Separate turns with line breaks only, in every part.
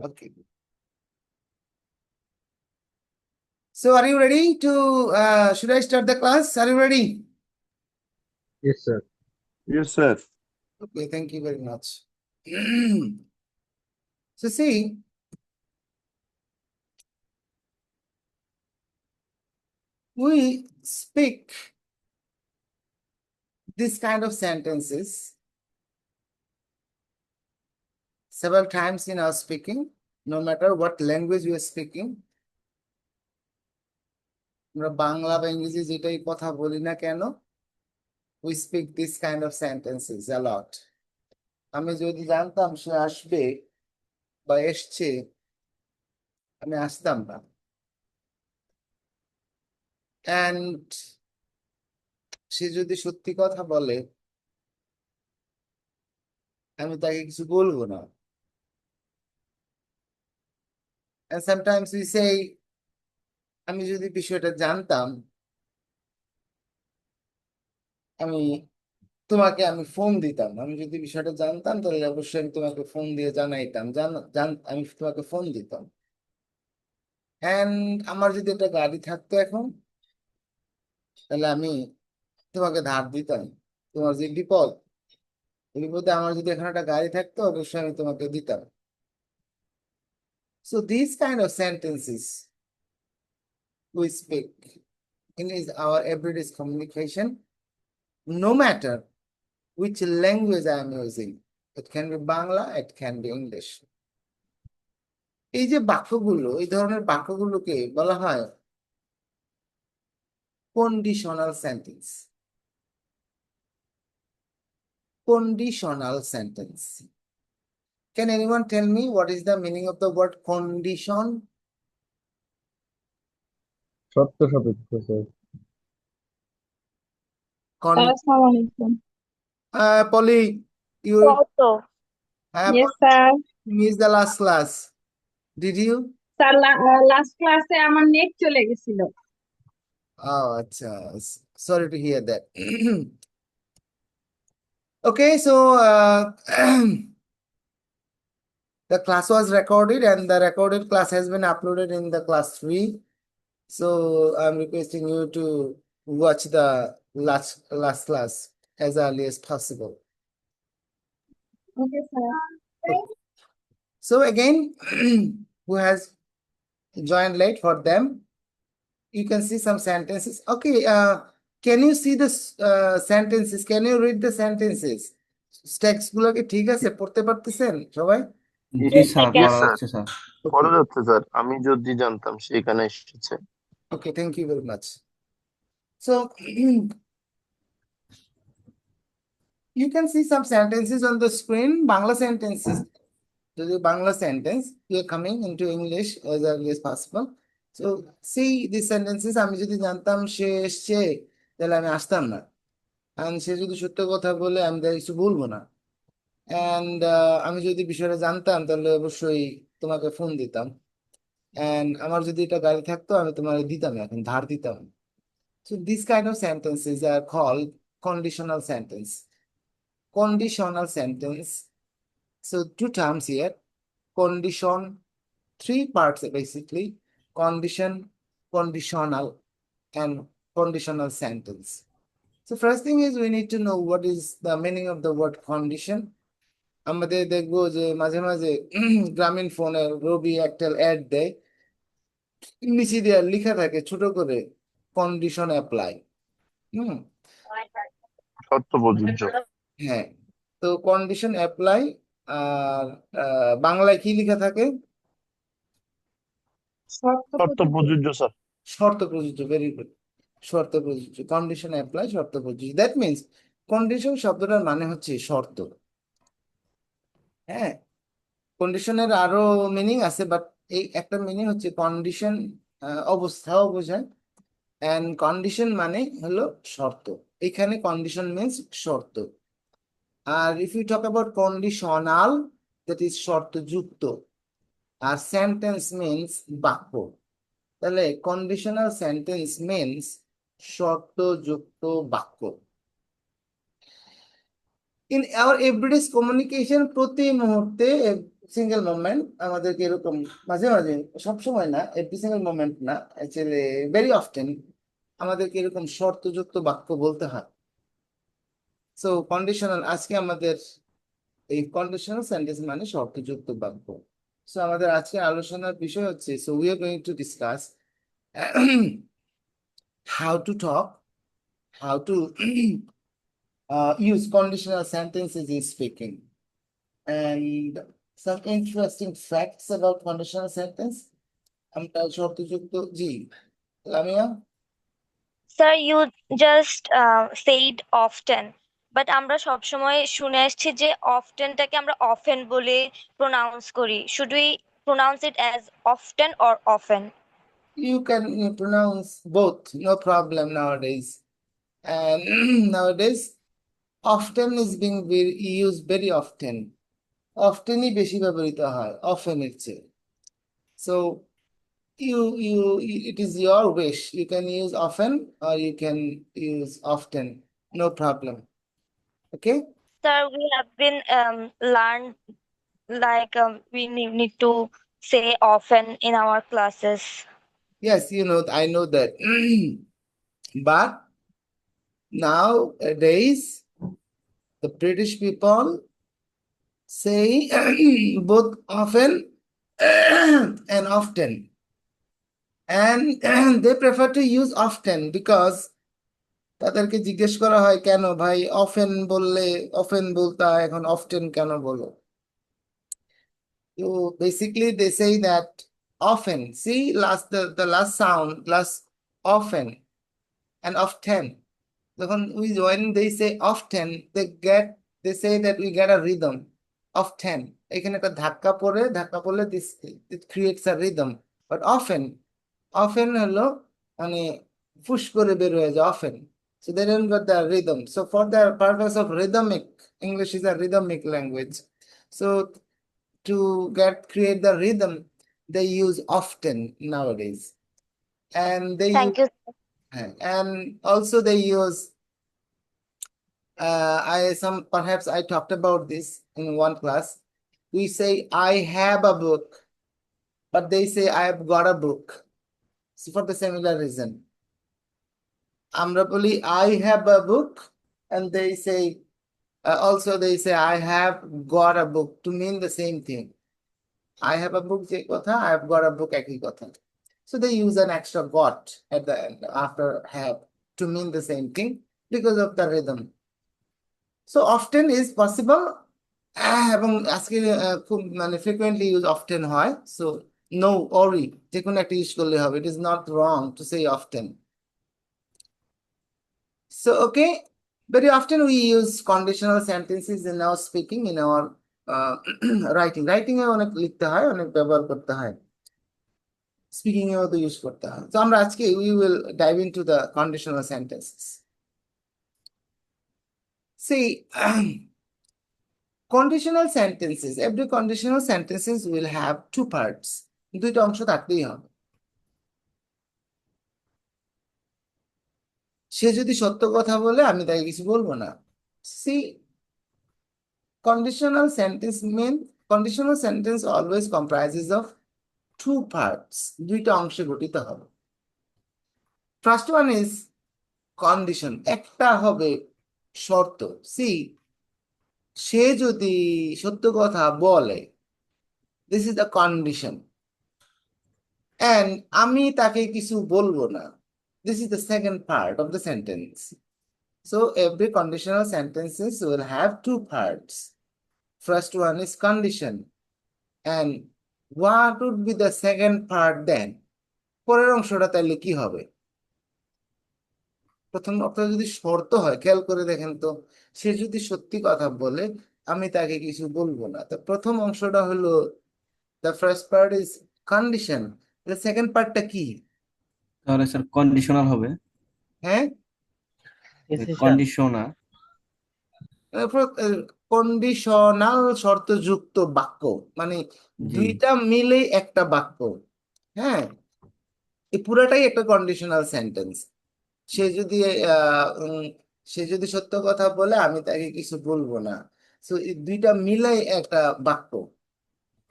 Okay. So are you ready to, should I start the class? Are you ready?
Yes, sir.
Yes, sir.
Okay, thank you very much. So see, we speak this kind of sentences several times in our speaking, no matter what language we are speaking. আমরা বাংলা বা ইংরেজি যেটাই কথা বলি না কেন, we speak this kind of sentences a lot. আমি যদি জানতাম সে আসবে বা এসছে, আমি আসতাম না। And সে যদি সত্যি কথা বলে, আমি তাকে কিছু বলবো না। And sometimes we say, আমি যদি বিষয়টা জানতাম, আমি তোমাকে আমি ফোন দিতাম। আমি যদি বিষয়টা জানতাম তাহলে অবশ্যই আমি তোমাকে ফোন দিয়ে জানাইতাম, আমি তোমাকে ফোন দিতাম। এন্ড আমার যদি একটা গাড়ি থাকতো এখন, তাহলে আমি তোমাকে ধার দিতাম। তোমার যে বিপদ, এই বিপদে আমার যদি এখানে একটা গাড়ি থাকতো অবশ্যই আমি তোমাকে দিতাম। So these kind of sentences we speak in our everyday communication, no matter which language I am using. It can be Bangla, it can be English. এই যে বাক্যগুলো, এই ধরনের বাক্যগুলোকে বলা হয় conditional sentence. Conditional sentence. Can anyone tell me what is the meaning of the word condition?
শর্ত সাপেক্ষ, sir.
Con
Assalamu alaikum.
Polly, you
Photo. Yes,
Polly,
sir.
missed the last class. Did you?
Sir last ক্লাসে আমার net চলে গেছিল।
Oh, acha. Sorry to hear that. Okay, so the class was recorded and the recorded class has been uploaded in the class 3. So I'm requesting you to watch the last class as early as possible.
Okay sir.
So again, who has joined late, for them, you can see some sentences. Okay, can you see the sentences? Can you read the sentences? Text গুলোকে ঠিক আছে পড়তে পারতেছেন সবাই?
জি sir,
Yes,
পড়া
sir.
যাচ্ছে sir.
পড়া যাচ্ছে স্যার, আমি যদি জানতাম সেখানে এসেছে।
Okay, thank you very much. So you can see some sentences on the screen. Bangla sentences. The Bangla sentence, we are coming into English as early as possible. So see these sentences. আমি যদি জানতাম সে এসছে, তাহলে আমি আসতাম না। And সে যদি সত্য কথা বলে, আমি তাকে কিছু বলবো না। And আমি যদি বিষয়টা জানতাম তাহলে অবশ্যই তোমাকে ফোন দিতাম। And আমার যদি একটা গাড়ি থাকতো আমি তোমাকে দিতাম, এখন ধার দিতাম। So these kind of sentences are called conditional sentence. Conditional sentence. So two terms here. Condition, three parts basically: condition, conditional, and conditional sentence. So first thing is we need to know what is the meaning of the word condition. আমাদের দেখবো যে মাঝে মাঝে গ্রামীণ ফোনে রবি একটা add দেয়, নিচে দিয়ে লেখা থাকে ছোট করে কন্ডিশন অ্যাপ্লাই।
শর্ত প্রযোজ্য।
হ্যাঁ, তো কন্ডিশন অ্যাপ্লাই। আর বাংলায় কি লেখা থাকে?
শর্ত প্রযোজ্য স্যার।
শর্ত প্রযোজ্য, ভেরি গুড। শর্ত প্রযোজ্য, কন্ডিশন অ্যাপ্লাই, শর্ত প্রযোজ্য। দ্যাট মিনস কন্ডিশন শব্দটার মানে হচ্ছে শর্ত। হ্যাঁ, কন্ডিশনের আরো মিনিং আছে, বাট এই একটা মিনিং হচ্ছে কন্ডিশন অবস্থাও বোঝায়, এন্ড কন্ডিশন মানে হলো শর্ত। এখানে কন্ডিশন মিনস শর্ত। আর if you talk about conditional, that is শর্তযুক্ত। আর সেন্টেন্স মিনস বাক্য। তাহলে কন্ডিশনাল সেন্টেন্স মিনস শর্তযুক্ত বাক্য। ইন আওয়ার এভরিডে কমিউনিকেশন, প্রতি মুহূর্তে সিঙ্গেল মোমেন্ট আমাদেরকে এরকম মাঝে মাঝে, সবসময় না, এভরি সিঙ্গেল মোমেন্ট না, অ্যাকচুয়ালি ভেরি অফটেন আমাদেরকে এরকম শর্তযুক্ত বাক্য বলতে হয়। সো কন্ডিশনাল, আজকে আমাদের এই কন্ডিশনাল সেন্টেন্স মানে শর্তযুক্ত বাক্য। সো আমাদের আজকে আলোচনার বিষয় হচ্ছে, so we are going to discuss how to talk, how to use conditional sentences in speaking, and some interesting facts about conditional sentence. আমরা শর্তযুক্ত, জি Lamia.
Sir you just said often, but আমরা সবসময় শুনে আসছি যে অফটেনটাকে আমরা অফেন বলে প্রোনাউন্স করি। Should we pronounce it as often or often?
You can pronounce both, no problem nowadays. And nowadays, often is being used very often. Oftenই বেশি ব্যবহৃত হয় often এর চেয়ে। So it is your wish. You can use often or you can use often, no problem. Okay?
Sir we have been learn like we need to say often in our classes.
Yes, I know that. But nowadays, the British people say both often and often. And they prefer to use often because তাদেরকে জিজ্ঞেস করা হয়, কেন ভাই often বললে, often বলতে হয়, এখন অফটেন কেন বলো? So basically they say that often, see the last sound, last often and often. When they say often, they say that we get a rhythm. Often এখানে একটা ধাক্কা পড়লে this it creates a rhythm. But often হলো মানে ফুস করে বের হয়ে যায় often. So they don't get the rhythm. So for the purpose of rhythmic, English is a rhythmic language. So to create the rhythm, they use often nowadays. And they
Thank
use,
you.
and also they use perhaps I talked about this in one class. We say I have a book, but they say I have got a book. So for the similar reason, আমরা বলি I have a book, and they say also they say I have got a book to mean the same thing. I have a book যে কথা, I have got a book একই কথা. So they use an extra got at the end after have to mean the same thing because of the rhythm. So often is possible, এবং আজকে খুব মানে frequently use often হয়। So no worry, যে কোনো একটা ইউজ করলে হবে, it is not wrong to say often. So okay, very often we use conditional sentences in our speaking, in our writing এ অনেক লিখতে হয়, অনেক ব্যবহার করতে হয়, স্পিকিং এও তো ইউজ করতে হয়। তো আমরা আজকে we will dive into the conditional sentences. See, conditional sentences, every conditional sentences will have two parts. দুইটা অংশ থাকতেই হবে। সে যদি সত্য কথা বলে আমি তাকে কিছু বলবো না। See, conditional sentence always comprises of two parts. দুইটা অংশে গঠিত হবে। First one is condition, একটা হবে শর্ত। See, সে যদি সত্য কথা বলে, this is the condition, and আমি তাকে কিছু বলবো না, this is the second part of the sentence. So every conditional sentences will have two parts. First one is condition, and what would be the second part then? পরের অংশটা তাহলে কি হবে? প্রথম অংশটা যদি শর্ত হয়, খেয়াল করে দেখেন তো, সে যদি সত্যি কথা বলে আমি তাকে কিছু বলবো না, তো প্রথম অংশটা হলো the first part is condition, the second partটা কি?
তাহলে স্যার কন্ডিশনাল হবে,
হ্যাঁ,
কন্ডিশনাল
কন্ডিশনাল শর্তযুক্ত বাক্য, মানে
জি
দুইটা মিলে একটা বাক্য। হ্যাঁ, এই পুরাটাই একটা কন্ডিশনাল সেন্টেন্স। সে যদি সে যদি সত্য কথা বলে আমি তাকে কিছু বলবো না, সো এই দুইটা মিলে একটা বাক্য।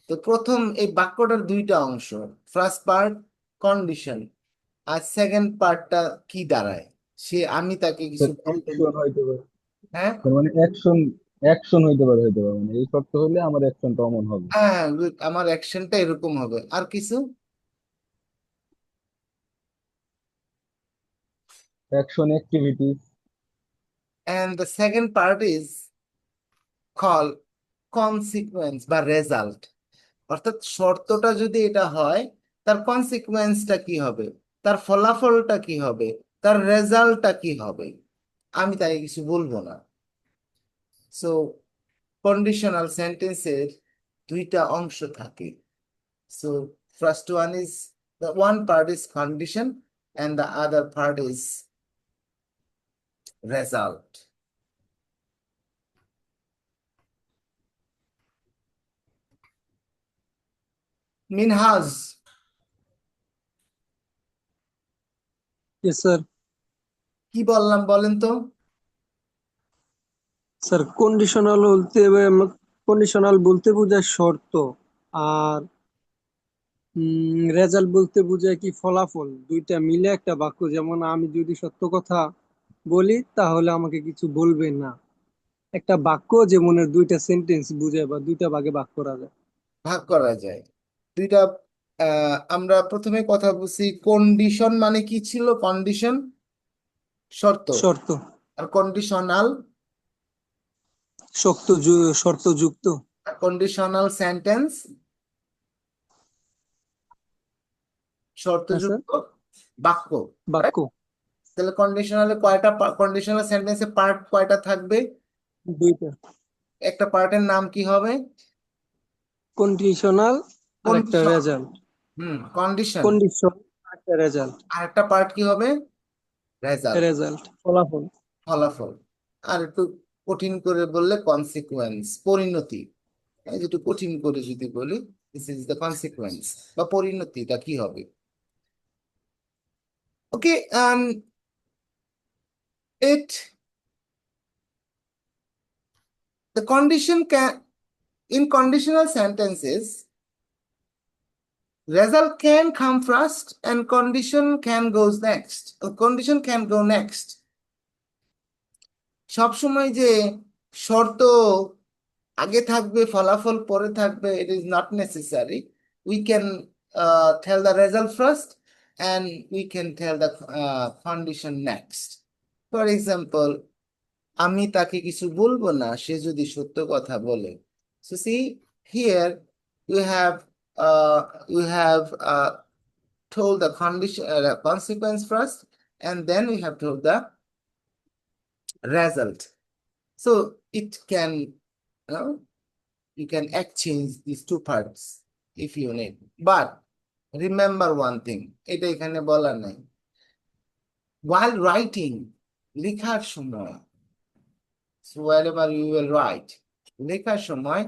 তো প্রথম এই বাক্যটার দুইটা অংশ, ফার্স্ট পার্ট কন্ডিশন, আর সেকেন্ড পার্টটা কি দাঁড়ায়, সে আমি তাকে কিছু বলবো না।
অ্যাকশন হইতে পারে,
হ্যাঁ
তার মানে অ্যাকশন, অ্যাকশন হইতে পারে, মানে এই শর্ত হলে আমার অ্যাকশনটা অমন হবে।
হ্যাঁ good, আমার অ্যাকশনটা এরকম হবে। আর কিছু?
Action activities.
and the second part is called consequence বা রেজাল্ট। অর্থাৎ শর্তটা যদি এটা হয়, তার কনসিকুয়েন্সটা কি হবে, তার ফলাফলটা কি হবে, তার রেজাল্টটা কি হবে, আমি তাকে কিছু বলবো না। সো কন্ডিশনাল সেন্টেন্সের দুইটা অংশ থাকে। So first one is, the one part is condition and the other part is result. Minhaj,
Yes, sir.
কি বললাম বলেন তো?
স্যার কন্ডিশনাল বলতে বোঝায় শর্ত, আর রেজাল্ট বলতে বোঝায় কি ফলাফল। দুইটা মিলে একটা বাক্য, যেমন আমি যদি সত্য কথা বলি তাহলে আমাকে কিছু বলবে না। একটা বাক্য যেমন দুইটা সেন্টেন্স বুঝায় বা দুইটা ভাগে ভাগ করা যায়।
ভাগ করা যায় দুইটা। আমরা প্রথমে কথা বলছি কন্ডিশন মানে কি ছিল, কন্ডিশন শর্ত,
শর্ত,
আর কন্ডিশনাল,
শর্তযুক্ত।
কন্ডিশনাল সেন্টেন্স
হ্যাঁ স্যার,
শর্তযুক্ত বাক্য।
বাক্য
তাহলে কন্ডিশনালে কয়টা, কন্ডিশনাল সেন্টেন্সে পার্ট কয়টা থাকবে?
দুইটা।
একটা পার্টের নাম কি হবে?
কন্ডিশনাল আর একটা
কন্ডিশন।
রেজাল্ট।
কন্ডিশন।
কন্ডিশন আর একটা রেজাল্ট।
আর একটা পার্ট কি হবে? রেজাল্ট,
রেজাল্ট ফলাফল।
ফলাফল। আর একটু কঠিন করে বললে কনসিকুয়েন্স, পরিণতি। এই যেটু কঠিন করে যদি বলি, দিস ইজ দ্য কনসিকুয়েন্স বা পরিণতিটা কি হবে। ওকে, it the condition can, in conditional sentences, result can come first and condition can goes next, or condition can go next. সব সময় যে শর্ত আগে থাকবে ফলাফল পরে থাকবে, it is not necessary. We can tell the result first and we can tell the condition next. For example, আমি তাকে কিছু বলবো না সে যদি সত্য কথা বলে। So see here you have uh, you have told the condition, the consequence first, and then we have told the result. So it can, you can exchange these two parts if you need. But remember one thing, এটা এখানে বলা নাই, while writing, লেখার সময়, so wherever you will write, লেখার সময়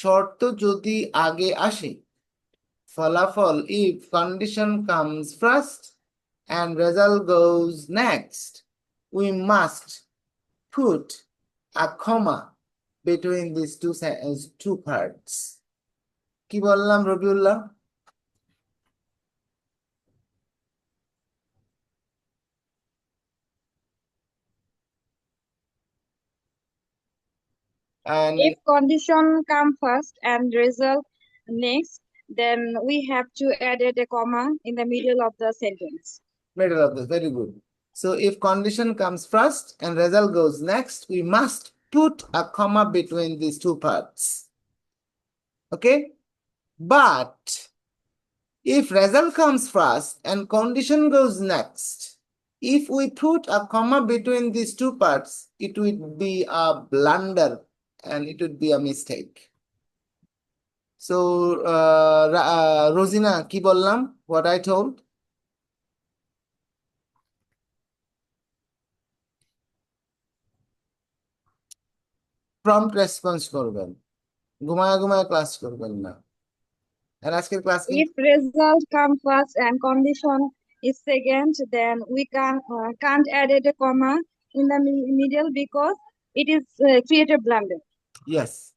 শর্ত যদি আগে আসে, ফলাফল, if condition comes first and result goes next, we must put a comma between these two parts. কি বললাম Rabiullah? And
If condition come first and result next, then we have to add a comma in the middle of the sentence.
middle of this, very good. So if condition comes first and result goes next, we must put a comma between these two parts. Okay? But if result comes first and condition goes next, if we put a comma between these two parts, it would be a blunder and it would be a mistake. So, Rosina, কি বললাম? What I told? Prompt response করবেন, ঘুমায় ঘুমায় class করবেন না। আর আজকের class
If result come first and condition is second, then we can't add a comma in the middle because it is created blunder.
yes,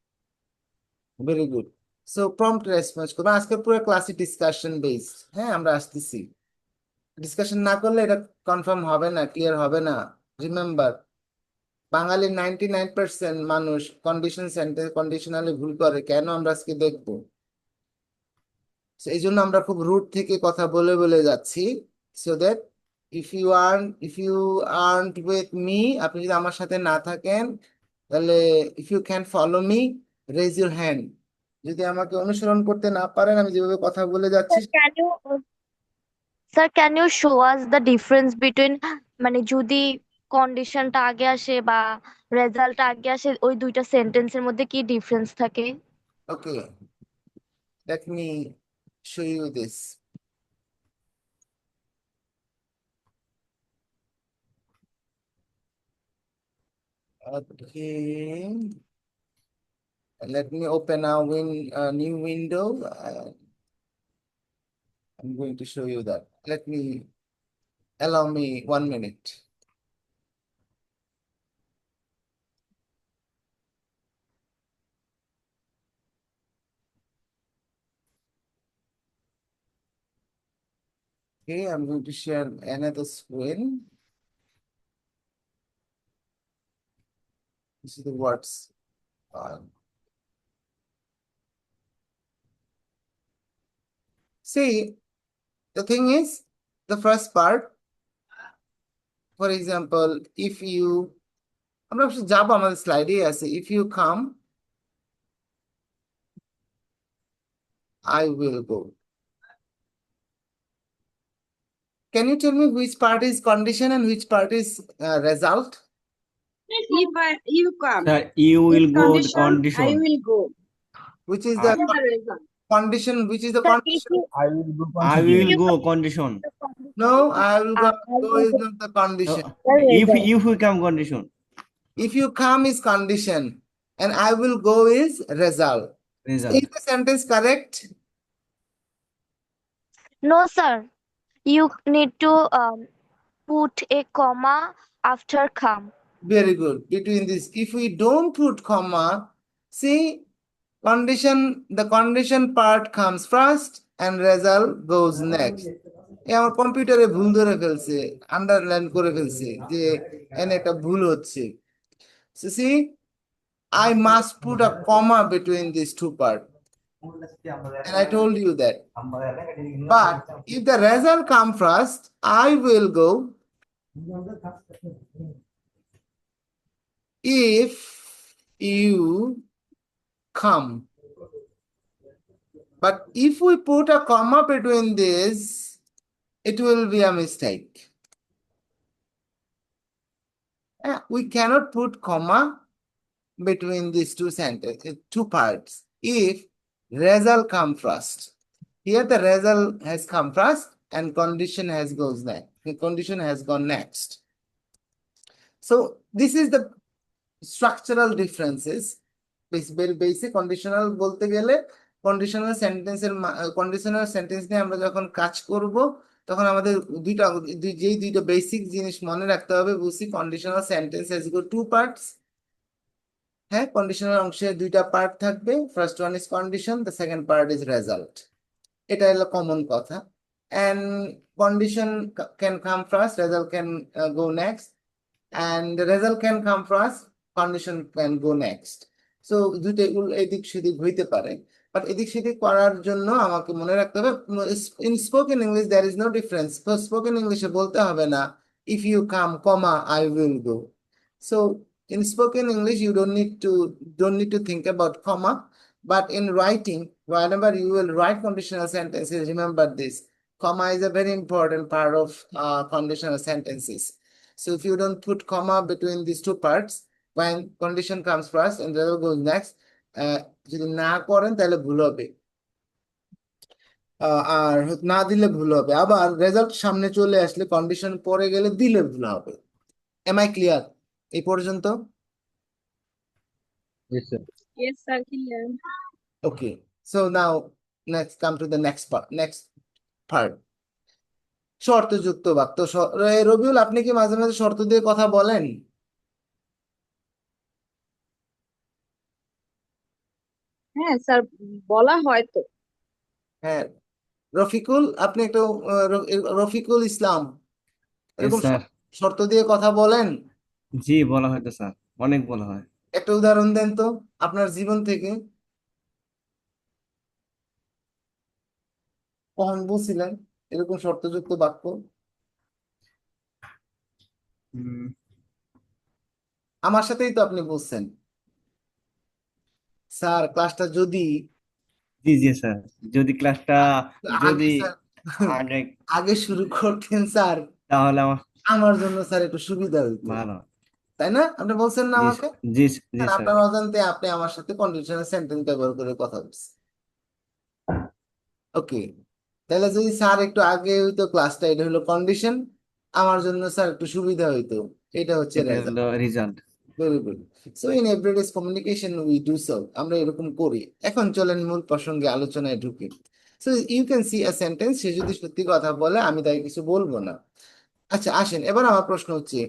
very good. So prompt response করবে আজকে পুরো ক্লাসে ডিসকাশন বেসড হ্যাঁ আমরা আসতেছি discussion না করলে এটা কনফার্ম হবে না ক্লিয়ার হবে না রিমেম্বার বাঙালির 99% মানুষ কন্ডিশন সেন্টেন্স কন্ডিশনালি ভুল করে কেন আমরা আজকে দেখবো So, এই জন্য আমরা খুব রুট থেকে কথা বলে বলে যাচ্ছি so that if you aren't with me আপনি যদি আমার সাথে না থাকেন তাহলে if you can follow me raise your hand যদি আমাকে অনুসরণ করতে না পারেন আমি যেভাবে কথা বলে যাচ্ছি
sir can you show us the difference between মানে যদি কন্ডিশনটা আগে আসে বা রেজাল্টটা আগে আসে ওই দুইটা সেন্টেন্সের মধ্যে কি ডিফারেন্স থাকে?
Okay let me show you this okay let me open a new window I'm going to show you that allow me 1 minute. Okay, I'm going to share another screen. This is the words. See, the thing is, the first part, for example, if you, আমরা যাবো আমাদের স্লাইডে আছে if you come I will go. Can you tell me which part is condition and which part is result?
If you come
Sir, you will
with
go the
condition, I
condition.
will go.
Which is
What
the
is the result?
condition? Which is the
Sir, if
condition?
you
I will go
I will
consider.
go condition.
No, I will go.
I
Go
will
is not the condition.
If we come condition.
If you come is condition and I will go is result.
Result.
Is the sentence correct?
no sir, you need to put a comma after come.
Very good. Between this, if we don't put comma, see the condition part comes first and result goes next. এই আমার কম্পিউটারে ভুল ধরে ফেলছে underline করে ফেলছে যে এনে একটা ভুল হচ্ছে so see I must put a comma between these two parts and I told you that but if the result come first I will go if you come but if we put a comma between this it will be a mistake. We cannot put comma between these two sentences, two parts. If result come first, here the result has come first and condition has goes next. The condition has gone next. So this is the structural differences. Very basic conditional বলতে গেলে conditional sentence conditional sentence নিয়ে আমরা যখন কাজ করব তখন আমাদের যেই দুইটা বেসিক জিনিস মনে রাখতে হবে বুঝছি conditional sentence has go two parts হ্যাঁ কন্ডিশনাল অংশে দুইটা পার্ট থাকবে first one is condition the second part is result এটা হলো কমন কথা and condition can come first result can go next and result can come first condition can go next so দুইটা এদিক সেদিক হইতে পারে বাট এদিক সেদিক করার জন্য আমাকে মনে রাখতে হবে in spoken English there is no difference spoken ইংলিশে বলতে হবে না if you come comma I will go so in spoken English you don't need to think about comma but in writing whenever you will write conditional sentences remember this comma is a very important part of conditional sentences so if you don't put comma between these two parts when condition comes first and result goes next যদি না করেন তাহলে ভুল হবে আর না দিলে ভুল হবে আবার রেজাল্ট সামনে চলে আসলে কন্ডিশন পরে গেলে দিলে ভুল হবে am I clear এই পর্যন্ত
Yes, sir.
Yes, sir, clear.
okay so now let's come to the next part শর্তযুক্ত বাক্য রবিউল আপনি কি মাঝে মাঝে শর্ত দিয়ে কথা বলেন
হ্যাঁ স্যার, বলা হয় তো।
হ্যাঁ, রফিকুল, আপনি একটা রফিকুল ইসলাম
ইয়েস
এরকম
স্যার।
শর্ত দিয়ে কথা বলেন।
জি, বলা হয় তো স্যার, অনেক বলা হয়।
একটা উদাহরণ দেন তো আপনার জীবন থেকে, কখন বলছিলেন এরকম শর্তযুক্ত বাক্য?
হুম,
আমার সাথেই তো আপনি বলছেন, স্যার ক্লাসটা যদি
জি জি স্যার, যদি ক্লাসটা
আগে
যদি
স্যার
আগে
আগে শুরু করতেন স্যার,
তাহলে আমার
আমার জন্য স্যার একটু সুবিধা হইতো,
ভালো।
তাই না? আপনি বলছেন না
জি
আমাকে?
জি জি
স্যার,
স্যার।
আপনার অজান্তে আপনি আমার সাথে কন্ডিশনাল সেন্টেন্স ব্যবহার করে কথা বলছেন। ওকে, তাহলে যদি স্যার একটু আগে হইতো ক্লাসটা, এটা হলো কন্ডিশন, আমার জন্য স্যার একটু সুবিধা হইতো, এটা হচ্ছে
এটা
রেজাল্ট।
হলো result.
Very good. So in everyday communication we do so, আমরা এরকম করি। এখন চলেন মূল প্রসঙ্গে আলোচনায় ঢুকি। So you can see a sentence, সে যদি সত্যি কথা বলে আমি তাকে কিছু বলবো না। আচ্ছা আসেন, এবার আমার প্রশ্ন হচ্ছে,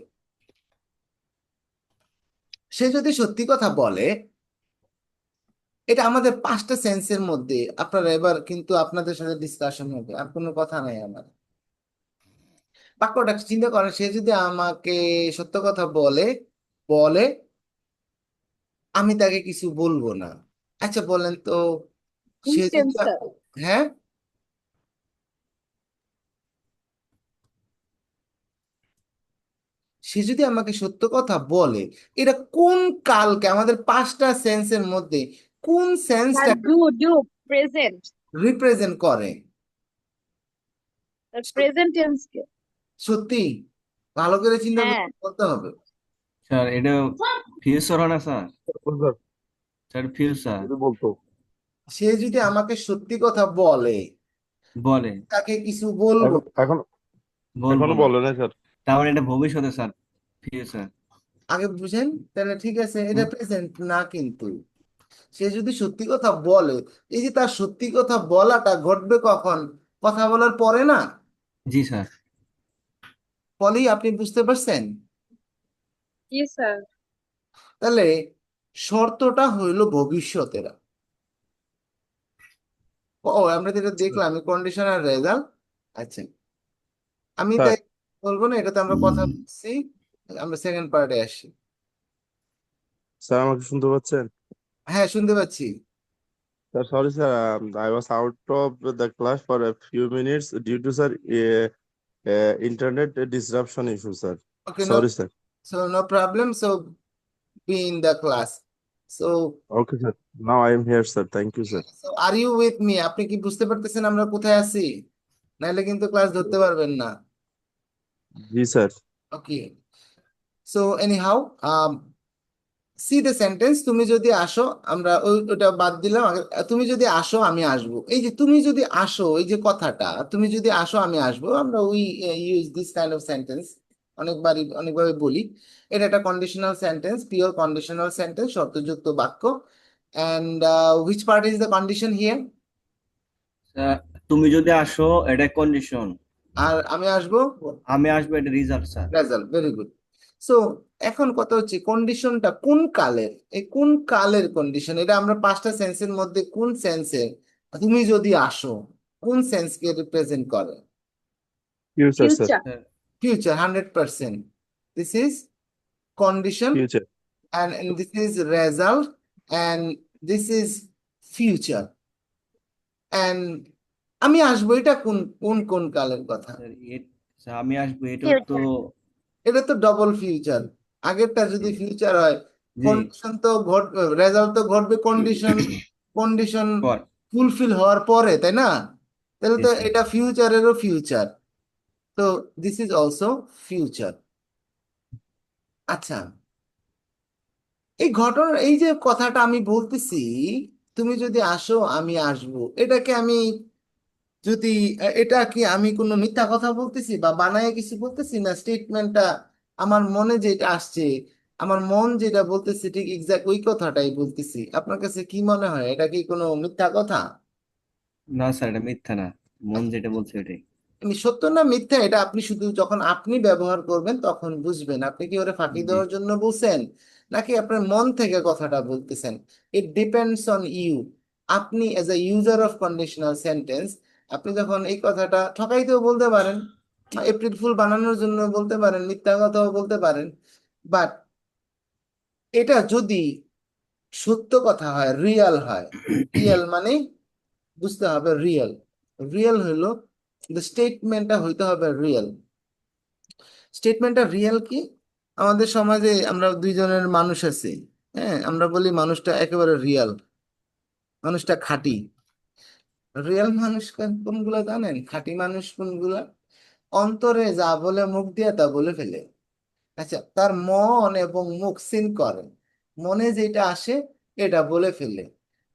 সে যদি সত্যি কথা বলে, এটা আমাদের পাঁচটা সেন্সের মধ্যে, আপনারা এবার কিন্তু আপনাদের সাথে ডিসকাশন হবে, আর কোনো কথা নাই আমার। বাক্যটা চিন্তা করেন, সে যদি আমাকে সত্য কথা বলে বলে আমি তাকে কিছু বলবো না। আচ্ছা বলেন তো, সে যদি,
ইনস্টেন্স স্যার।
হ্যাঁ, সে যদি আমাকে সত্য কথা বলে, এটা কোন কালকে আমাদের পাঁচটা সেন্সের মধ্যে কোন
স্যার
সেন্সটা
ডু প্রেজেন্ট,
রিপ্রেজেন্ট করে?
প্রেজেন্ট টেন্স কে।
সত্যি ভালো করে চিন্তা করে
হ্যাঁ।
বলতে হবে।
স্যার এটা ফিউচার হয় না স্যার?
স্যার
স্যার ফিউচার
যদি বলতো
সে যদি আমাকে সত্যি কথা বলে,
বলে,
তাকে কিছু বলবো,
এখন এখন
বলবো
এখনো
না,
বলে না স্যার।
তার মানে এটা ভবিষ্যতে স্যার, ফিউচার।
আগে বুঝেন, তাহলে ঠিক আছে, এটা
হুম,
প্রেজেন্ট না কিন্তু। সে যদি সত্যি কথা বলে, এই যে তার সত্যি কথা বলাটা ঘটবে কখন? কথা বলার পরে না?
জি স্যার।
ফলেই আপনি বুঝতে পারছেন।
জি স্যার।
তাহলে শর্তটা হইলো ভবিষ্যতের। ও, আমরা যেটা দেখলাম কন্ডিশনাল রেজাল্ট। আচ্ছা, আমি
স্যার
তাই বলবো না, এটাতে আমরা কথা বলছি, আমরা সেকেন্ড পার্টে আসি।
স্যার আমাকে শুনতে পাচ্ছেন?
হ্যাঁ, শুনতে পাচ্ছি।
Sir sorry sir, I was out of the class for a few minutes due to sir internet disruption issue sir.
Okay, no,
Sorry sir.
So no problem, so be in the class. So
Okay sir. Now I am here sir. Thank you sir.
Are you with me? আপনি কি বুঝতে পারতেছেন আমরা কোথায় আছি? নাহলে কিন্তু class ধরতে পারবেন না।
জি sir.
Okay, so anyhow, see the sentence, তুমি যদি আসো, আমরা ওটা বাদ দিলাম আগে, তুমি যদি আসো আমি আসবো, এই যে তুমি যদি আসো, এই যে কথাটা তুমি যদি আসো আমি আসবো, আমরা we use this kind of sentence অনেকবারই অনেকভাবে বলি। এটা একটা conditional sentence, pure conditional sentence, শর্তযুক্ত বাক্য। And which part is the condition here?
Sir, তুমি যদি আসো এটা কন্ডিশন,
আর আমি আসবো
আমি আসবো এটা result sir.
Result. Very good. So এখন কথা হচ্ছে কন্ডিশনটা কোন কালের, এই কোন কালের কন্ডিশন, এটা আমরা পাঁচটা সেন্সের মধ্যে কোন সেন্সে তুমি যদি আসো, কোন সেন্সকে রিপ্রেজেন্ট করে?
Future sir.
Future.
Sir,
future, 100%। This is condition,
Future.
and this is result, and this is future. and আমি আসবো, এটা কোন কোন কোন কালের কথা?
স্যার, স্যার, আমি আসবো এটা তো।
ফিউচার।
এটা তো ডবল ফিউচার। আগেরটা যদি ফিউচার হয়,
জি,
কন্ডিশন তো ঘটবে, রেজাল্ট তো ঘটবে কন্ডিশন, কন্ডিশন
পর।
ফুলফিল হওয়ার পরে, তাই না? তাহলে
জি
তো
স্যার।
এটা ফিউচারেরও ফিউচার, তো দিস ইজ অলসো ফিউচার। আচ্ছা, এই ঘটনা, এই যে কথাটা আমি বলতেছি, তুমি যদি আসো আমি আসবো, এটাকে আমি যদি এটা কি আমি কোনো মিথ্যা কথা বলতেছি বা বানায় কিছু বলতেছি, না স্টেটমেন্টটা আমার মনে যেটা আসছে, আমার মন যেটা বলতেছে ঠিক এক্সাক্ট ওই কথাটাই বলতেছি? আপনার কাছে কি মনে হয়, এটা কি কোনো মিথ্যা কথা?
না স্যার, এটা মিথ্যা না, মন যেটা বলছে ওটাই।
আমি সত্য না মিথ্যা, এটা আপনি শুধু যখন আপনি ব্যবহার করবেন তখন বুঝবেন আপনি কি ওরে ফাঁকি
জি
দেওয়ার জন্য বলছেন নাকি আপনার মন থেকে কথাটা বলতেছেন। It depends on you. আপনি as a user of conditional sentence আপনি যখন এই কথাটা ঠকাইতেও বলতে পারেন, এপ্রিল ফুল বানানোর জন্য বলতে পারেন, মিথ্যা কথাও বলতে পারেন, বাট এটা যদি সত্য কথা হয়, রিয়াল হয়, রিয়াল মানে বুঝতে হবে রিয়েল, রিয়েল হলো স্টেটমেন্টটা হইতে হবে রিয়েল। স্টেটমেন্টটা রিয়েল কি? আমাদের সমাজে আমরা দুইজনের মানুষ আছি, হ্যাঁ, আমরা বলি মানুষটা একেবারে রিয়েল, মানুষটা খাঁটি। রিয়েল মানুষ কোনগুলা জানেন? খাঁটি মানুষ কোনগুলা? অন্তরে যা বলে মুখ দিয়ে তা বলে ফেলে। আচ্ছা, তার মন এবং মুখ সিন করে, মনে যেটা আসে এটা বলে ফেলে।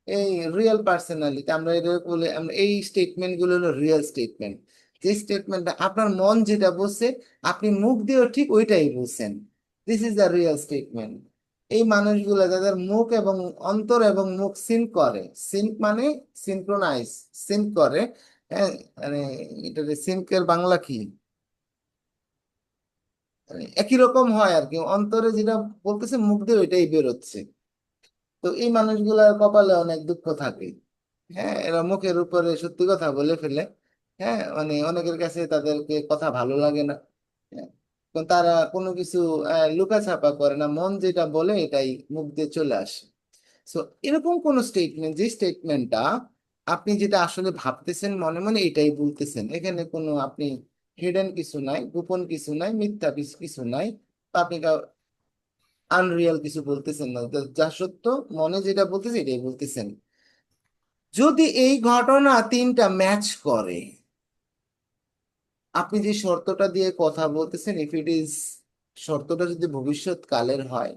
এই রিয়েল পার্সোনালিটি আমরা এটা বলে, আমরা এই স্টেটমেন্ট গুলো হলো রিয়েল স্টেটমেন্ট। যে স্টেটমেন্টটা আপনার মন যেটা বলছে আপনি মুখ দিয়েও ঠিক ওইটাই বলছেন, this is the real statement. এই মানুষগুলো যাদের মুখ এবং অন্তর এবং মুখ সিন করে, সিঙ্ক মানে সিনক্রোনাইজ, সিঙ্ক করে, হ্যাঁ, মানে এটা সিঙ্কের বাংলা কি, মানে একই রকম হয় আর কি, অন্তরে যেটা বলতেছে মুখ দিয়ে ওইটাই বেরোচ্ছে। তো এই মানুষগুলার কপালে অনেক দুঃখ থাকে, হ্যাঁ, এরা মুখের উপরে সত্যি কথা বলে ফেলে, হ্যাঁ, মানে অনেকের কাছে তাদেরকে কথা ভালো লাগে না, হ্যাঁ, তো তারা কোনো কিছু লুকাছাপা করে না, মন যেটা বলে এটাই মুখ দিয়ে চলে আসে। সো এরকম কোন স্টেটমেন্ট, যে স্টেটমেন্টটা আপনি যেটা আসলে ভাবতেছেন মনে মনে এটাই বলতেছেন, এখানে কোনো আপনি হিডেন কিছু নাই, গোপন কিছু নাই, মিথ্যা কিছু নাই, বা আপনি আনরিয়াল কিছু বলতেছেন না, যা সত্য মনে যেটা বলতেছে এটাই বলতেছেন। যদি এই ঘটনা তিনটা ম্যাচ করে, আপনি যে শর্তটা দিয়ে কথা বলতেছেন, ইফ ইট ইজ, শর্তটা যদি ভবিষ্যৎ কালের হয়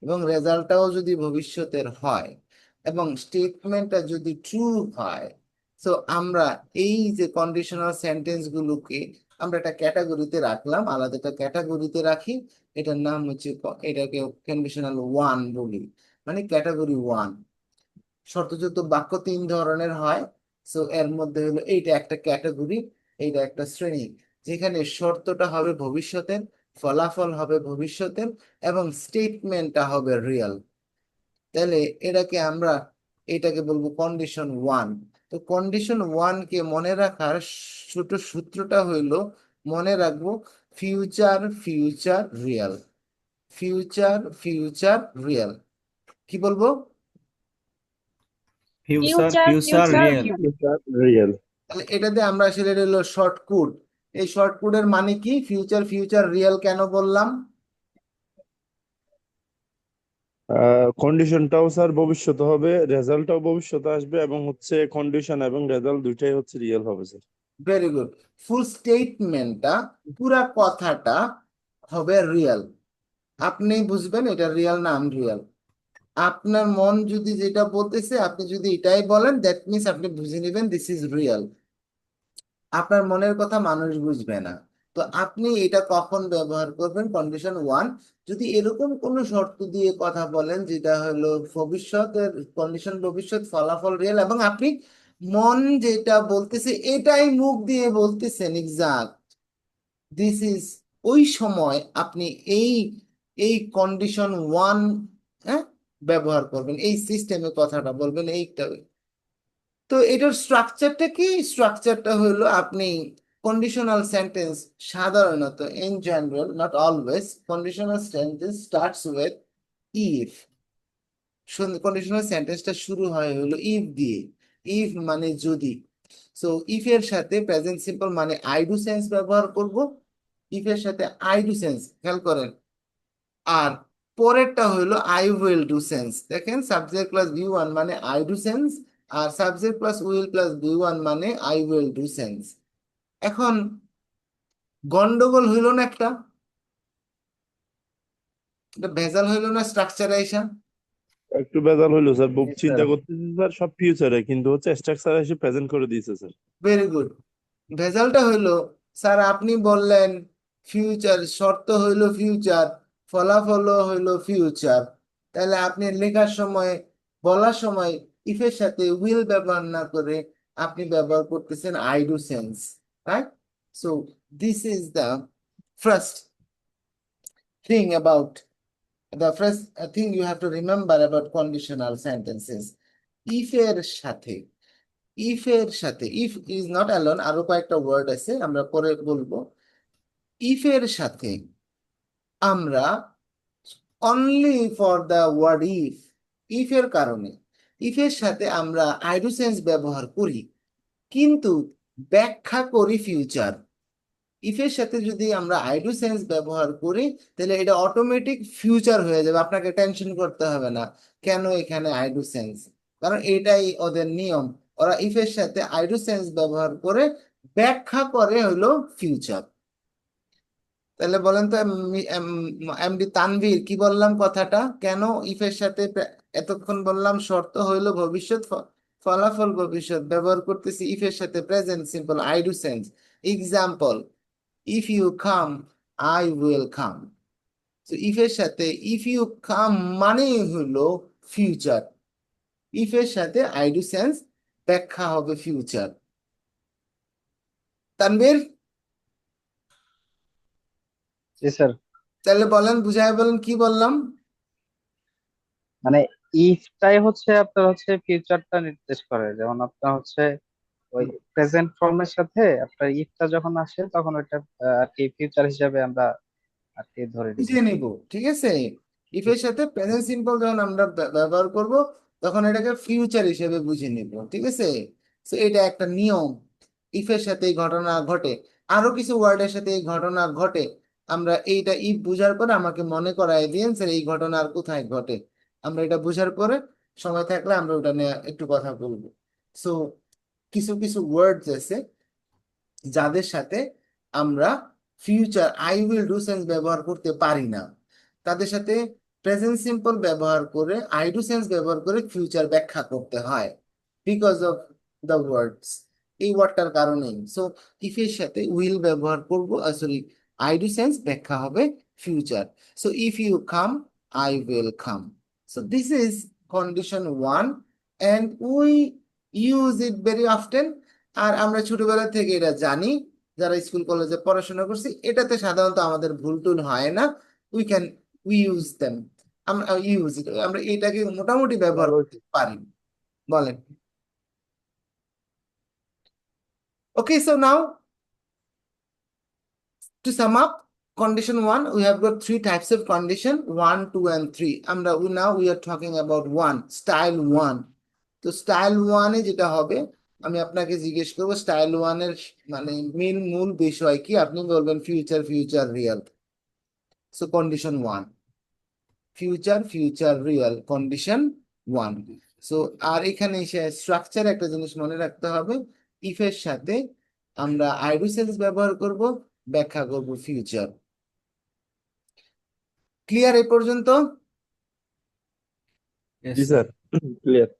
এবং রেজাল্টটাও যদি ভবিষ্যতের হয় এবং স্টেটমেন্টটা যদি ট্রু হয়, তো আমরা এই যে কন্ডিশনাল সেন্টেন্স গুলোকে আমরা একটা ক্যাটাগরিতে রাখলাম, আলাদা একটা ক্যাটাগরিতে রাখি, এটার নাম হচ্ছে এটাকে কন্ডিশনাল ওয়ান বলি, মানে ক্যাটাগরি ওয়ান। শর্তযুক্ত বাক্য তিন ধরনের হয়, সো এর মধ্যে হলো এইটা একটা ক্যাটাগরি, এইটা একটা শ্রেণী, যেখানে শর্তটা হবে ভবিষ্যতের, ফলাফল হবে ভবিষ্যতের, এবং স্টেটমেন্টটা হবে রিয়েল। তাহলে এটাকে বলবো কন্ডিশন ওয়ান। তো কন্ডিশন ওয়ান কে মনে রাখার ছোট সূত্রটা হইলো, মনে রাখবো future future real, future future real. কি বলবো?
Future
Future,
future
future,
real.
real.
Real.
তাহলে এটাতে আমরা আসলে এটা হলো শর্ট কোড। এই শর্ট কোডের মানে কি? ফিউচার ফিউচার রিয়েল কেন বললাম?
কন্ডিশনটাও স্যার ভবিষ্যতে হবে, রেজাল্টটাও ভবিষ্যতে আসবে, এবং হচ্ছে কন্ডিশন এবং রেজাল্ট দুইটাই হচ্ছে রিয়েল হবে স্যার।
Very good. ফুল স্টেটমেন্টটা, পুরা কথাটা হবে রিয়েল। আপনি বুঝবেন এটা রিয়েল না আনরিয়েল। আপনার মন যদি যেটা বলতেছে আপনি যদি এটাই বলেন, দ্যাট মিনস আপনি বুঝে নেবেন দিস ইজ রিয়েল। আপনার মনের কথা মানুষ বুঝবে না। তো আপনি এটা কখন ব্যবহার করবেন? কন্ডিশন ওয়ান, যদি এরকম কোনো শর্ত দিয়ে কথা বলেন যেটা হলো ভবিষ্যতের কন্ডিশন, ভবিষ্যৎ ফলাফল রিয়েল, এবং আপনি মন যেটা বলতেছে এটাই মুখ দিয়ে বলতেছেন এক্সাক্ট, দিস ইজ, ওই সময় আপনি এই এই কন্ডিশন ওয়ান, হ্যাঁ, ব্যবহার করবেন, এই সিস্টেমে কথাটা বলবেন এইটা। তো এটার স্ট্রাকচারটা কি? স্ট্রাকচারটা হলো আপনি কন্ডিশনাল সেন্টেন্স সাধারণত, in general not always, conditional sentence starts with if. Conditional সেন্টেন্সটা শুরু হয় হলো ইফ দিয়ে, ইফ মানে যদি। সো ইফ এর সাথে প্রেজেন্ট সিম্পল মানে আই ডু সেন্স ব্যবহার করব, ইফ এর সাথে আই ডু সেন্স, খেয়াল করেন। আর পরেরটা হইলো আই উইল ডু সেন্স। দেখেন সাবজেক্ট প্লাস ভি ওয়ান মানে আই ডু সেন্স, আর subject plus will plus v one মানে আই উইল ডু সেন্স। এখন গন্ডগোল হইল না একটা? এটা ভেজাল হইল না স্ট্রাকচারাইজেশন?
একটু ভেজাল হইলো স্যার,
জি স্যার।
চিন্তা করতেছি স্যার সব ফিউচারে, কিন্তু হচ্ছে স্ট্রাকচার এসে প্রেজেন্ট করে দিয়েছে স্যার।
Very good. ভেজালটা হইলো, স্যার আপনি বললেন ফিউচার, শর্ত হইলো ফিউচার, ফলাফল হইলো ফিউচার, তাহলে আপনি লেখার সময়, বলার সময় ইফের সাথে উইল ব্যবহার না করে আপনি ব্যবহার করতেছেন I do sense, right? So this is the first thing about, the first thing you have to remember about conditional sentences. If এর সাথে, ইফ এর সাথে, ইফ ইজ নট অ্যালোন, আরো কয়েকটা ওয়ার্ড আছে আমরা পরে বলবো। ইফ এর সাথে আমরা only for the word if, if এর কারণে, ইফ এর সাথে আমরা আইডু সেন্স ব্যবহার করি কিন্তু ব্যাখ্যা করি ফিউচার। ইফের সাথে যদি আমরা আইডু সেন্স ব্যবহার করি তাহলে এটা অটোমেটিক ফিউচার হয়ে যাবে, আপনাকে টেনশন করতে হবে না কেন এখানে আইডু সেন্স, কারণ এটাই ওদের নিয়ম। ওরা ইফের সাথে আইডু সেন্স ব্যবহার করে ব্যাখ্যা করে হলো ফিউচার। তাহলে বলেন তো এমডি তানভীর, কি বললাম কথাটা, কেন ইফের সাথে এতক্ষণ বললাম শর্ত হইলো ভবিষ্যৎ, ফলাফল ভবিষ্যৎ ব্যবহার করতেছি ইফের সাথে present simple I do sense. Example, if you come I will come, so if এর সাথে if you come মানে হলো ফিউচার, if এর সাথে I do sense ব্যাখ্যা হবে ফিউচার। তানভীর,
জি স্যার।
তাহলে বলেন, বুঝায় বলেন কি বললাম।
মানে ইফটাই হচ্ছে আপনার হচ্ছে ফিউচারটা নির্দেশ করে, যেমন আপনার হচ্ছে ওই প্রেজেন্ট ফর্মের সাথে আপনার ইফটা যখন আসে তখন ওইটা আর কি ফিউচার হিসাবে আমরা আর কি ধরে নিব।
বুঝে নিব, ঠিক আছে। if এর সাথে প্রেজেন্ট সিম্পল যখন আমরা ব্যবহার করব তখন এটাকে ফিউচার হিসেবে বুঝে নিব, ঠিক আছে। তো এটা একটা নিয়ম, if এর সাথে এই ঘটনা ঘটে, আরো কিছু ওয়ার্ডের সাথে এই ঘটনা ঘটে, আমরা এইটা ইফ বুঝার পরে আমাকে মনে করায় দিন স্যার এই ঘটনা আর কোথায় ঘটে, আমরা এটা বুঝার পরে সময় থাকলে আমরা ওটা নিয়ে একটু কথা বলবো। সো কিছু কিছু ওয়ার্ডস আছে যাদের সাথে আমরা future I will do sense ব্যবহার করতে পারি না, তাদের সাথে প্রেজেন্ট সিম্পল ব্যবহার করে আই ডু সেন্স ব্যবহার করে ফিউচার ব্যাখ্যা করতে হয় বিকজ অফ দ্য ওয়ার্ডস, এই ওয়ার্ডটার কারণেই। সো ইফ এর সাথে উইল ব্যবহার করব, সরি আই ডু সেন্স ব্যাখ্যা হবে future. So if you come I will come, so this is condition one and we use it very often, আর আমরা ছোটবেলা থেকে এটা জানি, যারা স্কুল কলেজে পড়াশোনা করছি, এটাতে সাধারণত আমাদের ভুল টুল হয় না, উই ইউজ দেম, আমরা ইউজ ইট, আমরা এটাকে মোটামুটি ব্যবহার করতে পারি। বলেন, okay. So now to sum up, condition one, we have got three types of condition, 1, 2 and 3. আমরা now we are talking about one, style one. তো স্টাইল ওয়ানে যেটা হবে, আমি আপনাকে জিজ্ঞেস করবো স্টাইল ওয়ানের মানে মূল বিষয় কি, আপনি বলবেন future, future real. So condition one, future, future real, condition one. So আর এখানে এসে স্ট্রাকচার একটা জিনিস মনে রাখতে হবে, ইফ এর সাথে আমরা আইডু সেন্স ব্যবহার করব, ব্যাখ্যা করব ফিউচার। ক্লিয়ার এই পর্যন্ত?
জি স্যার, ক্লিয়ার।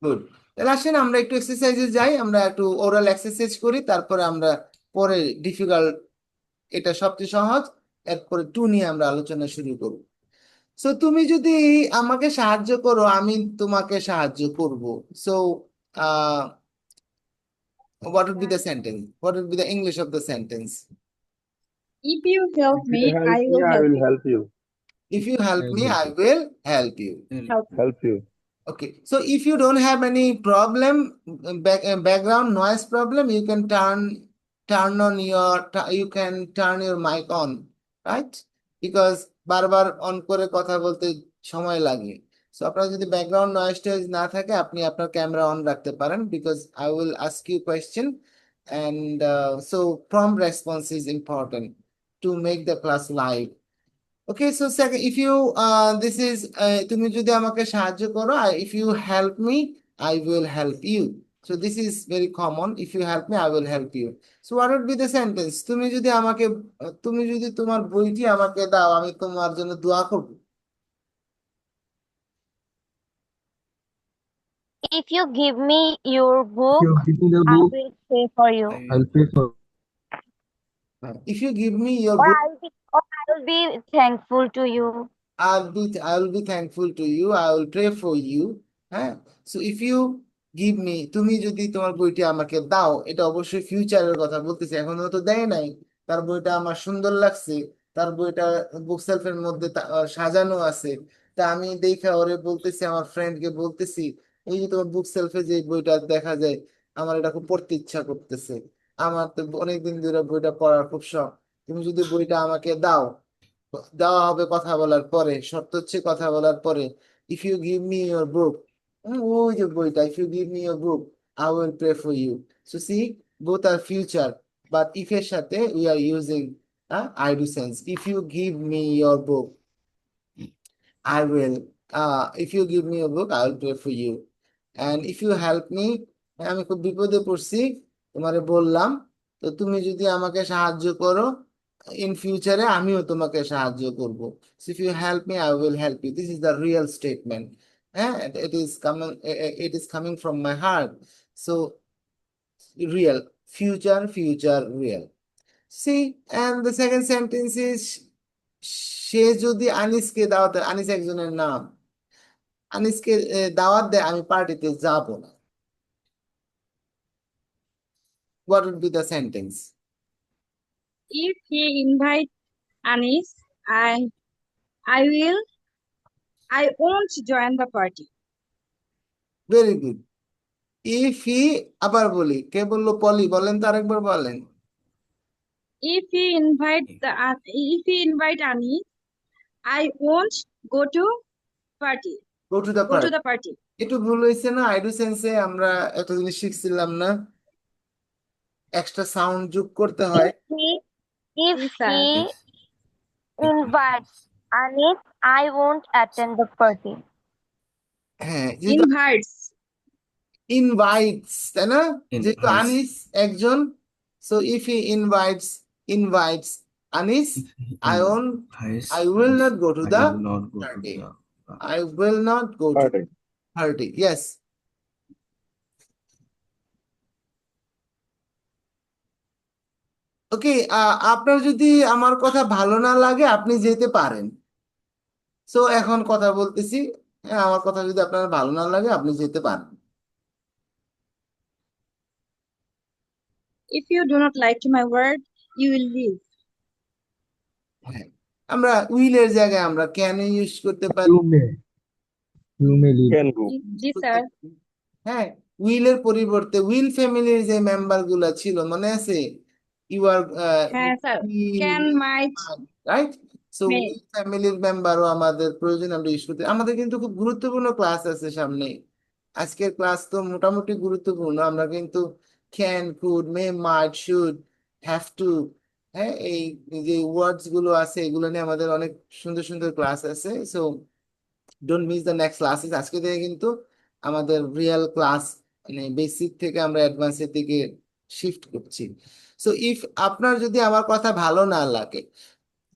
গুড। তাহলে আসেন আমরা একটু এক্সারসাইজে যাই, আমরা একটু ওরাল এক্সারসাইজ করি, তারপরে আমরা পরে ডিফিকাল্ট, এটা সবচেয়ে সহজ, এরপরে টু নিয়ে আমরা আলোচনা শুরু করব। সো তুমি যদি আমাকে সাহায্য করো আমি তোমাকে সাহায্য করব। So what would be the sentence, what would be the English of the sentence?
If you help
If
me,
you help
I
me,
will
I
help
will
you.
help you.
If you help me I will help you.
Help.
Help you.
Okay, so if you don't have any problem, background noise problem, you can turn on your, you can turn your mic on, right? Because বারবার on করে কথা বলতে সময় লাগে। So আপনার যদি background noise toys না থাকে আপনি আপনার ক্যামেরা অন রাখতে পারেন, because I will ask you question and so prompt response is important to make the class live. Okay, so second, if you this is তুমি যদি আমাকে সাহায্য করো, if you help me I will help you, so this is very common, if you help me I will help you. So what would be the sentence? তুমি যদি আমাকে, তুমি যদি তোমার বইটি আমাকে দাও আমি তোমার জন্য দোয়া করব।
If you give me your book,
Give me the
I
book,
will pray for you.
I'll pay for.
If you give me your
Or
book
I will be thankful to you.
I will be thankful to you, I will pray for you, হ্যাঁ। So if you give me, তুমি যদি তোমার বইটি আমাকে দাও, এটা অবশ্যই ফিউচারের কথা বলতেছে, এখনো তো দেয় নাই, তার বইটা আমার সুন্দর লাগছে, তার বইটা বুক সেলফের মধ্যে সাজানো আছে, তা আমি দেখে ওরে বলতেছি, আমার ফ্রেন্ডকে বলতেছি এই যে তোমার বুক সেলফে যে বইটা দেখা যায়, আমার এটা খুব পড়তে ইচ্ছা করতেছে, আমার তো অনেকদিন ধরে বইটা পড়ার খুব শখ। তুমি যদি বইটা আমাকে দাও, দেওয়া হবে কথা বলার পরে, শর্ত হচ্ছে কথা বলার পরে, if you give me your book, ওই যে বইটা, if you give me your book I will pray for you. So see, both are future, but if এর সাথে we are using I do sense. If you give me your book I will, if you give me a book, I will pray for you. And if you help me, আমি খুব বিপদে পড়ছি, তোমারে বললাম, তো তুমি যদি আমাকে সাহায্য করো, ইন ফিউচারে আমিও তোমাকে সাহায্য করব। So if you help me, I will help you. This is the real statement. হ্যাঁ, it is coming from my heart. So real, future, real. See, and the second sentence is, সে যদি আনিসকে দাওয়াত দেয়, আনিস একজনের নাম, আনিসকে দাওয়াত দেয়, আমি পার্টিতে যাব না। What would be the sentence?
If he invite Anis, I won't join the party.
Very good. If he, আবার বলি, কে বললো? পলি, বলেন তো আরেকবার বলেন।
If he invite Anis, I won't go to party.
Go to the
Go to
party.
the party.
একটু ভুল হয়েছে না? আইডু সেন্সে আমরা একটা জিনিস শিখছিলাম না, এক্সট্রা সাউন্ড যোগ করতে হয়।
If
Yes, sir.
he invites Anis, I won't attend the party.
হ্যাঁ, যেহেতু
Invites.
ইনভাইটস, তাই না? যেহেতু
Invites.
আনিস একজন, so if he invites Anis, I won't,
Invites
I will not go to
I
the
will not go to
party.
the
I will not go to
Party.
party. Yes. ওকে, আপনার যদি আমার কথা ভালো না লাগে, আপনি যেতে পারেন। সো এখন কথা বলতেছি, আমার কথা যদি আপনার ভালো না লাগে, আপনি যেতে পারেন।
If you do not like my word, you will leave.
হ্যাঁ, আমরা উইলের জায়গায় আমরা ক্যান ইউজ করতে পারি।
You may leave.
Can go.
Yes, sir.
হ্যাঁ, উইলের পরিবর্তে উইল ফ্যামিলির যে মেম্বার গুলা ছিল, মনে আছে? ইউ আর
হ্যাঁ, sir. Can, might,
right. So
may.
Will ফ্যামিলির মেম্বারও আমাদের প্রয়োজন, আমরা ইউজ করতে। আমাদের কিন্তু খুব গুরুত্বপূর্ণ ক্লাস আছে সামনে, আজকের ক্লাস তো মোটামুটি গুরুত্বপূর্ণ। আমরা কিন্তু can, could, may, might, should, have to, হ্যাঁ, এই যে ওয়ার্ডস গুলো আছে, এগুলো নিয়ে আমাদের অনেক সুন্দর সুন্দর ক্লাস আছে। So don't miss the next classes. আজকে থেকে কিন্তু আমাদের রিয়েল ক্লাস, মানে বেসিক থেকে আমরা অ্যাডভান্সের দিকে শিফট করছি। সো ইফ আপনার যদি আমার কথা ভালো না লাগে,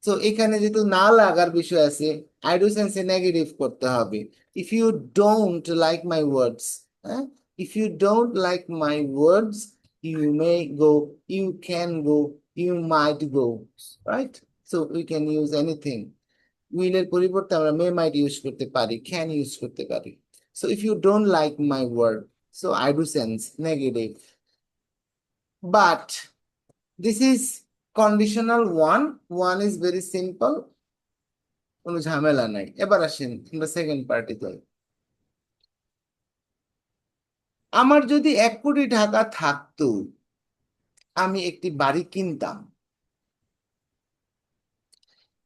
তো এখানে যেহেতু না লাগার বিষয় আছে, আই ডু সেন্সে নেগেটিভ করতে হবে। If you don't like my words, হ্যাঁ, if you don't like my words, you may go, you can go, you might go, right? So we can use anything. উইলের পরিবর্তে আমরা মে, মাইট ইউজ করতে পারি, can use করতে পারি। So if you don't like my word, so I do sense negative. But this is conditional one. One is very simple, কোনো ঝামেলা নাই। এবার আসেন আমরা সেকেন্ড পার্টিতে। আমার যদি 1 কোটি টাকা থাকতো, আমি একটি বাড়ি কিনতাম।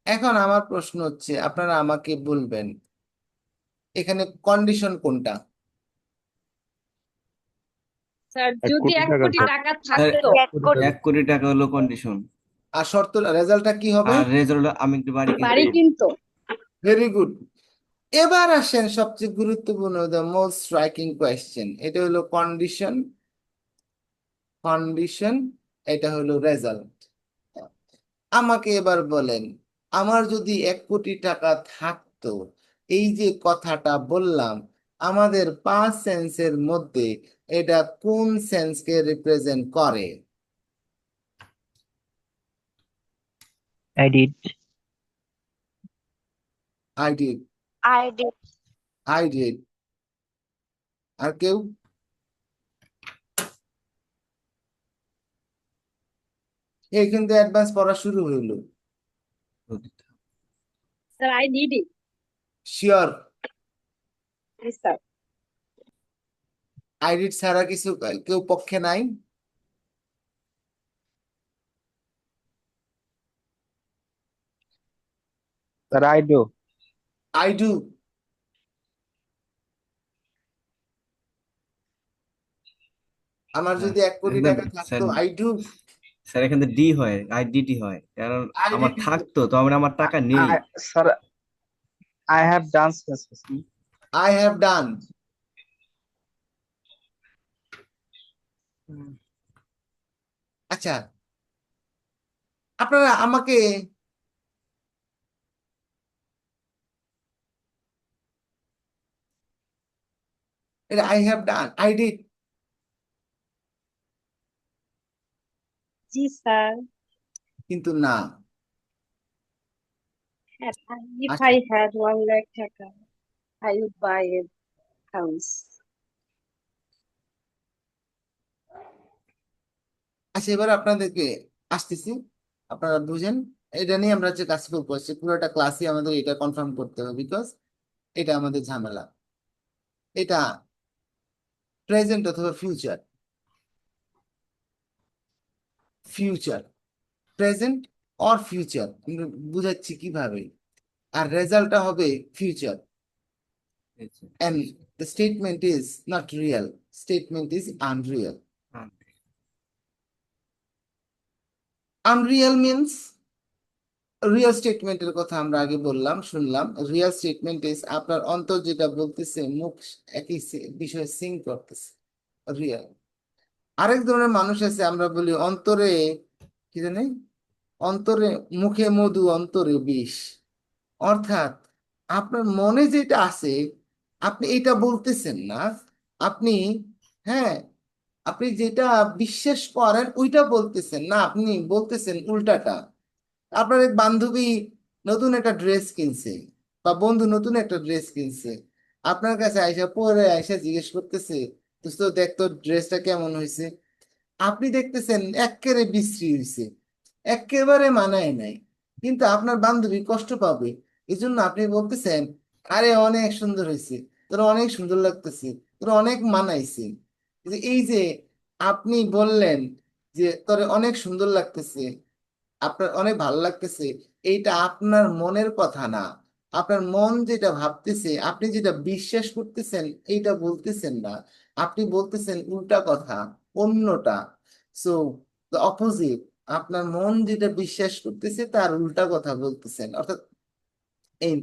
এখন আমার প্রশ্ন হচ্ছে, আপনারা আমাকে বলবেন এখানে কন্ডিশন কোনটা?
স্যার,
1
যদি
কোটি
1
টাকা
কোটি
থাকতো।
টাকা
স্যার,
থাকতো,
1 কোটি টাকা হলো কন্ডিশন,
আর শর্ত, রেজাল্টটা কি হবে?
আর রেজাল্ট আমি একটু বাড়ি
বাড়ি
কিনতাম।
কিনতো।
Very good. এবার আসেন সবচেয়ে গুরুত্বপূর্ণ, দ্য মোস্ট স্ট্রাইকিং কোয়েশ্চেন। এটা হলো কন্ডিশন, এটা হলো রেজাল্ট। আমাকে এবার বলেন, আমার যদি 1 কোটি টাকা থাকতো, এই যে কথাটা বললাম, আমাদের 5 সেন্সের মধ্যে এটা কোন সেন্সকে রিপ্রেজেন্ট করে?
I did.
I did,
I did.
I did. আর কেউ? এই কিন্তু অ্যাডভান্স পড়া শুরু হইলো।
Sir, I did it.
Sure?
Yes, sir.
I did ছাড়া কিছু কেউ পক্ষে নাই?
Sir I do.
I do. আমার যদি 1 কোটি টাকা থাকতো,
স্যার
I do.
স্যার এখানে ডি হয়, আইডিটি হয়, কারণ
I
আমার
did.
থাকতো তো আমার টাকা নেই।
Sir I have done senses.
I have done. আচ্ছা, আপনারা আমাকে এটা I have done, I did.
G sir.
কিন্তু না।
If
আচ্ছা
I had 1 lakh টাকা, I would buy a house.
আচ্ছা, এবার আপনাদেরকে আসতেছি, আপনারা বুঝেন। এটা নিয়ে আমরা যে কাজ করবো পুরোটা ক্লাসে আমাদের এটা কনফার্ম করতে হবে, বিকজ এটা আমাদের ঝামেলা। এটা প্রেজেন্ট অথবা future, future, present or future আমরা বুঝাচ্ছি কিভাবে, আর রেজাল্টটা হবে future. And the statement is not real. Statement is unreal. Unreal means real স্টেটমেন্টের কথা আমরা আগে বললাম, শুনলাম। রিয়েল স্টেটমেন্ট ইজ আপনার অন্তর যেটা বলতেছে, মুখ একই বিষয়ে সিং করতেছে, রিয়েল। আরেক ধরনের মানুষ আছে, আমরা বলি অন্তরে কি জানি, অন্তরে মুখে মধু অন্তরে বিষ। অর্থাৎ আপনার মনে যেটা আছে আপনি এটা বলতেছেন না, আপনি, হ্যাঁ, আপনি যেটা বিশ্বাস করেন ওইটা বলতেছেন না, আপনি বলতেছেন উল্টাটা। আপনার এক বান্ধবী নতুন একটা ড্রেস কিনছে, বা বন্ধু নতুন একটা ড্রেস কিনছে, আপনার কাছে আইসা পরে আইসা জিজ্ঞেস করতেছে, দোস্ত দেখ তোর ড্রেসটা কেমন হয়েছে। আপনি দেখতেছেন এক্কেবারে বিশ্রী হয়েছে, একেবারে মানায় নাই, কিন্তু আপনার বান্ধবী কষ্ট পাবে, এই জন্য আপনি বলতেছেন আরে অনেক সুন্দর হয়েছে, তোর অনেক সুন্দর লাগতেছে, তোর অনেক মানাইছে। এই যে আপনি বললেন যে তোর অনেক সুন্দর লাগতেছে, আপনার অনেক ভালো লাগতেছে, এইটা আপনার মনের কথা না, আপনার মন যেটা ভাবতেছে, আপনি যেটা বিশ্বাস করতেছেন এইটা বলতেছেন না, আপনি বলতেছেন উল্টা কথা, অন্যটা। সো দ্য অপোজিট, আপনার মন যেটা বিশ্বাস করতেছে তার উল্টা কথা বলতেছেন। অর্থাৎ এই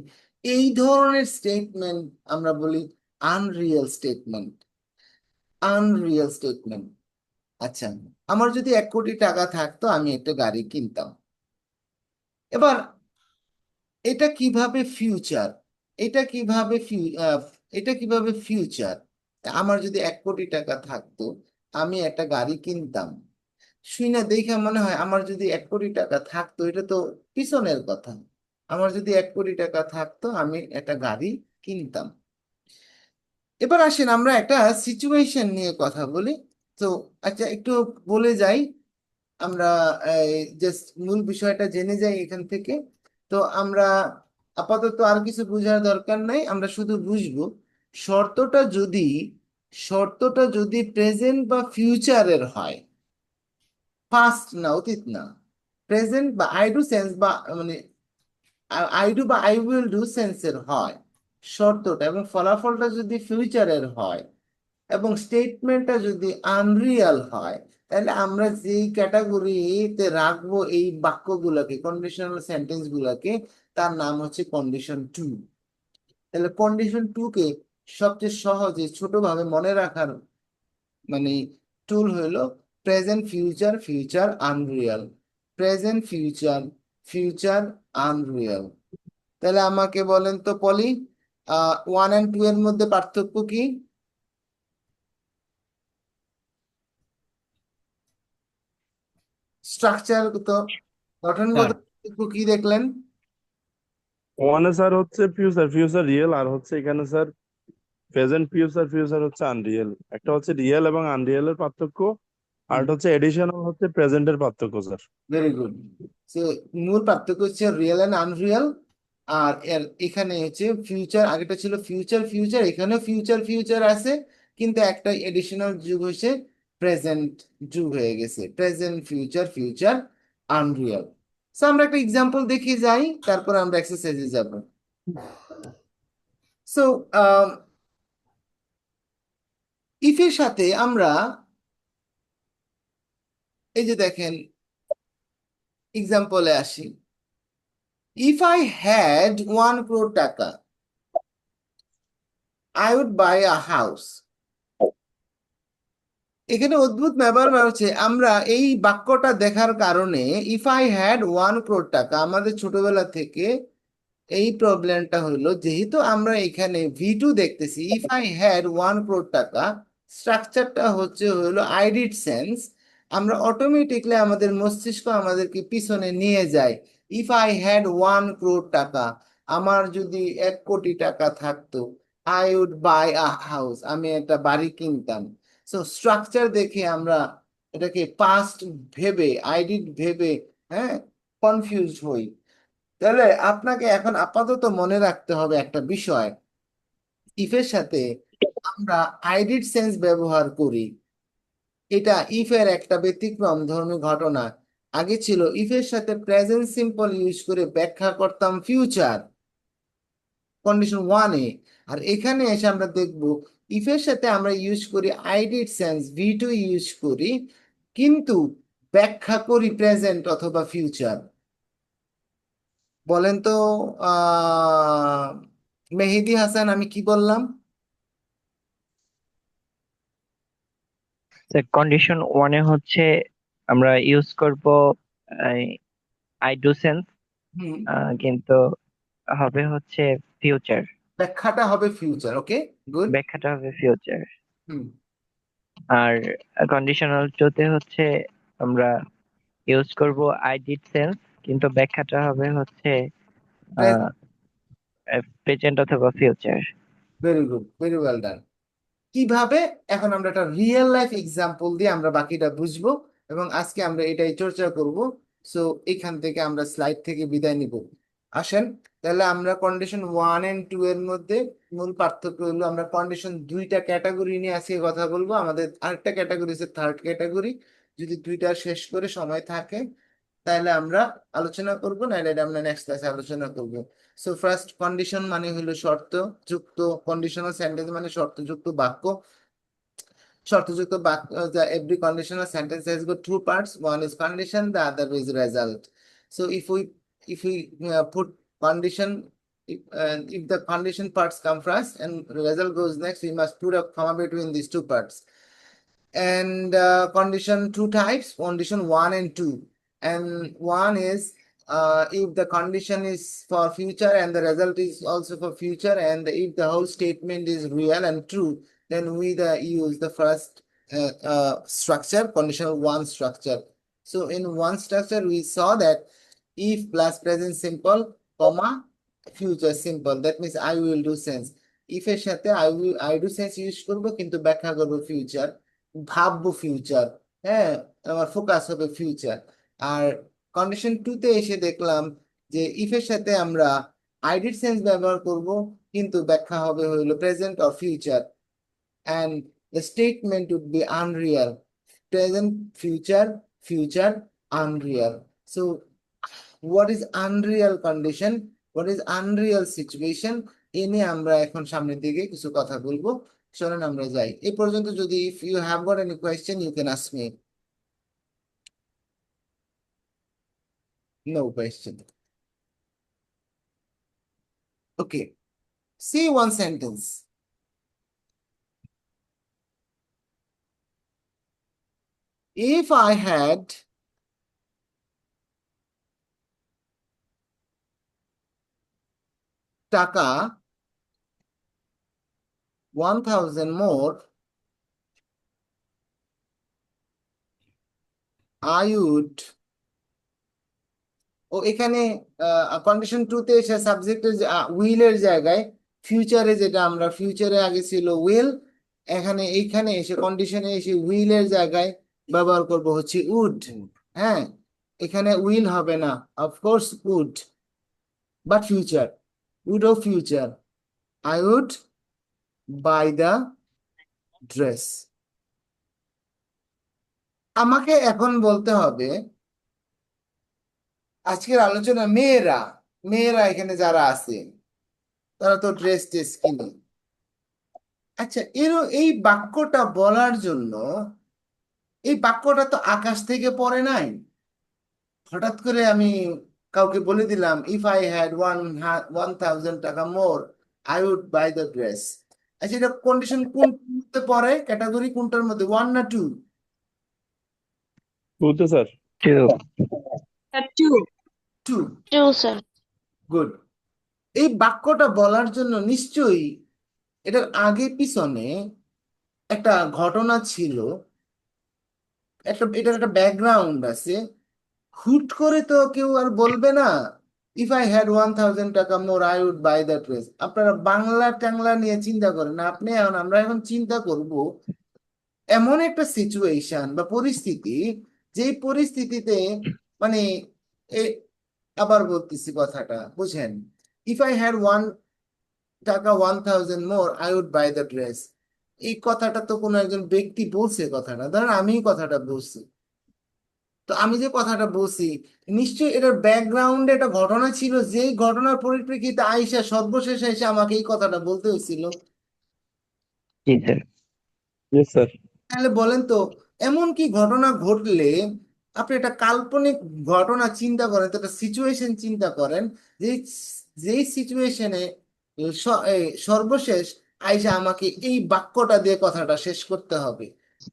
এই ধরনের স্টেটমেন্ট আমরা বলি আনরিয়েল স্টেটমেন্ট, আনরিয়েল স্টেটমেন্ট। আচ্ছা, আমার যদি 1 কোটি টাকা থাকতো আমি একটা গাড়ি কিনতাম। এবার এটা কিভাবে ফিউচার, এটা কিভাবে এটা কিভাবে ফিউচার? আমার যদি 1 কোটি টাকা থাকতো আমি একটা গাড়ি কিনতাম, শুই না দেখে মনে হয় আমার যদি 1 কোটি টাকা থাকতো, এটা তো পিছনের কথা। আমার যদি 1 কোটি টাকা থাকতো আমি একটা গাড়ি কিনতাম। এবার আসেন আমরা একটা সিচুয়েশন নিয়ে কথা বলি। তো আচ্ছা, একটু বলে যাই, আমরা জাস্ট মূল বিষয়টা জেনে যাই এখান থেকে। তো আমরা আপাতত আর কিছু বোঝার দরকার নাই, আমরা শুধু বুঝবো শর্তটা যদি, শর্তটা যদি প্রেজেন্ট বা ফিউচারের হয়, পাস্ট না, অতীত না, প্রেজেন্ট বা আই ডু সেন্স বা মানে আই ডু বা আই উইল ডু সেন্সের হয় শর্তটা, এবং ফলাফলটা যদি ফিউচারের হয়, এবং স্টেটমেন্টটা যদি আনরিয়াল হয়, তাহলে আমরা যেই ক্যাটাগরিতে রাখবো এই বাক্যগুলোকে, কন্ডিশনাল সেন্টেন্স গুলাকে, তার নাম হচ্ছে কন্ডিশন 2। তাহলে কন্ডিশন 2 কে সবচেয়ে সহজে ছোটভাবে মনে রাখার মানে টুল হলো present future, future unreal, present future, future unreal. তাহলে আমাকে বলেন তো পলি, 1 and 2 এর মধ্যে পার্থক্য কি? স্ট্রাকচার তো গঠনগত পার্থক্য কি দেখলেন?
ওয়ানে স্যার হচ্ছে ফিউচার, ফিউচার রিয়েল, আর হচ্ছে এখানে স্যার প্রেজেন্ট ফিউচার, ফিউচার হচ্ছে আনরিয়েল। একটা হচ্ছে রিয়েল এবং আনরিয়েলের পার্থক্য, আর একটা হচ্ছে এডিশনাল হচ্ছে প্রেজেন্টের পার্থক্য স্যার।
Very good. সো মূল পার্থক্য হচ্ছে রিয়েল এন্ড আনরিয়েল। আর এর এখানে হচ্ছে ফিউচার, আগেটা ছিল ফিউচার ফিউচার, এখানেও ফিউচার ফিউচার আছে, কিন্তু একটা এডিশনাল যুগ হয়েছে প্রেজেন্ট যুগ হয়ে গেছে, present future, future unreal. So আমরা একটা এক্সাম্পল দেখে যাই, তারপর আমরা এক্সারসাইজে যাব। সো ইফের সাথে আমরা এই যে দেখেন এক্সাম্পলে আসি, ইফ আই হ্যাড 1 crore টাকা I would buy a house. এখানে অদ্ভুত ব্যাপার হচ্ছে আমরা এই বাক্যটা দেখার কারণে ইফ আই হ্যাড 1 crore টাকা, আমাদের ছোটবেলা থেকে এই প্রবলেমটা হলো, যেহেতু আমরা এখানে V2 দেখতেছি, ইফ আই হ্যাড 1 crore টাকা, স্ট্রাকচারটা হলো আই ডিড সেন্স, আমরা অটোমেটিকলি আমাদের মস্তিষ্ক আমাদেরকে পিছনে নিয়ে যায়। ইফ আই হ্যাড 1 crore টাকা, আমার যদি 1 কোটি টাকা থাকতো, I would buy a house, আমি একটা বাড়ি কিনতাম। সো স্ট্রাকচার দেখে আমরা এটাকে পাস্ট ভেবে, আই ডিড ভেবে, হ্যাঁ, কনফিউজ হই। তাহলে আপনাকে এখন আপাতত মনে রাখতে হবে একটা বিষয়, ইফের সাথে আমরা আই ডিড সেন্স ব্যবহার করি, এটা ইফের একটা ব্যতিক্রম ধর্মী ঘটনা। আগে ছিল ইফের সাথে প্রেজেন্ট সিম্পল ইউজ করে ব্যাখ্যা করতাম ফিউচার কন্ডিশন 1-এ, আর এখানে এসে আমরা দেখব ইফের সাথে আমরা ইউজ করি I did sense, V2 use করি, কিন্তু ব্যাখ্যা করি প্রেজেন্ট অথবা ফিউচার। বলেন তো মেহেদি হাসান, আমি কি বললাম?
কন্ডিশন ওয়ানে হচ্ছে আমরা ইউজ করব আই ডু সেন্স,
হুম,
কিন্তু হবে হচ্ছে ফিউচার,
ব্যাখ্যাটা হবে ফিউচার। ওকে, গুড।
ব্যাখ্যাটা হবে ফিউচার।
হুম,
আর কন্ডিশনাল টুতে হচ্ছে আমরা ইউজ করব আই ডিড সেন্স, কিন্তু ব্যাখ্যাটা হবে হচ্ছে প্রেজেন্ট অথবা future.
Very good, very well done. কিভাবে, এখন আমরা একটা রিয়েল লাইফ এক্সাম্পল দিয়ে আমরা বাকিটা বুঝবো, এবং আজকে আমরা এটাই চর্চা করব। সো এখান থেকে আমরা স্লাইড থেকে বিদায় নিব। আসেন, তাহলে আমরা কন্ডিশন 1 and 2 এর মধ্যে মূল পার্থক্য হলো, আমরা কন্ডিশন 2টা ক্যাটাগরি নিয়ে আজকে কথা বলবো। আমাদের আরেকটা ক্যাটাগরি হচ্ছে থার্ড ক্যাটাগরি। যদি 2টা শেষ করে সময় থাকে তাহলে আমরা আলোচনা করব, নাহলে এটা আমরা নেক্সট ক্লাসে আলোচনা করব। সো ফার্স্ট, কন্ডিশন মানে হলো শর্ত যুক্ত, কন্ডিশনাল সেন্টেন্স মানে শর্তযুক্ত বাক্য। শর্তযুক্ত বাক্য, every conditional sentence has got two parts, one is condition, the other is result. So if we put condition, if the condition parts come first and result goes next, we must put a comma between these two parts. And condition 2 types, condition 1 and 2. And 1 is if the condition is for future and the result is also for future, and if the whole statement is real and true, then we use the first structure, conditional 1 structure. So in 1 structure we saw that if plus present simple comma future simple, that means I will do sense. if এর সাথে I do sense use করব, কিন্তু ব্যাখ্যা করব future, ভাববো future, হ্যাঁ, আমার focus হবে ফিউচার। আর কন্ডিশন 2-তে এসে দেখলাম যে ইফ এর সাথে আমরা আই ডিড সেন্স ব্যবহার করব, কিন্তু ব্যাখ্যা হবে হইলো present or future, and the statement would be unreal, present, future, future, unreal. So what is unreal condition, what is unreal situation, এ নিয়ে আমরা এখন সামনের দিকে কিছু কথা বলবো। চলেন আমরা যাই। এই পর্যন্ত যদি if you have got any question you can ask me. No question. Okay, see one sentence. If I had টাকা 1000 more, I would, ও এখানে কন্ডিশন 2-তে এসে সাবজেক্টের উইলের জায়গায় ফিউচারে, যেটা আমরা ফিউচারে আগে ছিল উইল, এইখানে এসে কন্ডিশনে এসে উইলের জায়গায় ব্যবহার করব হচ্ছে উড। হ্যাঁ, এখানে উইল হবে না, of course would, but future, would ও future, I would buy the dress. আমাকে এখন বলতে হবে আজকের আলোচনা মেয়েরা, মেয়েরা এখানে যারা আছে তারা তো ড্রেস টেস কিনে। আচ্ছা, এই বাক্যটা বলার জন্য, এই বাক্যটা তো আকাশ থেকে পড়ে নাই। হঠাৎ করে আমি কাউকে বলে দিলাম, ইফ আই হ্যাড 1,000 টাকা more I would buy the dress. আচ্ছা, এটা কন্ডিশন কোনটাতে পড়ে, ক্যাটাগরি কোনটার মধ্যে, 1 না 2?
টুতে sir.
Two.
Two.
2।
True sir.
Good. এই বাক্যটা বলার জন্য নিশ্চয়ই এটার আগে পিছনে একটা ঘটনা ছিল, এটার একটা ব্যাকগ্রাউন্ড আছে। হুট করে তো কেউ আর বলবে না, ইফ আই হ্যাড 1,000 টাকা more I would buy the dress. আপনারা বাংলা টাংলা নিয়ে চিন্তা করেন না। আমরা এখন চিন্তা করব এমন একটা সিচুয়েশন বা পরিস্থিতি, যেই পরিস্থিতিতে মানে এ আবার বলতেছি কথাটা বুঝেন, if I had 1,000 more I would buy the dress. এই কথাটা তো কোনো একজন ব্যক্তি বলছে, কথাটা ধরেন আমি কথাটা বলছি। তো আমি যে কথাটা বলছি, নিশ্চয়ই এটার ব্যাকগ্রাউন্ডে একটা ঘটনা ছিল, যেই ঘটনার পরিপ্রেক্ষিতে আইসা সর্বশেষ এসে আমাকে এই কথাটা বলতে হয়েছিল।
জি স্যার।
Yes sir.
তাহলে বলেন তো, এমন কি ঘটনা ঘটলে আপনি একটা কাল্পনিক ঘটনা চিন্তা করেন, তো একটা সিচুয়েশন চিন্তা করেন, যে যেই সিচুয়েশনে সর্বশেষ আইসা আমাকে এই বাক্যটা দিয়ে কথাটা শেষ করতে হবে।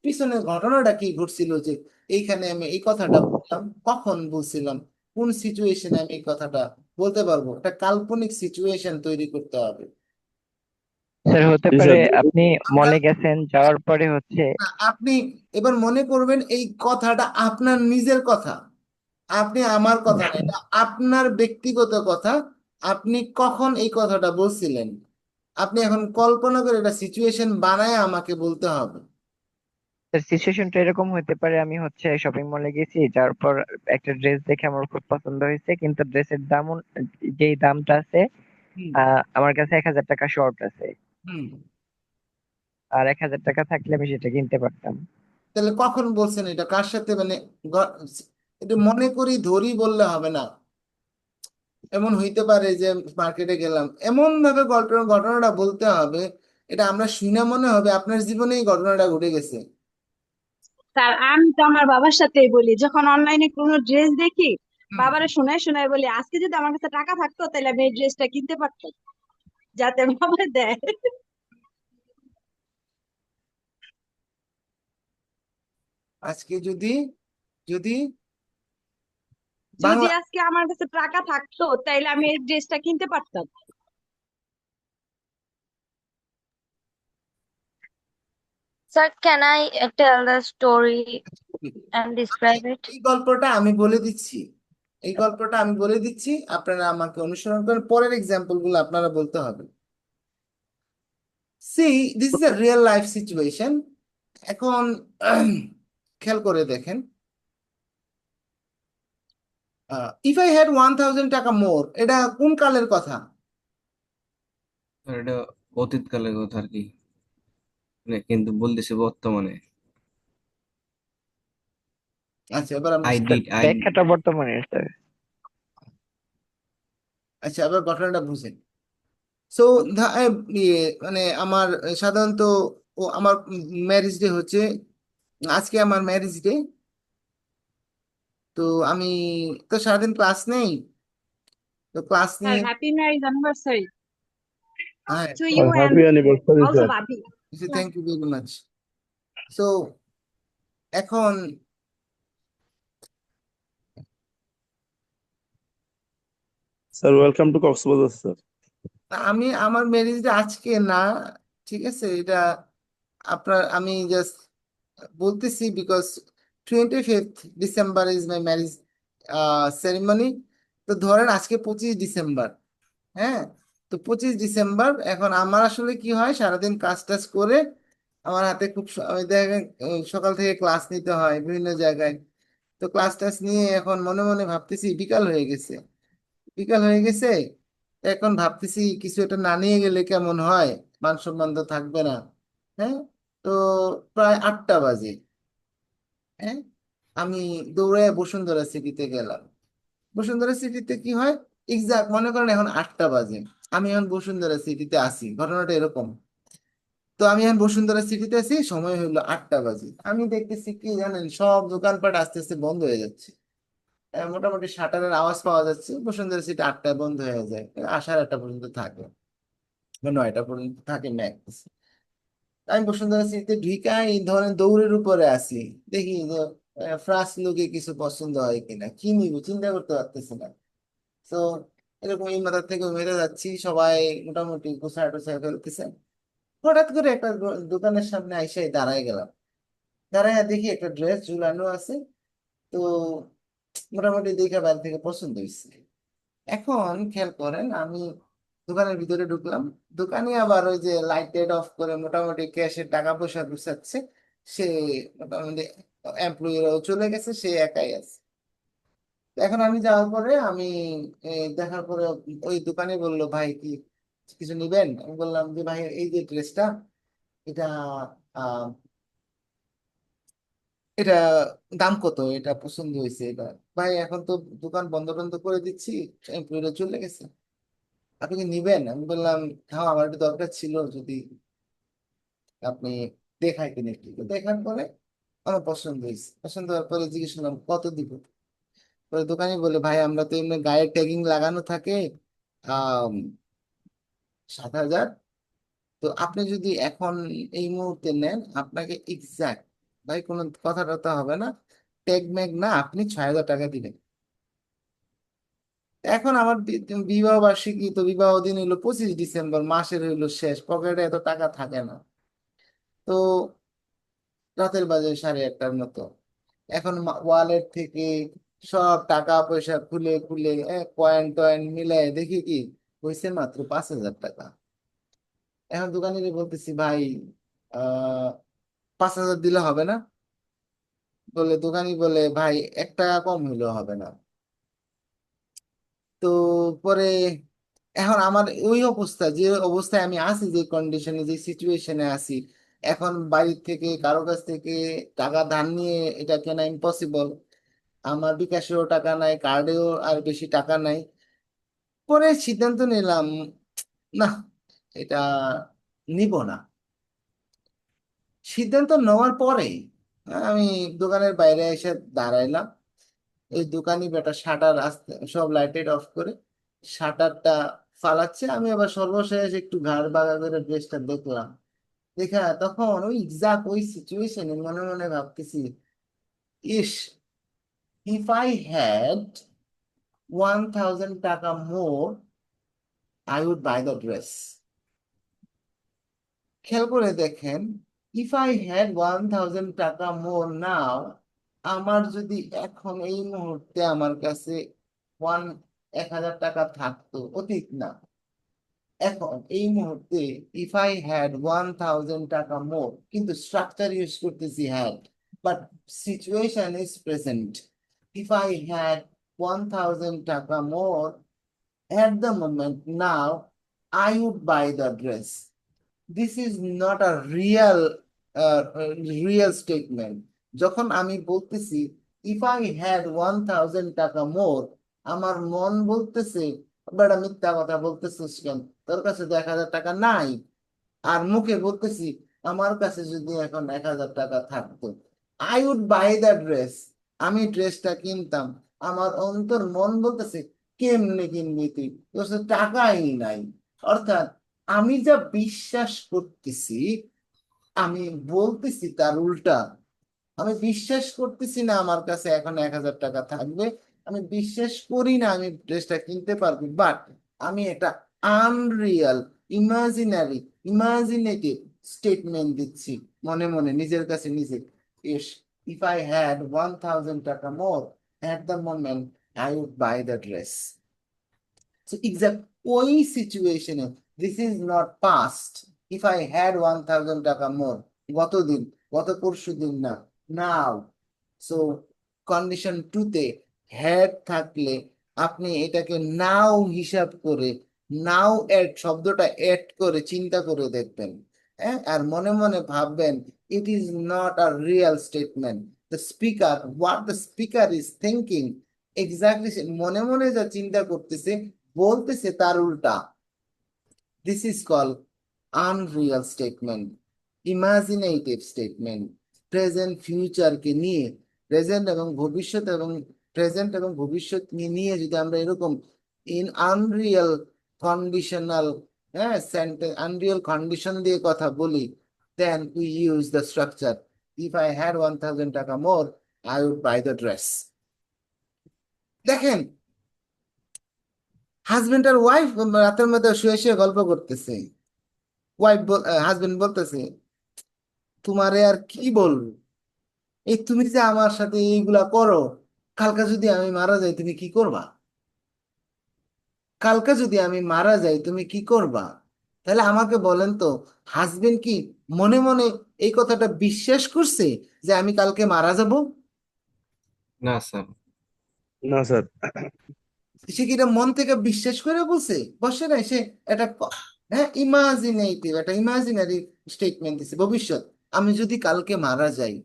পিছনে ঘটনাটা কি ঘটছিল, যে এইখানে আমি এই কথাটা বললাম, কখন বলছিলাম, কোন সিচুয়েশনে আমি এই কথাটা বলতে পারবো। একটা কাল্পনিক সিচুয়েশন তৈরি করতে হবে।
স্যার হতে
জি
পারে
স্যার।
আপনি
আমরা
মলে গেছেন, যাওয়ার পরে হচ্ছে
আপনি এবার মনে করবেন এই কথাটা আপনার নিজের কথা, আপনি আমার কথা না, এটা আপনার ব্যক্তিগত কথা। আপনি কখন এই কথাটা বলছিলেন, আপনি এখন কল্পনা করে এটা সিচুয়েশন বানায় আমাকে বলতে হবে।
সিচুয়েশনটা এরকম হতে পারে, আমি হচ্ছে শপিং মলে গেছি, যাওয়ার পর একটা ড্রেস দেখে আমার খুব পছন্দ হয়েছে, কিন্তু ড্রেসের দাম যেই দামটা আছে,
হুম।
আমার কাছে 1,000 টাকা শর্ট আছে,
হুম।
আর 1,000 টাকা থাকলে আমি সেটা কিনতে পারতাম।
তাহলে কখন বলছেন এটা, কার সাথে, মানে গ- এটা মনে করি ধরি বললে হবে না। এমন হইতে পারে যে মার্কেটে গেলাম, এমন ভাবে গল্পের ঘটনাটা বলতে হবে, এটা আমরা শুনে মনে হবে আপনার জীবনে এই ঘটনাটা ঘটে গেছে।
স্যার আমি তো আমার বাবার সাথেই বলি, যখন অনলাইনে কোনো ড্রেস দেখি
হুম।
বাবারে শোনায় শোনায় বলি, আজকে যদি আমার কাছে টাকা থাকতো তাহলে আমি এই ড্রেসটা কিনতে পারতাম, যাতে বাবা দেয়।
আজকে যদি যদি
যদি
বাংলা,
আজকে আমার কাছে টাকা থাকতো তাইলে আমি এই ড্রেসটা কিনতে পারতাম।
Sir, can I tell the story and describe it?
এই গল্পটা আমি বলে দিচ্ছি, এই গল্পটা আমি বলে দিচ্ছি, আপনারা আমাকে অনুসরণ করেন, পরের এক্সাম্পল গুলো আপনারা বলতে হবে। See, this is a real life situation. এখন খেয়াল করে দেখেন, ইফ আই হ্যাড 1,000 টাকা মোর, এটা কোন কালের কথা?
আর এটা অতীতকালের কথা আর কি, মানে কিন্তু বলতেছে বর্তমানে।
আচ্ছা, এবার আমরা,
আই
স্যার
ডিড আই
ব্যাখ্যাটা বর্তমানে স্যার।
আচ্ছা এবার ঘটনাটা বুঝেন। সো মানে আমার সাধারণত আমার ম্যারেজ ডে হচ্ছে, আজকে আমার ম্যারেজ ডে। তো আমি তো সারাদিন ক্লাস নেই, তো ক্লাস
স্যার
নিয়ে,
হ্যাপি ম্যারেজ অ্যানিভার্সারি
হ্যাঁ,
to you and
happy anniversary
also
sir.
ভাবি।
Thank you very much. So এখন
sir welcome to Cox's Bazar sir.
আমি আমার ম্যারেজ ডে আজকে না, ঠিক আছে, এটা আপনার, আমি জাস্ট বলতেছি because 25th December is my marriage ceremony. তো ধরেন আজকে 25 ডিসেম্বর, হ্যাঁ। তো 25 ডিসেম্বর, এখন আমার আসলে কি হয়, সারাদিন কাজ টাজ করে আমার হাতে খুব ওই দেখেন, সকাল থেকে ক্লাস নিতে হয় বিভিন্ন জায়গায়। তো ক্লাস টাস নিয়ে এখন মনে মনে ভাবতেছি বিকাল হয়ে গেছে, বিকাল হয়ে গেছে। এখন ভাবতেছি কিছু একটা না নিয়ে গেলে কেমন হয়, মান সম্মান তো থাকবে না, হ্যাঁ। তো তো প্রায় 8টা বাজে, হ্যাঁ, আমি দৌড়ে বসুন্ধরা সিটিতে গেলাম। বসুন্ধরা সিটিতে কি হয়, এক্সাক্ট মনে করেন এখন 8টা বাজে, আমি এখন বসুন্ধরা সিটিতে আছি, ঘটনাটা এরকম। তো আমি এখন বসুন্ধরা সিটিতে আছি, সময় হলো 8টা বাজে, আমি দেখতেছি কি জানেন, সব দোকানপাট আস্তে আস্তে বন্ধ হয়ে যাচ্ছে। মোটামুটি শাটারের আওয়াজ পাওয়া যাচ্ছে, বসুন্ধরা সিটি 8টায় বন্ধ হয়ে যায়, আসার 1টা পর্যন্ত থাকে বা 9টা পর্যন্ত থাকে ম্যাক্স। আমি বসুন্ধরা সিটিতে ঢুকা এই ধরেন দৌড়ের উপরে আছি, দেখি যে ফার্স্ট লুকে কিছু পছন্দ হয় কিনা, কি নিব চিন্তা করতে পারতেছি না। তো এরকম এই মাথা থেকে ওই মেরে যাচ্ছি, সবাই মোটামুটি গোছায় টোছায় ফেলতেছে। হঠাৎ করে একটা দোকানের সামনে আইসা দাঁড়ায় গেলাম, দাঁড়ায় দেখি একটা ড্রেস ঝুলানো আছে। তো মোটামুটি দেখে বাইরে থেকে পছন্দ হয়েছে। এখন খেয়াল করেন, আমি দোকানের ভিতরে ঢুকলাম, দোকানে আবার ওই যে লাইট টাইট অফ করে মোটামুটি ক্যাশের টাকা পয়সা গুছাচ্ছে। সে মোটামুটি এমপ্লয়িরাও চলে গেছে, সে একাই আছে। তো এখন আমি যাওয়ার পরে আমি দেখার পরে ওই দোকানে বললো, ভাই কি কিছু নিবেন? আমি বললাম যে ভাই এই যে ড্রেসটা, এটা আহ এটা দাম কত, এটা পছন্দ হয়েছে এটা। ভাই এখন তো দোকান বন্ধ বন্ধ করে দিচ্ছি, এমপ্লয়িরা চলে গেছে, আপনি কি নিবেন? আমি বললাম হ্যাঁ, আমার একটু দরকার ছিল, যদি আপনি দেখাইতেন একটু। তো দেখার পরে আমার পছন্দ হয়েছে, পছন্দ হওয়ার পরে জিজ্ঞেস করলাম কত দিব। পরে দোকানি বলে, ভাই আমরা তো এমনি গায়ে ট্যাগিং লাগানো থাকে 7,000। তো আপনি যদি এখন এই মুহূর্তে নেন, আপনাকে এক্সাক্ট, ভাই কোনো কথা টথা হবে না, ট্যাগ ম্যাগ না, আপনি 6,000 টাকা দিবেন। এখন আমার বিবাহ বার্ষিকী, তো বিবাহ দিন হইলো 25 ডিসেম্বর, মাসের হইলো শেষ, পকেটে এত টাকা থাকে না। তো রাতের বাজে 1:30টার মতো, এখন ওয়ালেট থেকে সব টাকা পয়সা খুলে খুলে কয়েন টয়েন মিলাই দেখি কি হয়েছে মাত্র 5,000 টাকা। এখন দোকানিরে বলতেছি, ভাই 5,000 দিলে হবে না? বলে দোকানি বলে, ভাই 1 টাকা কম হইলেও হবে না? তো পরে এখন আমার ওই অবস্থা, যে অবস্থায় আমি আছি, যে কন্ডিশনে, যে সিচুয়েশনে আছি, এখন বাড়ির থেকে কারো কাছ থেকে টাকা ধার নিয়ে এটা কেনা ইম্পসিবল। আমার বিকাশেও টাকা নাই, কার্ডেও আর বেশি টাকা নাই। পরে সিদ্ধান্ত নিলাম, না, এটা নিব না। সিদ্ধান্ত নেওয়ার পরে আমি দোকানের বাইরে এসে দাঁড়াইলাম। ওই দোকানি বেটা শাটার আস্তে সব লাইটেড অফ করে শাটারটা ফালাচ্ছে, আমি আবার সর্বশেষ একটু ঘাড় বাঁকা করে ড্রেসটা দেখলাম। দেখা তখন ওই এক্সাক্ট ওই সিচুয়েশনে মনে মনে ভাবতেছি, ইস, ইফ আই হ্যাড 1,000 টাকা more, I would buy the dress. খেয়াল করে দেখেন, ইফ আই হ্যাড 1,000 টাকা মোর নাও, আমার যদি এখন এই মুহূর্তে আমার কাছে 1,000 টাকা থাকতো, অতীত না, এখন এই মুহূর্তে, ইফ আই হ্যাড 1,000 টাকা মোর, কিন্তু স্ট্রাকচার ইউজ করতেছি had, but situation is present. If I had 1,000 টাকা মোর at the moment now, I would buy the dress. This is not a real statement. যখন আমি বলতেছি ইফ আই হ্যাড 1,000 টাকা মোর, আমার মন বলতেছে বেটা মিথ্যা কথা বলতেছিস কেন, তোর কাছে তো 1,000 টাকা নাই। আর মুখে বলতেছি আমার কাছে যদি এখন 1,000 টাকা থাকতো, I would buy the dress, আমি ড্রেসটা কিনতাম। আমার অন্তর মন বলতেছে কেমনে কিনবি তুই, তোর কাছে টাকাই নাই। অর্থাৎ আমি যা বিশ্বাস করতেছি, আমি বলতেছি তার উল্টা। আমি বিশ্বাস করতেছি না আমার কাছে এখন 1,000 টাকা থাকবে, আমি বিশ্বাস করি না আমি ড্রেসটা কিনতে পারবো, বাট আমি এটা আনরিয়াল, ইমাজিনারি, ইমাজিনেটিভ স্টেটমেন্ট দিচ্ছি মনে মনে নিজের কাছে নিজে। ইস, ইফ আই হ্যাড 1,000 টাকা মোর at the moment, I would buy the dress. So exact ওই সিচুয়েশনে, this is not past, if I had 1,000 টাকা মোর, গতদিন, গত পরশু দিন না, নাও। সো কন্ডিশন টুতে হ্যাড থাকলে আপনি এটাকে নাও হিসাব করে, নাও এড শব্দটা এড করে চিন্তা করে দেখবেন, হ্যাঁ, আর মনে মনে ভাববেন it is not a real statement. The speaker, what the speaker is thinking, exactly সে মনে মনে যা চিন্তা করতেছে বলতেছে তার উল্টা। This is called unreal statement, imaginative statement, present future কে নিয়ে, প্রেজেন্ট এবং ভবিষ্যৎ এবং প্রেজেন্ট এবং ভবিষ্যৎ নিয়ে যদি আমরা এরকম ইন আনরিয়াল কন্ডিশনাল, হ্যাঁ, সেন্টেন্স আনরিয়াল কন্ডিশন দিয়ে কথা বলি, then we use the structure. If I had 1,000 টাকা more, I would buy the dress. দেখেন, হাজবেন্ড আর ওয়াইফ রাতের মধ্যে শুয়ে শুয়ে গল্প করতেছে। ওয়াইফ হাজবেন্ড বলতেছে, তোমারে আর কি বলবো, এই তুমি যে আমার সাথে এইগুলা করো, কালকে যদি আমি মারা যাই তুমি কি করবা? কালকে যদি আমি মারা যাই তুমি কি করবা? তাহলে আমাকে বলেন তো, হাজবেন্ড কি মনে মনে এই কথাটা বিশ্বাস করছে যে আমি কালকে মারা যাব?
না স্যার।
না স্যার।
সে কি এটা মন থেকে বিশ্বাস করে বলছে? বসে নাই, সে এটা হ্যাঁ ইমাজিনেটিভ, একটা ইমাজিনারি স্টেটমেন্ট দিছে, ভবিষ্যৎ, আমি যদি কালকে মারা যাই।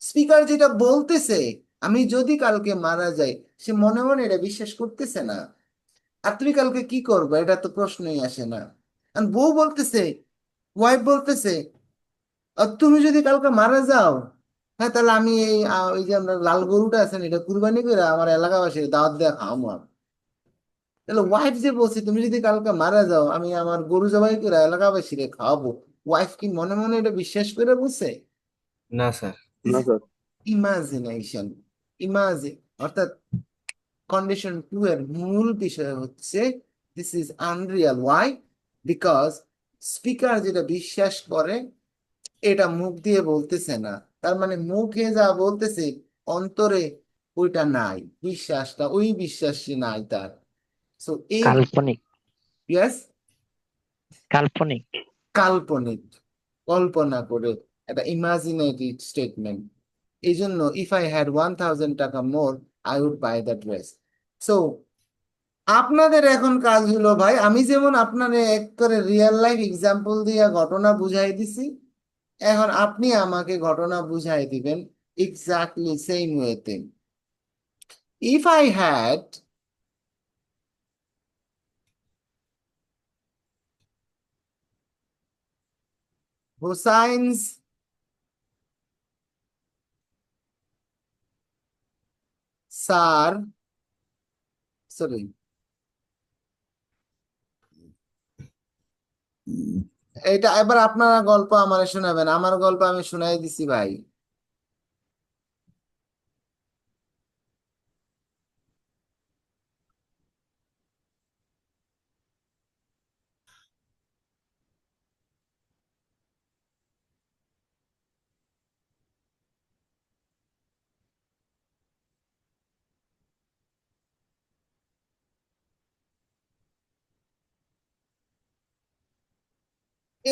স্পিকার যেটা বলতেছে, আমি যদি কালকে মারা যাই, সে মনে মনে এটা বিশ্বাস করতেছে না। আর তুমি কালকে কি করবে, এটা তো প্রশ্নই আসে না। আর বউ বলতেছে, ওয়াইফ বলতেছে, আর তুমি যদি কালকে মারা যাও, হ্যাঁ, তাহলে আমি ওই যে আমরা লাল গরুটা আছেন এটা কুরবানি করে আমার এলাকাবাসীর দাওয়াত দেওয়া খাওয়াবো আমি। তাহলে ওয়াইফ যে বলছে তুমি যদি কালকে মারা যাও আমি আমার গরু জবাই করে এলাকাবাসীরে খাওয়াবো, ওয়াইফ কি মনে মনে এটা বিশ্বাস করে বলছে?
না স্যার।
না স্যার।
ইমাজিনেশন, ইমাজিন, অর্থাৎ কন্ডিশন টু এর মূল বিষয় হচ্ছে this is unreal. Why? Because speaker যেটা বিশ্বাস করে এটা মুখ দিয়ে বলতেছে না, তার মানে মুখে যা বলতেছে অন্তরে ওইটা নাই, বিশ্বাসটা, ওই বিশ্বাসই নাই তার। সো এই,
কাল্পনিক।
ইয়েস,
কাল্পনিক।
কাল্পনিক, কল্পনা করে, একটা ইমাজিনারি স্টেটমেন্ট। এই জন্য ইফ আই হ্যাড 1,000 টাকা more, I would buy the dress. So আপনাদের এখন কাজ হলো ভাই, আমি যেমন আপনাদের এক করে রিয়েল লাইফ এক্সাম্পল দিয়ে ঘটনা বুঝাই দিছি, এখন আপনি আমাকে ঘটনা বুঝাই দিবেন এক্স্যাক্টলি সেম ওয়েতে। If I had Hussein's sir, sorry, এটা এবার আপনারা গল্প আমার শোনাবেন, আমার গল্প আমি শোনাই দিছি ভাই।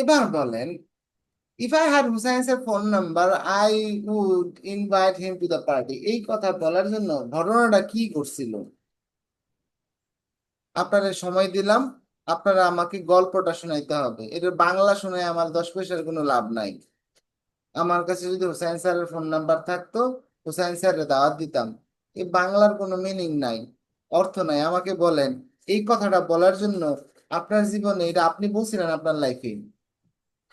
এবার বলেন, ইফ আই হ্যাড হুসাইন্স এর phone number I would invite him to the party. এই কথা বলার জন্য ঘটনাটা কি করছিল? আপনাদের সময় দিলাম, আপনারা আমাকে গল্পটা শোনাইতে হবে, এটা বাংলা শুনে আমার 10 পয়সার কোনো লাভ নাই। আমার কাছে যদি হুসাইন স্যারের ফোন নাম্বার থাকতো, হুসাইন স্যারের দাওয়াত দিতাম। এই বাংলার কোনো মিনিং নাই, অর্থ নাই। আমাকে বলেন, এই কথাটা বলার জন্য আপনার জীবনে, এটা আপনি বলছিলেন আপনার লাইফে,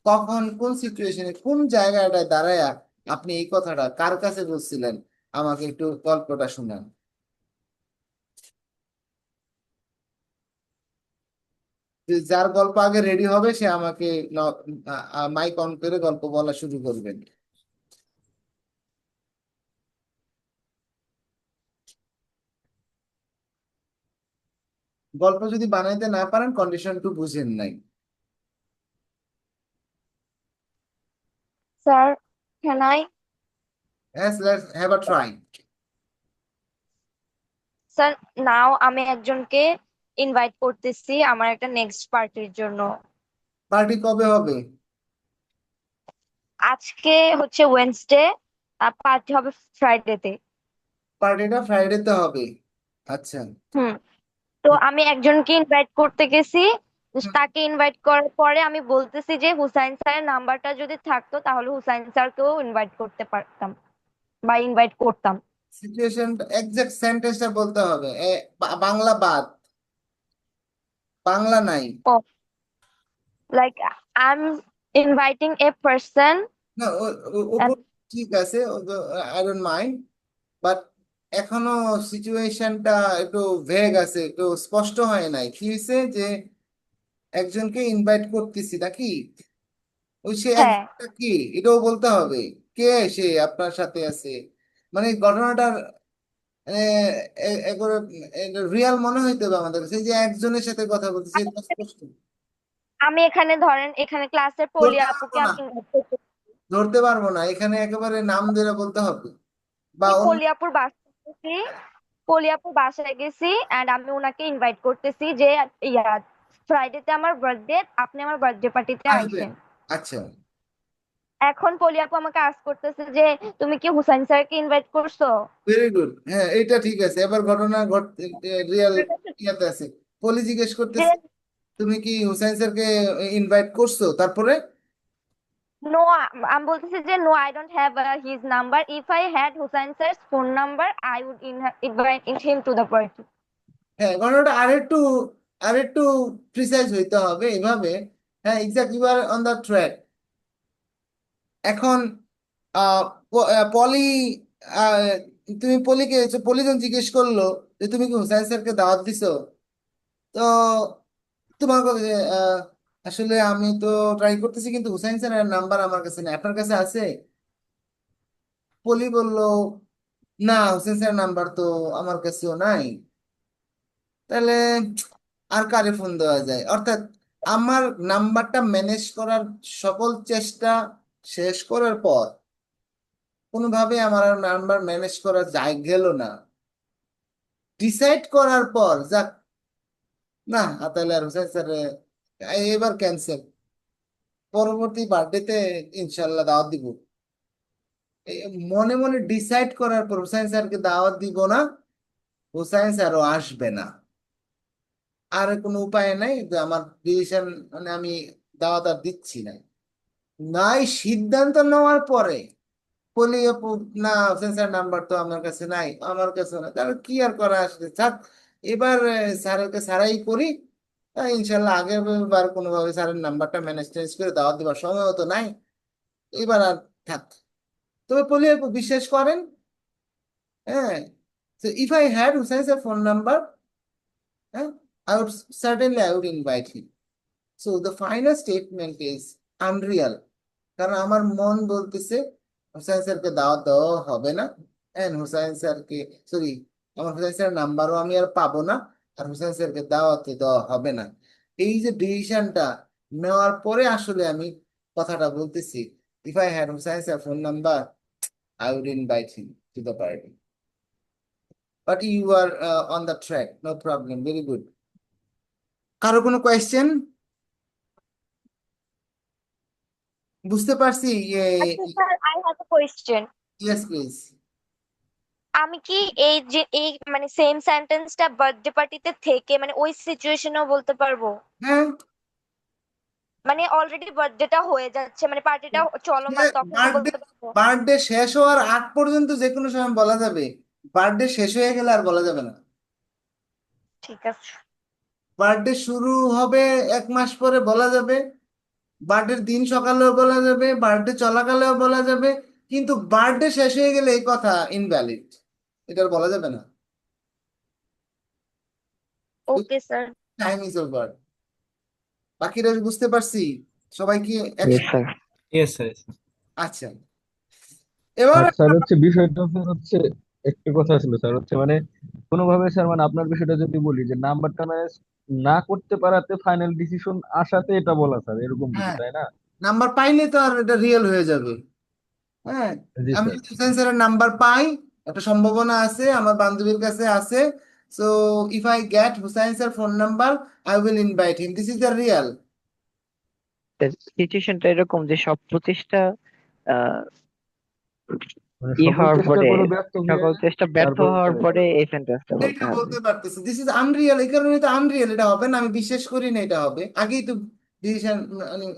কখন, কোন সিচুয়েশনে, কোন জায়গাটায় দাঁড়ায়া আপনি এই কথাটা কার কাছে বলছিলেন? আমাকে একটু গল্পটা শোনান। যার গল্প আগে রেডি হবে সে আমাকে মাইক অন করে গল্প বলা শুরু করবেন। গল্প যদি বানাইতে না পারেন, কন্ডিশন টু বুঝেন নাই।
Sir, can I?
Yes, let's have a try.
Sir, now আমি একজনকে ইনভাইট করতেছি আমার একটা নেক্সট পার্টির জন্য।
পার্টি কবে হবে?
আজকে হচ্ছে ওয়েডনেসডে, আর পার্টি হবে ফ্রাইডেতে।
পার্টিটা ফ্রাইডেতে হবে, আচ্ছা।
হুম। তো আমি একজনকে ইনভাইট করতে গেছি,
হুম।
তাকে ইনভাইট করার পরে আমি বলতেছি যে হুসাইন স্যারের নাম্বারটা যদি থাকতো তাহলে হুসাইন স্যারকেও ইনভাইট করতে পারতাম বা ইনভাইট করতাম।
সিচুয়েশন এক্সাক্ট সেন্টেন্সটা বলতে হবে, বাংলা বাদ, বাংলা নাই।
Oh, like I'm inviting a person
না
and
ওগুলো ঠিক আছে, আই ডোন্ট মাইন্ড, বাট এখনো সিচুয়েশনটা একটু ভেগ আছে, একটু স্পষ্ট হয় নাই। কি হয়েছে যে একজনকে ইনভাইট করতেছি নাকি, ওই সে
হ্যাঁ
একজনটা কি এটাও বলতে হবে, কে সে আপনার সাথে আছে, মানে ঘটনাটার রিয়াল মনে হইতে হবে আমাদের কাছে, এই যে একজনের সাথে কথা বলতেছি এটা স্পষ্ট।
আমি এখানে ধরেন এখানে ক্লাসের পলি
ধরতে পারবো
আপুকে
না,
আমি invite করতে
ধরতে পারবো না, এখানে একেবারে নাম ধরে বলতে হবে বা
আমি
অন্য।
পলি আপুর বাসায় গেছি, পলি আপুর বাসায় গেছি এন্ড আমি ওনাকে ইনভাইট করতেছি যে ইয়া ফ্রাইডেতে আমার বার্থডে, আপনি আমার বার্থডে পার্টিতে
আসবেন,
আইসেন।
আচ্ছা,
এখন পলি আপু আমাকে আস্ক করতেছে যে তুমি কি হুসাইন স্যারকে ইনভাইট করছো?
ভেরি গুড, হ্যাঁ এটা ঠিক আছে, এবার ঘটনা রিয়াল ইয়াতে আছে। পলি জিজ্ঞেস
যে
করতেছে তুমি কি হুসাইন স্যারকে ইনভাইট করছো, তারপরে
নো, আমি বলতেছি যে no I don't have his number, if I had Hussain sir's phone number I would invite him to the party.
হ্যাঁ ঘটনাটা আরেকটু প্রিসাইজ হইতে হবে এভাবে। হ্যাঁ exact, you are on the track. এখন পলি, আহ, তুমি পলিকে, পলি যখন জিজ্ঞেস করলো যে তুমি কি হুসাইন স্যারকে দাওয়াত দিছো, তো তোমার কথা যে আসলে আমি তো ট্রাই করতেছি কিন্তু হুসাইন স্যারের নাম্বার আমার কাছে নেই, আপনার কাছে আছে? পলি বলল না, হুসাইন স্যারের নাম্বার তো আমার কাছেও নাই। তাহলে আর কারে ফোন দেওয়া যায়, অর্থাৎ আমার নাম্বারটা ম্যানেজ করার সকল চেষ্টা শেষ করার পর কোনোভাবে আমার নাম্বার ম্যানেজ করা যায় গেল না, ডিসাইড করার পর যাক, না তাহলে আর হুসাইন স্যার এবার ক্যান্সেল, পরবর্তী বার্থডেতে ইনশাল্লাহ দাওয়াত দিব। এই মনে মনে ডিসাইড করার পর হুসাইন স্যারকে দাওয়াত দিব না, হুসাইন স্যারও আসবে না, আর কোনো উপায় নাই, যে আমার ডিসিশন, মানে আমি দাওয়াত আর দিচ্ছি না। নাই সিদ্ধান্ত নেওয়ার পরে বলি আপু না, হোসেন স্যার নাম্বার তো আমার কাছে নাই, আমার কাছে নাই, তাহলে কি আর করা আসলে থাক, এবার স্যারকে ছাড়াই করি। ইনশাল্লাহ আগের বার কোনোভাবে স্যারের নাম্বারটা ম্যানেজ টেনেজ করে দাওয়াত দেওয়ার সময় তো নাই, এবার আর থাক। তবে বলি আপু বিশ্বাস করেন, হ্যাঁ, so if I had Hussein's phone number, I would invite him. So the final statement is unreal, কারণ আমার মন বলতেছে হুসাইন স্যারকে দাওয়াত দেওয়া হবে না, এন্ড হুসাইন স্যারকে, সরি, আমার হুসাইন স্যারের নাম্বারও আমি আর পাবো না, আর হুসাইন স্যারকে দাওয়াতে দেওয়া হবে না। এই যে ডিসিশনটা নেওয়ার পরে আসলে আমি কথাটা বলতেছি, if I had Hussain sir phone number I would invite him to the party. But you are on the track, no problem, very good. কারো কোনো কোয়েশ্চেন? বুঝতে পারছি।
আচ্ছা sir, I have a question.
Yes please.
আমি কি এই যে এই মানে সেম সেন্টেন্সটা বার্থডে পার্টিতে থেকে মানে ওই সিচুয়েশনেও বলতে পারবো?
হ্যাঁ,
মানে অলরেডি বার্থডেটা হয়ে যাচ্ছে মানে পার্টিটা চলমান, তখন কি
বার্থডে
বলতে পারবো?
বার্থডে শেষ হওয়ার আগ পর্যন্ত যে কোনো সময় বলা যাবে, বার্থডে শেষ হয়ে গেলে আর বলা যাবে না।
ঠিক আছে।
বার্থডে শুরু হবে 1 মাস পরে বলা যাবে, বার্থডের দিন সকালেও বলা যাবে, বার্থডে চলাকালেও বলা যাবে, কিন্তু বার্থডে শেষ হয়ে গেলে এই কথা ইনভ্যালিড, এটা আর বলা যাবে না।
Okay sir.
Time is over. বাকিটা বুঝতে পারছি সবাই কি
ইয়েস
একসাথে?
স্যার।
Yes sir.
আচ্ছা, এবার
আর স্যার হচ্ছে বিষয়টা স্যার হচ্ছে একটু কথা ছিল স্যার হচ্ছে মানে কোনোভাবে স্যার মানে আপনার বিষয়টা যদি বলি যে নাম্বারটা ম্যানেজ না করতে পারাতে ফাইনাল ডিসিশন আসাতে এটা বলা স্যার এরকম কিছু,
হ্যাঁ,
তাই না?
নাম্বার পাইলে তো আর এটা রিয়েল হয়ে যাবে। হ্যাঁ,
জি
আমি
স্যার।
যদি হুসাইন স্যারের নাম্বার পাই, একটা সম্ভাবনা আছে, আমার বান্ধবীর কাছে আছে, so if I get Hussain sir phone number I will invite him, this is the real.
সিচুয়েশনটা এরকম যে সব প্রচেষ্টা আহ
মানে
ই
সকল
হওয়ার
চেষ্টা
পরে,
করে ব্যর্থ হয়ে
সকল চেষ্টা ব্যর্থ
তারপরে
হওয়ার
এটা
পরে
লেখা।
এই সেন্টেন্সটা বলতে
এটা
হবে।
বলতে পারতেছে দিস ইজ আনরিয়েল, এই কারণে তো আনরিয়েল, এটা হবে না, আমি বিশ্বাস করি না এটা হবে, আগেই তো ডিসিশন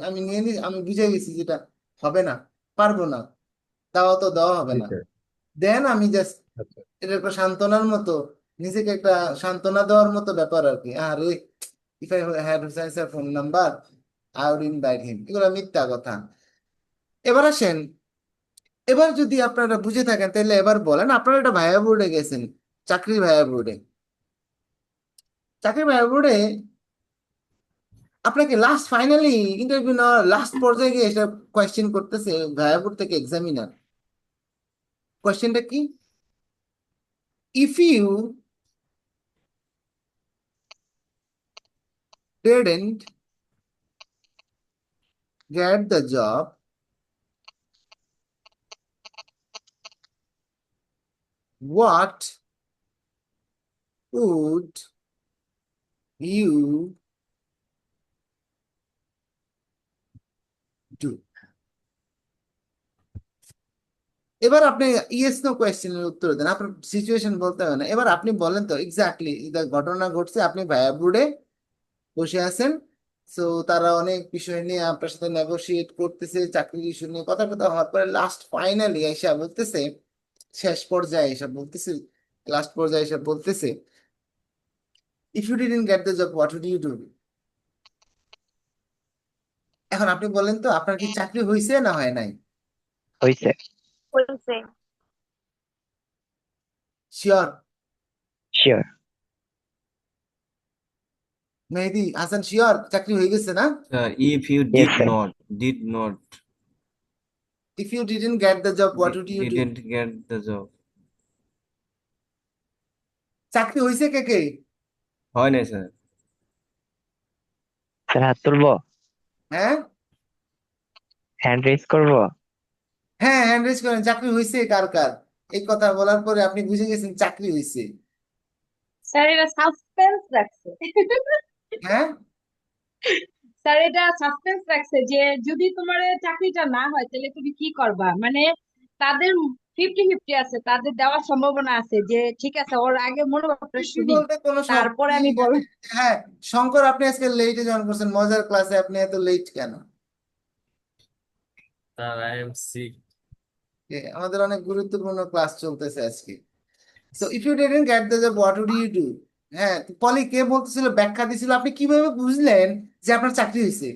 আমি নিয়ে নি, আমি বুঝে গেছি যেটা হবে না, পারবো না, দেওয়া তো দেওয়া হবে
জি
না।
স্যার।
দেন আমি জাস্ট
আচ্ছা।
এটা একটা সান্ত্বনার মতো, নিজেকে একটা সান্ত্বনা দেওয়ার মতো ব্যাপার আর কি। আরে if I had Hussain's phone number I would invite him, এগুলো মিথ্যা কথা। এবার আসেন, এবার যদি আপনারা বুঝে থাকেন তাহলে এবার বলেন, আপনারা একটা ভাইয়া বোর্ডে গেছেন, চাকরি ভাইয়া বোর্ডে, চাকরি ভাইয়া বোর্ডে আপনাকে লাস্ট ফাইনালি ইন্টারভিউ নেওয়ার লাস্ট পর্যায়ে গিয়ে এটা কোয়েশ্চেন করতেছে ভাইয়া বোর্ড থেকে এক্সামিনার। কোয়েশ্চেনটা কি? If you didn't get the job, what would you do? এবার আপনি ইয়েস নো কোয়েশ্চেনের উত্তর দেন, আপনার সিচুয়েশন বলতে হবে না, এবার আপনি বলেন তো এক্স্যাক্টলি ঘটনা ঘটছে, আপনি ভাইয়া বোর্ডে বসে আছেন, সো তারা অনেক বিষয় নিয়ে আপনার সাথে নেগোশিয়েট করতেছে, চাকরির ইস্যু নিয়ে কথা কথা হওয়ার পরে লাস্ট ফাইনালি এসে বলতেছে, শেষ পর্যায়ে এসে বলতেছে, লাস্ট পর্যায়ে এসে বলতেছে, if you didn't get the job what would you do? এখন আপনি বলেন তো আপনার কি চাকরি হয়েছে না হয় নাই?
হয়েছে।
হয়েছে।
Sure?
Sure.
Mehedi Hasan sure চাকরি হয়ে গেছে না?
If you
yes sir.
did not
if you didn't get the job what would you do?
didn't get the job,
চাকরি হয়েছে কে কে?
হয় নাই স্যার।
স্যার হাত তুলবো?
হ্যাঁ
হ্যান্ড রেজ করবো?
হ্যাঁ, হ্যান্ড রেজ করেন, চাকরি হয়েছে কার কার? এই কথা বলার পরে আপনি বুঝে গেছেন চাকরি হয়েছে।
স্যার এটা সাসপেন্স রাখছে।
হ্যাঁ
স্যার এটা সাসপেন্স রাখছে যে যদি তোমার চাকরিটা না হয় তাহলে তুমি কি করবা, মানে তাদের 50-50 আছে, তাদের দেওয়ার সম্ভাবনা আছে যে ঠিক আছে ওর আগে মনোভাবটা
ফিফটি
শুনি
বলতে কোনো
তারপরে আমি বল।
হ্যাঁ শঙ্কর, আপনি আজকে লেটে জয়েন করছেন মজার ক্লাসে, আপনি এত লেট কেন?
Sir, I am sick.
আমাদের অনেক গুরুত্বপূর্ণ ক্লাস চলতেছে আজকে। So if you didn't get the job what would you do? হ্যাঁ, পলি কে বলতেছিল, ব্যাখ্যা দিছিল, আপনি কিভাবে বুঝলেন যে আপনার চাকরি হয়েছে?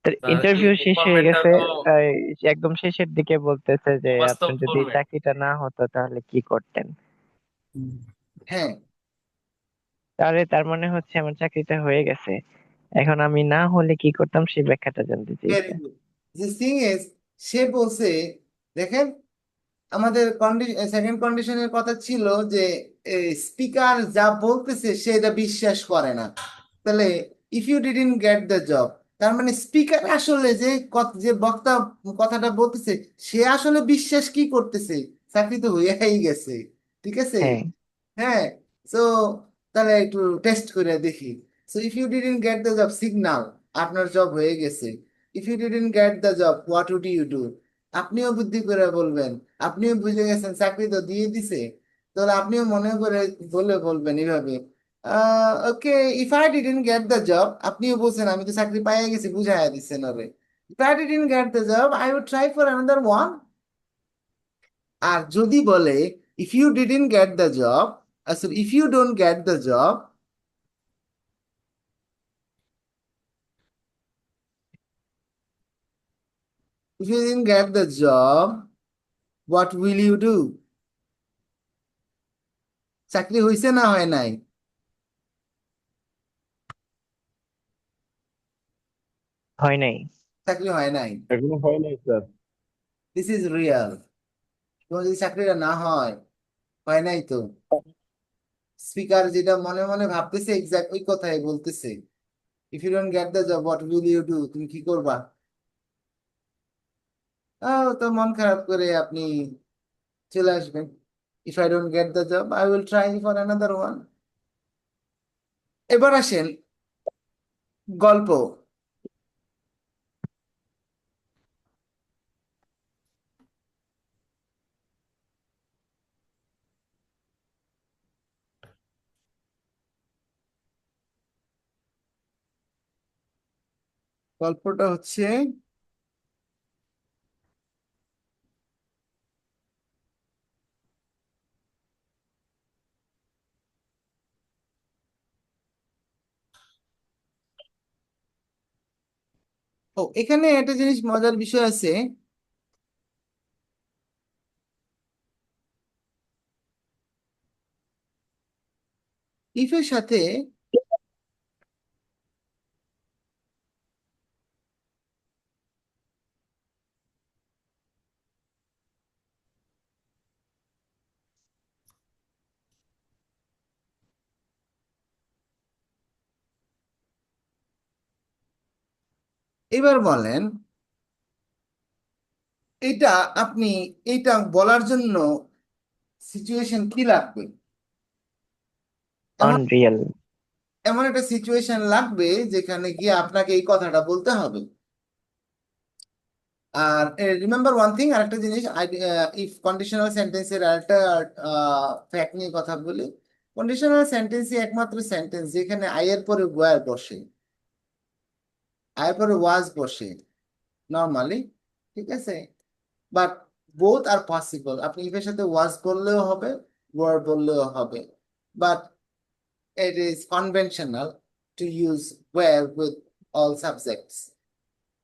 Sir,
ইন্টারভিউ শেষ হয়ে
ইনফরমেটটা
গেছে,
তো
এই একদম শেষের দিকে বলতেছে যে
বাস্তব
আপনার যদি
ফরম্যাট।
চাকরিটা না হতো তাহলে কি করতেন।
হ্যাঁ
তাহলে তার মানে হচ্ছে আমার চাকরিটা হয়ে গেছে, এখন আমি না হলে কি করতাম সেই ব্যাখ্যাটা জানতে
ভেরি
চাইছে।
গুড। দি থিং ইজ, সে বলছে, দেখেন আমাদের সেকেন্ড কন্ডিশনের কথা ছিল যে স্পিকার যা বলতেছে সে এটা বিশ্বাস করে না, তাহলে if you didn't get the job, তার মানে স্পিকার আসলে যে যে বক্তা কথাটা বলতেছে সে আসলে বিশ্বাস কি করতেছে, চাকরি তো হয়েই গেছে, ঠিক আছে?
হ্যাঁ।
হ্যাঁ, সো তাহলে একটু টেস্ট করে দেখি। So if you didn't get the job, signal আপনার জব হয়ে গেছে। If you didn't get the job what would you do? আপনিও বুদ্ধি করে বলবেন, আপনিও বুঝে গেছেন চাকরি তো দিয়ে দিছে, তাহলে আপনিও মনে করে বলে বলবেন এইভাবে, okay if I didn't get the job, আপনিও বলছেন আমি তো চাকরি পাইয়ে গেছি, বুঝাইয়া দিচ্ছেন ওরে, if I didn't get the job I would try for another one. আর যদি বলে if you didn't get the job, sorry if you don't get the job, if you didn't get the job what will you do? চাকরি হয়েছে না হয় নাই?
হয় নাই।
চাকরি হয় নাই,
এখনো হয় নাই স্যার।
This is Real. তোমার যদি চাকরিটা না হয়, হয় নাই তো, স্পিকার যেটা মনে মনে ভাবতেছে এক্সাক্ট ওই কথাই বলতেছে। If you don't get the job what will you do, তুমি কি করবা? তো মন খারাপ করে আপনি চলে আসবেন, if I don't get the job I will try for another one. এবার আসেন গল্প। গল্পটা হচ্ছে এখানে একটা জিনিস মজার বিষয় আছে। ইফের সাথে এবার বলেন এটা আপনি এটা বলার জন্য সিচুয়েশন কি লাগবে? এমন
আনরিয়েল।
এমন একটা সিচুয়েশন লাগবে যেখানে গিয়ে আপনাকে এই কথাটা বলতে হবে। আর রিমেম্বার ওয়ান থিং, আরেকটা জিনিস, ইফ কন্ডিশনাল সেন্টেন্সের আরেকটা ফ্যাক্ট নিয়ে কথা বলি। কন্ডিশনাল সেন্টেন্সই একমাত্র সেন্টেন্স যেখানে আই এর পরে ওয়্যার বসে, আই এর পরে ওয়াজ বসে নর্মালি, ঠিক আছে? বাট বোথ আর পসিবল, আপনি ইফের সাথে ওয়াজ বললেও হবে, ওয়ার বললেও হবে, but it is conventional to use where with all subjects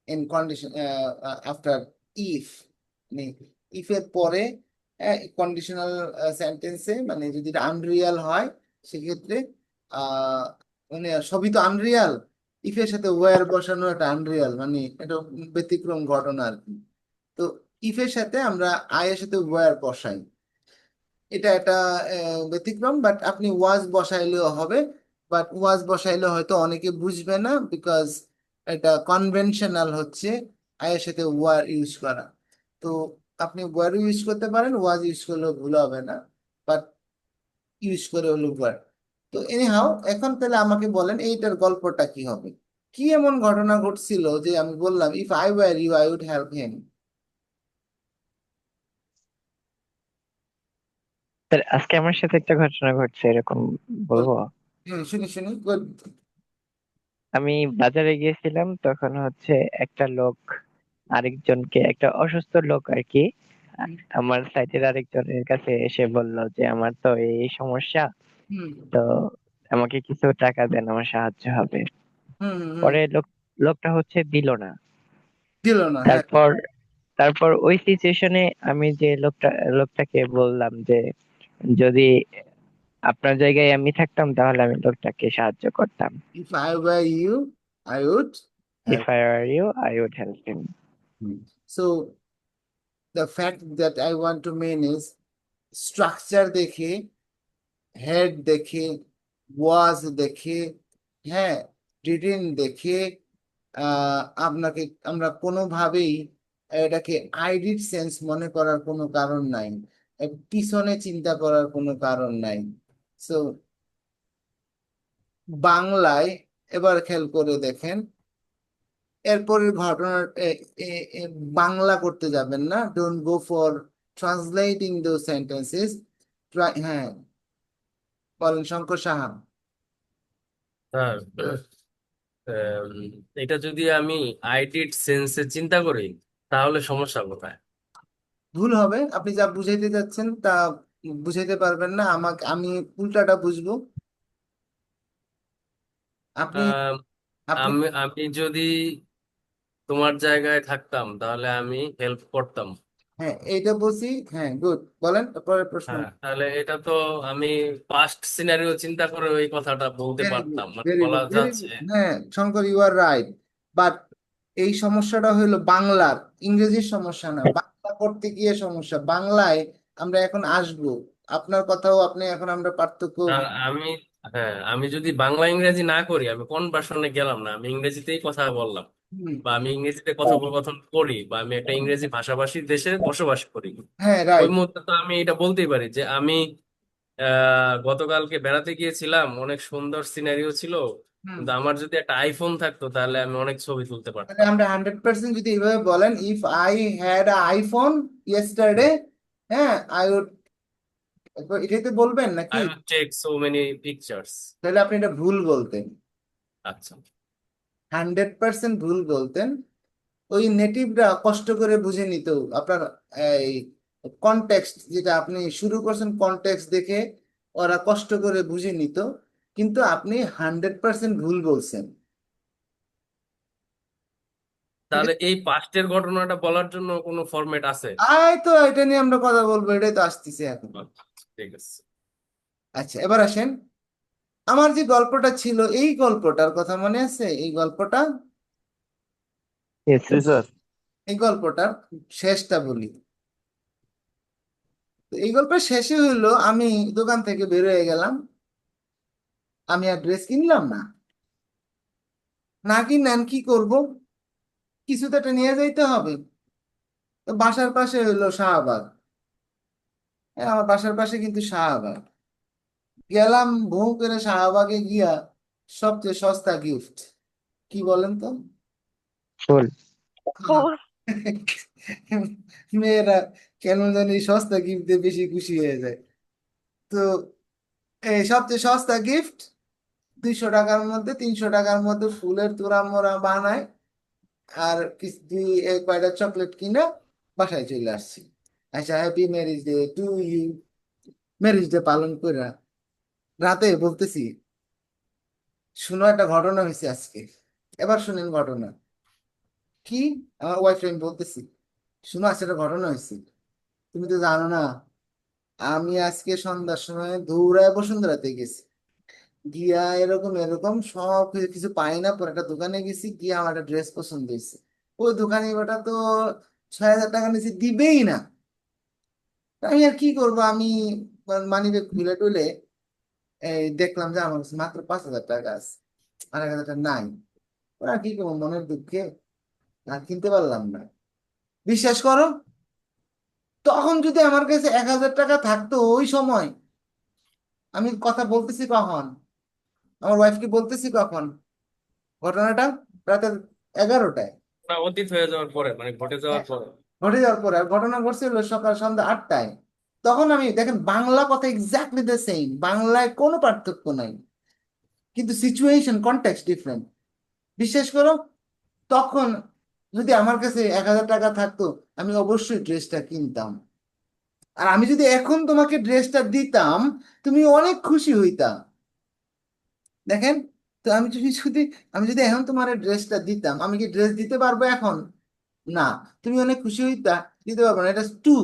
in condition after if, মানে if এর পরে কন্ডিশনাল সেন্টেন্সে মানে যদি আনরিয়াল হয় সেক্ষেত্রে আহ মানে সবই তো আনরিয়াল, ইফ এর সাথে ওয়্যার বসানো একটা আনরিয়াল, মানে এটা ব্যতিক্রম ঘটনা আর কি। তো ইফ এর সাথে আমরা আই এর সাথে ওয়্যার বসাই, এটা একটা ব্যতিক্রম, বাট আপনি ওয়াজ বসাইলেও হবে। বাট ওয়াজ বসাইলে হয়তো অনেকে বুঝবে না, বিকজ এটা কনভেনশনাল হচ্ছে আয়ের সাথে ওয়ার ইউজ করা। তো আপনি ওয়ার ইউজ করতে পারেন, ওয়াজ ইউজ করলেও ভুল হবে না, বাট ইউজ করে হলো ওয়ার। তো এনিহাও এখন তাহলে আমাকে বলেন এইটার গল্পটা কি হবে? কি এমন ঘটনা ঘটছিল যে আমি বললাম if I were you I would help him?
Sir আজকে আমার সাথে একটা ঘটনা ঘটছে, এরকম বলবো?
শুনি শুনি, good.
আমি বাজারে গিয়েছিলাম, তখন হচ্ছে একটা লোক আরেকজনকে, একটা অসুস্থ লোক আর কি, আমার সাইটের আরেকজনের কাছে এসে বলল যে আমার তো এই সমস্যা,
হুম
তো আমাকে কিছু টাকা দেন, আমার সাহায্য হবে।
হুম হুম।
পরে লোকটা হচ্ছে দিল না।
দিল না, হ্যাঁ।
তারপর তারপর ওই সিচুয়েশনে আমি যে লোকটাকে বললাম যে যদি আপনার জায়গায় আমি থাকতাম তাহলে আমি লোকটাকে সাহায্য করতাম।
If I were you, I would
If
help.
I were you, I would help him.
So the fact that I want to mean is structure দেখে, head দেখে, was দেখে, হ্যাঁ, didn't দেখে আপনাকে আমরা কোনোভাবেই এটাকে আইডিড সেন্স মনে করার কোনো কারণ নাই, পিছনে চিন্তা করার কোনো কারণ নাই। সো বাংলায় এবার খেয়াল করে দেখেন, এরপরের ঘটনা বাংলা করতে যাবেন না, don't go for translating those sentences. হ্যাঁ বলেন শঙ্কর সাহা।
স্যার এটা যদি আমি আইডিড সেন্সে চিন্তা করি তাহলে সমস্যা কোথায়?
ভুল হবে, আপনি যা বুঝাইতে যাচ্ছেন তা বুঝাইতে পারবেন না, আমাকে আমি উল্টাটা বুঝবো। আপনি
আহ,
আপনি
আমি আমি যদি তোমার জায়গায় থাকতাম তাহলে আমি হেল্প করতাম।
হ্যাঁ এইটা বলছি, হ্যাঁ গুড, বলেন পরের প্রশ্ন।
হ্যাঁ, তাহলে এটা তো আমি পাস্ট সিনারিও চিন্তা করে ওই কথাটা বলতে
ভেরি গুড,
পারতাম, মানে
ভেরি
বলা
গুড, ভেরি
যাচ্ছে।
গুড, হ্যাঁ Shankar you are right, but এই সমস্যাটা হইলো বাংলার, ইংরেজির সমস্যা না, বাংলা করতে গিয়ে সমস্যা। বাংলায় আমরা এখন আসবো, আপনার কথাও আপনি এখন আমরা পার্থক্য।
আর আমি, হ্যাঁ, আমি যদি বাংলা ইংরেজি না করি, আমি কনভার্সনে গেলাম না, আমি ইংরেজিতেই কথা বললাম,
হুম,
বা আমি ইংরেজিতে কথোপকথন করি, বা আমি একটা ইংরেজি ভাষাভাষী দেশে বসবাস করি,
হ্যাঁ
ওই
রাইট।
মুহূর্তে তো আমি এটা বলতেই পারি যে আমি গতকালকে বেড়াতে গিয়েছিলাম, অনেক সুন্দর সিনারিও ছিল,
হুম,
কিন্তু আমার যদি একটা আইফোন থাকতো তাহলে আমি অনেক ছবি তুলতে
তাহলে
পারতাম।
আমরা 100% যদি এইভাবে বলেন, if I had a iPhone yesterday, হ্যাঁ আই উড, এটাই তো বলবেন নাকি?
I will take so many pictures.
তাহলে আপনি এটা ভুল বলতেন।
আচ্ছা।
100% ভুল বলতেন, ওই নেটিভরা কষ্ট করে বুঝে নিত আপনার এই কনটেক্সট, যেটা আপনি শুরু করছেন কনটেক্সট দেখে ওরা কষ্ট করে বুঝে নিত, কিন্তু আপনি 100% ভুল বলছেন। ঠিক
তাহলে
আছে,
এই পাস্টের ঘটনাটা বলার জন্য কোনো ফরম্যাট আছে?
তো এটা নিয়ে আমরা কথা বলবো, এটাই তো আসতেছে এখন।
ঠিক আছে।
আচ্ছা, এবার আসেন, আমার যে গল্পটা ছিল, এই গল্পটার কথা মনে আছে? এই গল্পটা,
Yes,
জি
sir.
স্যার।
এই গল্পটার শেষটা বলি। তো এই গল্পের শেষে হইলো, আমি দোকান থেকে বের হয়ে গেলাম, আমি আর ড্রেস কিনলাম না। না কিনেন কি করব, কিছু তো একটা নিয়ে যাইতে হবে। তো বাসার পাশে হইলো শাহবাগ, হ্যাঁ আমার বাসার পাশে কিন্তু শাহবাগ। গেলাম ভৌ করে শাহবাগে গিয়া, সবচেয়ে সস্তা গিফট কি বলেন তো?
Full.
ফুল।
মেয়েরা কেন জানি সস্তা গিফট দিয়ে বেশি খুশি হয়ে যায়। তো এই সবচেয়ে সস্তা গিফট, 200 টাকার মধ্যে 300 টাকার মধ্যে ফুলের তোড়া মোড়া বানায়, আর কিছু এক কয়টা চকলেট কিনে বাসায় চলে আসছি। আচ্ছা, happy marriage day to you, marriage day পালন করে রাতে বলতেছি, শুনো একটা ঘটনা হয়েছে আজকে। এবার শুনেন ঘটনা কি। আমার ওয়াইফ আমি বলতেছি, শুনো আজকে একটা ঘটনা হয়েছে, তুমি তো জানো না, আমি আজকে সন্ধ্যার সময় দৌড়ায় বসুন্ধরাতে গেছি, গিয়া এরকম এরকম সব কিছু কিছু পাই না, পরে একটা দোকানে গেছি, গিয়া আমার একটা ড্রেস পছন্দ হয়েছে। ওই দোকানি বেটা তো 6,000 টাকা নিচে দিবেই না। তা আমি আর কি করবো, আমি মানি ব্যাগ খুলে টুলে এই দেখলাম যে আমার কাছে মাত্র 5,000 টাকা আছে, আর 1,000 টাকা নাই। ওরা কি করবো, মনের দুঃখে আর কিনতে পারলাম না। বিশ্বাস করো, তখন যদি আমার কাছে 1,000 টাকা থাকতো ওই সময়, আমি কথা বলতেছি কখন, আমার ওয়াইফকে বলতেছি কখন ঘটনাটা, রাতে 11টায়।
না, অতীত হয়ে যাওয়ার পরে, মানে ঘটে যাওয়ার
হ্যাঁ,
পরে।
ঘটে যাওয়ার পরে, আর ঘটনা ঘটছিল সকাল সন্ধ্যা 8টায়। তখন আমি দেখেন, বাংলা কথা এক্স্যাক্টলি দ্য সেম, বাংলায় কোনো পার্থক্য নাই, কিন্তু সিচুয়েশন কনটেক্সট ডিফারেন্ট। বিশ্বাস করো, তখন যদি আমার কাছে 1,000 টাকা থাকতো, আমি অবশ্যই ড্রেসটা কিনতাম। আর আমি যদি এখন তোমাকে ড্রেসটা দিতাম, তুমি অনেক খুশি হইতা। দেখেন, তো আমি যদি এখন তোমার ড্রেসটা দিতাম, আমি কি ড্রেস দিতে পারবো এখন? না। তুমি অনেক খুশি হইতা, দিতে পারবো না, এটা টু।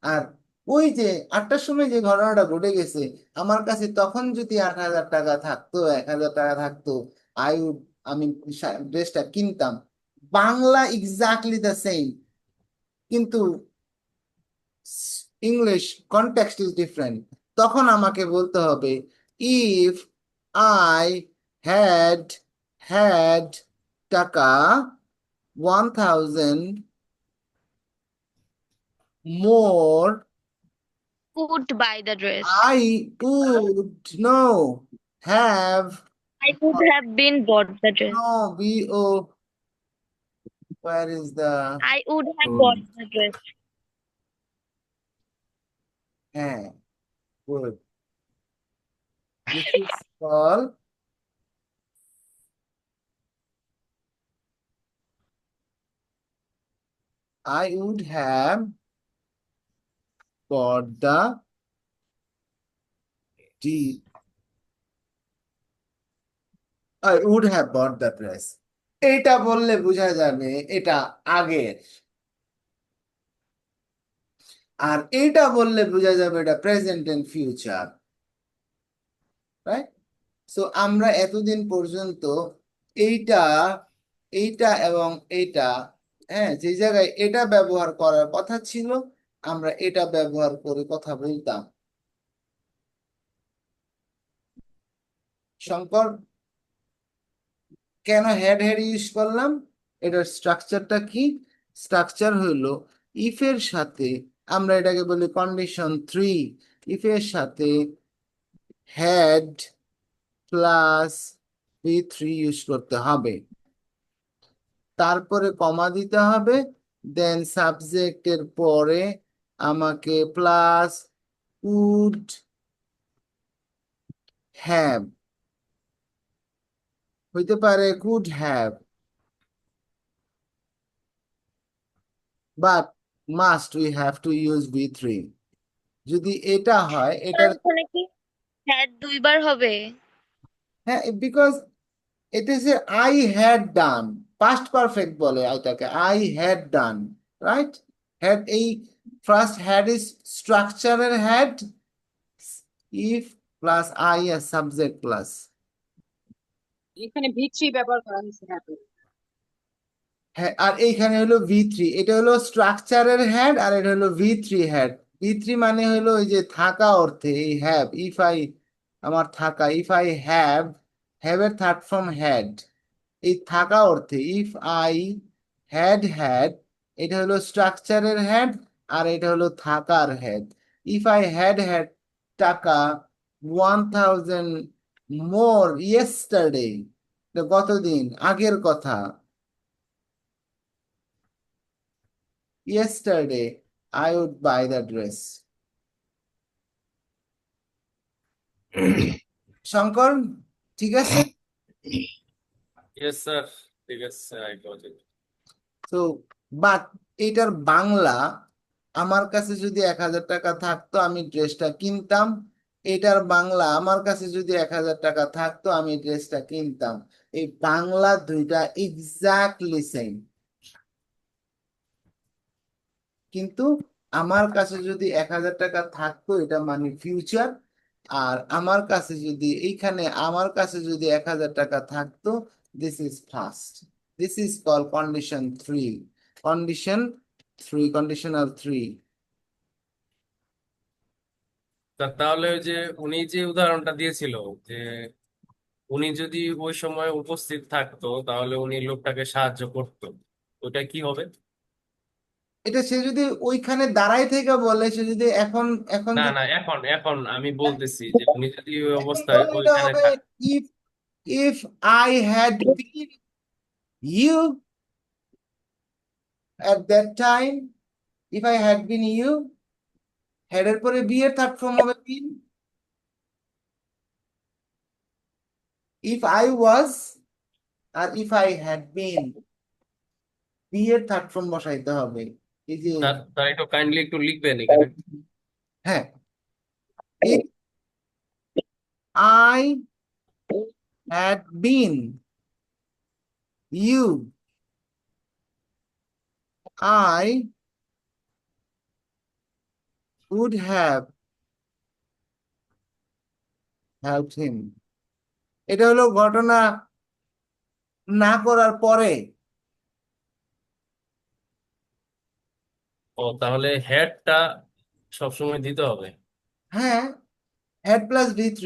আর ওই যে 8টার সময় যে ঘটনাটা ঘটে গেছে, আমার কাছে তখন যদি 8,000 টাকা থাকতো, 1,000 টাকা থাকতো, আই উড, আমি ড্রেসটা কিনতাম। বাংলা এক্স্যাক্টলি দ্য সেম, কিন্তু ইংলিশ কনটেক্সট ইজ ডিফারেন্ট। তখন আমাকে বলতে হবে, ইফ আই হ্যাড হ্যাড টাকা 1,000 more,
Would buy the dress.
I would no have,
I would have been bought the dress.
no, where is the,
I would have
Would.
bought the dress.
হ্যাঁ, would. This is called, I would have bought the D. I would have bought the dress. এটা বললে বোঝা যাবে এটা আগের, আর এটা বললে বোঝা যাবে এটা present and future, right? So আমরা এতদিন পর্যন্ত এইটা এইটা এবং এইটা, হ্যাঁ, যে জায়গায় এটা ব্যবহার করার কথা ছিল, আমরা এটা ব্যবহার করে কথা বলতাম। শঙ্কর, কেন হেড হেড ইউজ করলাম? এটার স্ট্রাকচারটা কি? স্ট্রাকচার হলো, ইফের সাথে আমরা এটাকে বলি কন্ডিশন 3, ইফের সাথে হেড প্লাস V3 ইউজ করতে হবে, তারপরে কমা দিতে হবে, দেন সাবজেক্টের পরে আমাকে প্লাস উড হ্যাভ, হইতে পারে could have, but must we have to use V3. যদি এটা হয়
স্যার
এটার
ওখানে কি হ্যাড দুইবার হবে?
হ্যাঁ, because it is a I had done, past perfect বলে এটাকে, I had done, right? Had, এই first had is structural had, if plus I as subject plus,
এখানে V3 ব্যবহার করা হয়েছে হ্যাঁ
হ্যাঁ, আর এইখানে হলো V3, এটা হলো স্ট্রাকচারের হ্যাড আর এটা হলো V3 হ্যাড। V3 মানে হলো ওই যে থাকা অর্থে, এই হ্যাভ, ইফ আই, আমার থাকা, ইফ আই হ্যাভ, হ্যাভ এর থার্ড ফর্ম হ্যাড, এই থাকা অর্থে ইফ আই হ্যাড হ্যাড, এটা হলো স্ট্রাকচারের হ্যাড আর এটা হলো থাকার had. If I had had টাকা 1000 মোর ইয়েস্টারডে, গতদিন, আগের কথা, yesterday I would buy the dress. Shankar, ঠিক আছে?
ইয়েস স্যার, ঠিক আছে, আই গট ইট।
তো বাট এটার বাংলা, আমার কাছে যদি 1000 টাকা থাকতো আমি ড্রেসটা কিনতাম, এটার বাংলা, আমার কাছে যদি 1000 টাকা থাকতো আমি ড্রেসটা কিনতাম। এই বাংলা দুইটা এক্স্যাক্টলি সেম, কিন্তু আমার কাছে যদি 1000 টাকা থাকতো এটা মানে ফিউচার, আর আমার কাছে যদি, এইখানে আমার কাছে যদি 1000 টাকা থাকতো, this is first, this is call condition 3, condition 3, conditional 3।
তাহলে ওই যে উনি যে উদাহরণটা দিয়েছিল যে উনি যদি ওই সময় উপস্থিত থাকতো তাহলে উনি লোকটাকে সাহায্য করতো, ওটা কি হবে?
এটা সে যদি ওইখানে দাঁড়াই থেকে বলে, সে যদি এখন, এখন
না
যদি
না, এখন এখন আমি বলতেছি যে উনি যদি ওই
এখন
অবস্থায়
বলে এটা
ওইখানে
হবে,
থাক।
If, if I had been you at that time, if I had been you, head এর পরে বি এর থার্ড ফর্ম হবে been, if I was, আর if I had been, be এর থার্ড ফর্ম বসাইতে হবে, এই যে,
তার একটু কাইন্ডলি একটু লিখবেন এখানে।
হ্যাঁ, if I had been you, I would have helped him. এটা হলো ঘটনা না করার পরে।
ও, তাহলে হেডটা সবসময় দিতে হবে।
হ্যাঁ, had প্লাস V3।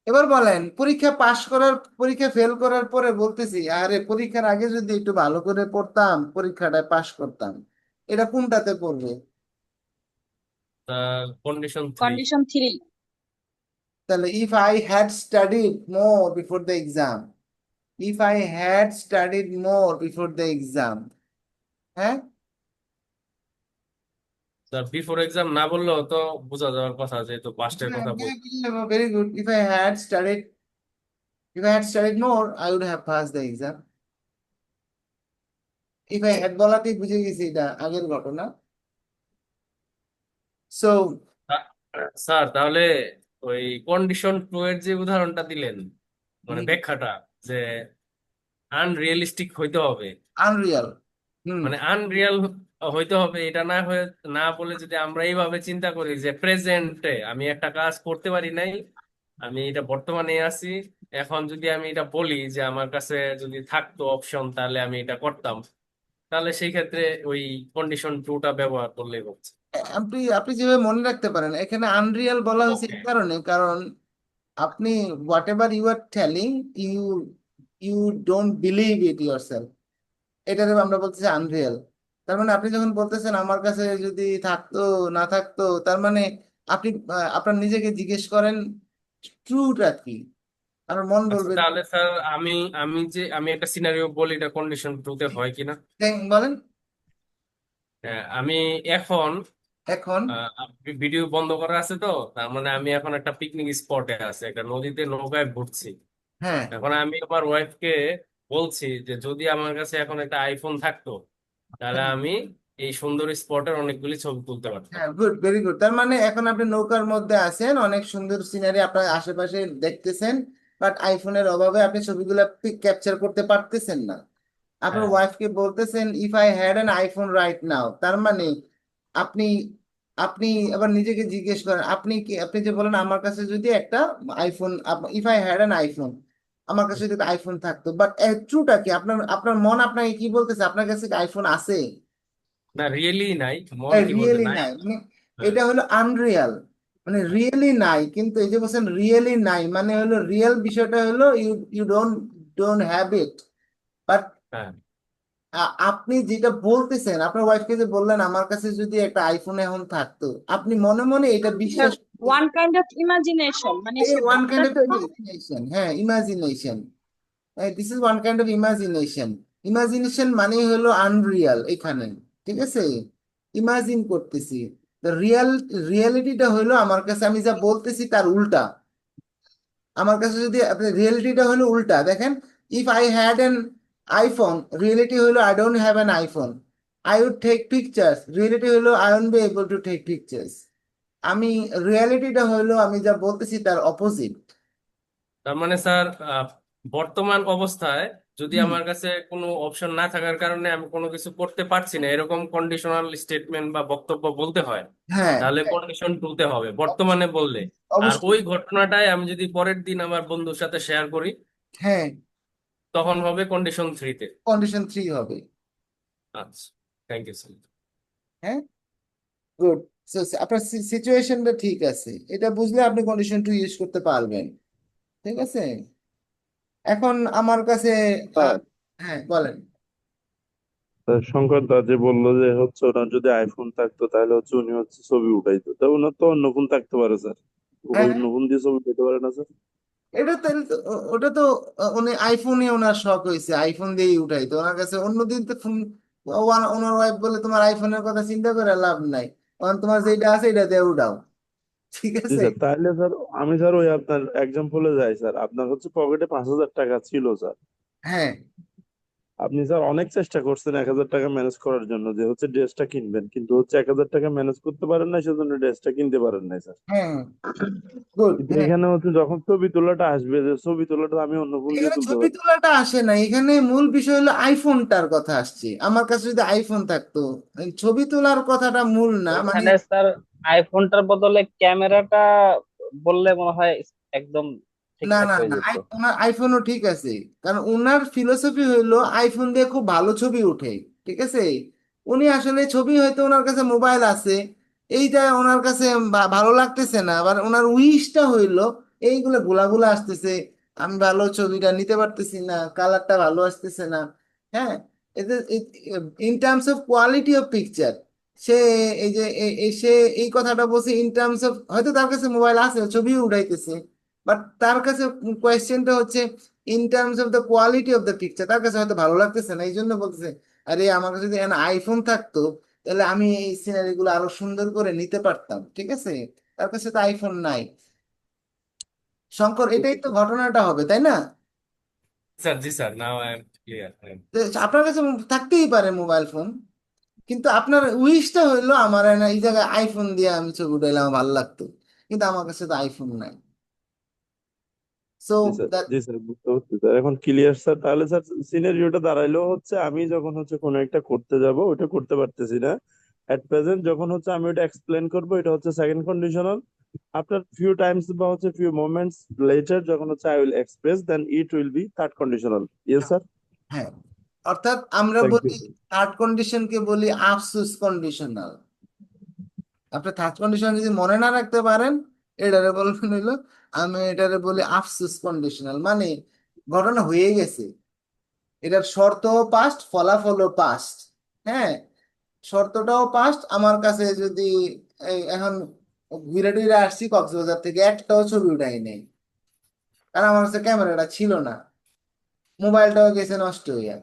এবার বলেন, পরীক্ষা পাশ করার, পরীক্ষা ফেল করার পরে বলতেছি আরে পরীক্ষার আগে যদি একটু ভালো করে পড়তাম পরীক্ষাটায় পাশ করতাম, এটা কোনটাতে পড়বে?
কন্ডিশন 3।
কন্ডিশন 3
তাহলে if I had studied more before the exam, if I had studied more before the exam, হ্যাঁ,
স্যার বিফোর এক্সাম না বললেও তো বোঝা যাওয়ার কথা, যেহেতু পাস্টের কথা বল।
Very good, if I had studied, if I had studied more I would have passed the exam. if I had বলাতেই বুঝে গেছি এটা আগের ঘটনা। সো
স্যার তাহলে ওই কন্ডিশন 2 এর যে উদাহরণটা দিলেন, মানে ব্যাখ্যাটা, যে আনরিয়েলিস্টিক হইতে হবে,
আনরিয়াল,
মানে আনরিয়াল হইতে হবে, এটা না হয়ে, না বলে যদি আমরা এইভাবে চিন্তা করি যে প্রেজেন্টে আমি একটা কাজ করতে পারি নাই, আমি এটা বর্তমানে আছি, এখন যদি আমি এটা বলি যে আমার কাছে যদি থাকতো অপশন তাহলে আমি এটা করতাম, তাহলে সেই ক্ষেত্রে ওই কন্ডিশন 2টা ব্যবহার করলেই হচ্ছে।
আপনি আপনি যেভাবে মনে রাখতে পারেন, এখানে আনরিয়াল বলা হয়েছে
ওকে।
এই কারণে, কারণ আপনি whatever you are telling, you you don't believe it yourself, এটাকে আমরা বলতেছি আনরিয়াল। তার মানে আপনি যখন বলতেছেন আমার কাছে যদি থাকতো, না থাকতো, তার মানে আপনি আপনার নিজেকে জিজ্ঞেস করেন ট্রুটা কি, আমার মন
আচ্ছা
বলবে।
তাহলে স্যার আমি আমি একটা সিনারিও বলি, এটা কন্ডিশন 2তে হয় কিনা।
বলেন।
আমি এখন
এখন
ভিডিও বন্ধ করা আছে তো, তার মানে আমি এখন একটা পিকনিক স্পটে আছি, একটা নদীতে নৌকায় ঘুরছি।
হ্যাঁ
এখন আমি আমার ওয়াইফকে বলছি যে যদি আমার কাছে এখন একটা আইফোন থাকতো, তাহলে
হ্যাঁ
আমি এই সুন্দর স্পটের অনেকগুলি ছবি তুলতে পারতাম।
হ্যাঁ, গুড, ভেরি গুড। তার মানে এখন আপনি নৌকার মধ্যে আছেন, অনেক সুন্দর সিনারি আপনার আশেপাশে দেখতেছেন, বাট আইফোনের অভাবে আপনি ছবিগুলো ক্যাপচার করতে পারতেছেন না। আপনার
হ্যাঁ,
ওয়াইফকে বলতেছেন if I had an iPhone right now, তার মানে আপনি আপনি আবার নিজেকে জিজ্ঞেস করেন, আপনি কি, আপনি যে বলেন আমার কাছে যদি একটা iPhone, if I had an iPhone, আমার কাছে যদি একটা আইফোন থাকতো, বাট ট্রুটা কি, আপনার আপনার মন আপনাকে কি বলতেছে, আপনার কাছে আইফোন আছে?
না রিয়েলি নাই, মন কি বলতে
রিয়েলি
নাই।
নাই মানে
হ্যাঁ,
এটা হলো আনরিয়াল, মানে রিয়েলি নাই। কিন্তু এই যে বলছেন রিয়েলি নাই, মানে হলো রিয়েল বিষয়টা হলো you you don't don't have it. But
হ্যাঁ,
আপনি যেটা বলতেছেন, আপনার ওয়াইফকে যে বললেন আমার কাছে যদি একটা আইফোন এখন থাকতো, আপনি মনে মনে এটা বিশ্বাস
ওয়ান কাইন্ড অফ ইমাজিনেশন, মানে
এই
সে
ওয়ান কাইন্ড অফ
ভাবনা
ইমাজিনেশন, হ্যাঁ imagination, this is one kind of imagination. Imagination মানে হলো আনরিয়াল এখানে, ঠিক আছে? ইমাজিন করতেছি, রিয়াল রিয়ালিটিটা হলো আমার কাছে আমি যা বলতেছি তার উল্টা। আমার কাছে যদি আপনি রিয়েলিটিটা হলো উল্টা দেখেন, if I had an iPhone, reality হলো I don't have an iPhone, I would take pictures, reality হলো I won't be able to take pictures. আমি রিয়ালিটিটা হলো আমি যা বলতেছি তার অপোজিট।
তার মানে স্যার, বর্তমান অবস্থায় যদি
হুম,
আমার কাছে কোনো অপশন না থাকার কারণে আমি কোনো কিছু করতে পারছি না, এরকম কন্ডিশনাল স্টেটমেন্ট বা বক্তব্য বলতে হয়,
হ্যাঁ
তাহলে কন্ডিশন টুলতে হবে বর্তমানে
অবশ্যই,
বললে। আর ওই
অবশ্যই,
ঘটনাটাই আমি যদি পরের দিন আমার বন্ধুর সাথে শেয়ার করি,
হ্যাঁ
তখন হবে কন্ডিশন থ্রিতে।
কন্ডিশন 3 হবে।
আচ্ছা, থ্যাংক ইউ স্যার।
হ্যাঁ, গুড। আপনার সিচুয়েশনটা ঠিক আছে, এটা বুঝলে আপনি কন্ডিশন 2 ইউজ করতে পারবেন, ঠিক আছে? এখন আমার কাছে আহ,
স্যার,
হ্যাঁ বলেন।
শঙ্কর দা যে বললো যে হচ্ছে ওনার যদি আইফোন থাকতো তাহলে হচ্ছে উনি হচ্ছে ছবি উঠাইতো, তা ওনার তো অন্য ফোন থাকতে পারে স্যার,
হ্যাঁ
অন্য ফোন দিয়ে ছবি উঠাইতে পারে না স্যার?
এটা তাহলে তো ওটা তো উনি আইফোনে ওনার শখ হয়েছে, আইফোন দিয়েই উঠাই তো ওনার কাছে, অন্যদিন তো ফোন ওনার ওয়াইফ বলে তোমার আইফোনের কথা চিন্তা করে লাভ নাই, কারণ তোমার যেটা আছে এটা দিয়ে উঠাও, ঠিক
জি
আছে?
স্যার, তাহলে স্যার আমি স্যার ওই আপনার এক্সাম্পলে যাই স্যার, আপনার হচ্ছে পকেটে 5,000 টাকা ছিল স্যার,
হ্যাঁ
আপনি স্যার অনেক চেষ্টা করছেন 1,000 টাকা ম্যানেজ করার জন্য যে হচ্ছে ড্রেসটা কিনবেন, কিন্তু হচ্ছে 1,000 টাকা ম্যানেজ করতে পারেন না, সেজন্য ড্রেসটা কিনতে পারেন নাই স্যার।
হ্যাঁ, গুড।
কিন্তু
হ্যাঁ,
এখানে হচ্ছে যখন ছবি তোলাটা আসবে, যে ছবি তোলাটা আমি অন্য ফোন দিয়ে
এখানে
তুলতে
ছবি
পারি।
তোলাটা আসে না, এখানে মূল বিষয় হলো আইফোনটার কথা আসছে। আমার কাছে যদি আইফোন থাকতো, এই ছবি তোলার কথাটা মূল না, মানে
এখানে স্যার আইফোনটার বদলে ক্যামেরাটা বললে মনে হয় একদম
না
ঠিকঠাক
না
হয়ে
না,
যেত।
ওনার আইফোনও ঠিক আছে, কারণ ওনার ফিলোসফি হইলো আইফোন দিয়ে খুব ভালো ছবি ওঠে, ঠিক আছে? উনি আসলে ছবি হয়তো ওনার কাছে মোবাইল আছে, এইটা ওনার কাছে ভালো লাগতেছে না, আবার ওনার উইশটা হইলো এইগুলো গোলাগুলা আসতেছে, আমি ভালো ছবিটা নিতে পারতেছি না, কালারটা ভালো আসতেছে না। হ্যাঁ, এতে in terms of quality of picture, সে এই যে সে এই কথাটা বলছে ইন টার্মস অফ, হয়তো তার কাছে মোবাইল আছে ছবিও উঠাইতেছে, বাট তার কাছে কোয়েশ্চেনটা হচ্ছে in terms of the quality of the picture, তার কাছে হয়তো ভালো লাগতেছে না, এই জন্য বলতেছে আরে আমার কাছে যদি আইফোন থাকতো তাহলে আমি এই সিনারি গুলো আরো সুন্দর করে নিতে পারতাম, ঠিক আছে? তার কাছে তো আইফোন নাই। শঙ্কর, এটাই তো ঘটনাটা হবে, তাই না?
Sir G sir, now I am clear.
তো আপনার কাছে থাকতেই পারে মোবাইল ফোন, কিন্তু আপনার উইশটা হইলো আমার না এই জায়গায় আইফোন দিয়ে আমি ছবি উঠাইলে আমার ভালো লাগতো, কিন্তু আমার কাছে তো আইফোন নাই। সো
জি স্যার, জি স্যার, বুঝতে পারছি স্যার, এখন ক্লিয়ার স্যার। তাহলে স্যার সিনারিওটা দাঁড়াইলো হচ্ছে আমি যখন হচ্ছে কোনো একটা করতে যাব ওটা করতে পারতেছি না এট প্রেজেন্ট, যখন হচ্ছে আমি ওটা এক্সপ্লেন করবো এটা হচ্ছে second conditional, after few times বা হচ্ছে ফিউ মোমেন্টস লেটার যখন হচ্ছে I will express, then it will be third conditional. Yes sir.
হ্যাঁ, অর্থাৎ আমরা
থ্যাংক
বলি
ইউ স্যার।
থার্ড কন্ডিশনকে বলি আফসুস কন্ডিশনাল। আপনি থার্ড কন্ডিশন যদি মনে না রাখতে পারেন, এটারে বলবেন হইলো আমি এটারে বলি আফসুস কন্ডিশনাল, মানে ঘটনা হয়ে গেছে, এটার শর্তও পাস্ট, ফলাফলও পাস্ট। হ্যাঁ, শর্তটাও পাস্ট। আমার কাছে যদি এখন ঘুরে টুরে আসছি কক্সবাজার থেকে, একটাও ছবি উঠাই নেই, কারণ আমার কাছে ক্যামেরাটা ছিল না, মোবাইলটাও গেছে নষ্ট হইয়া,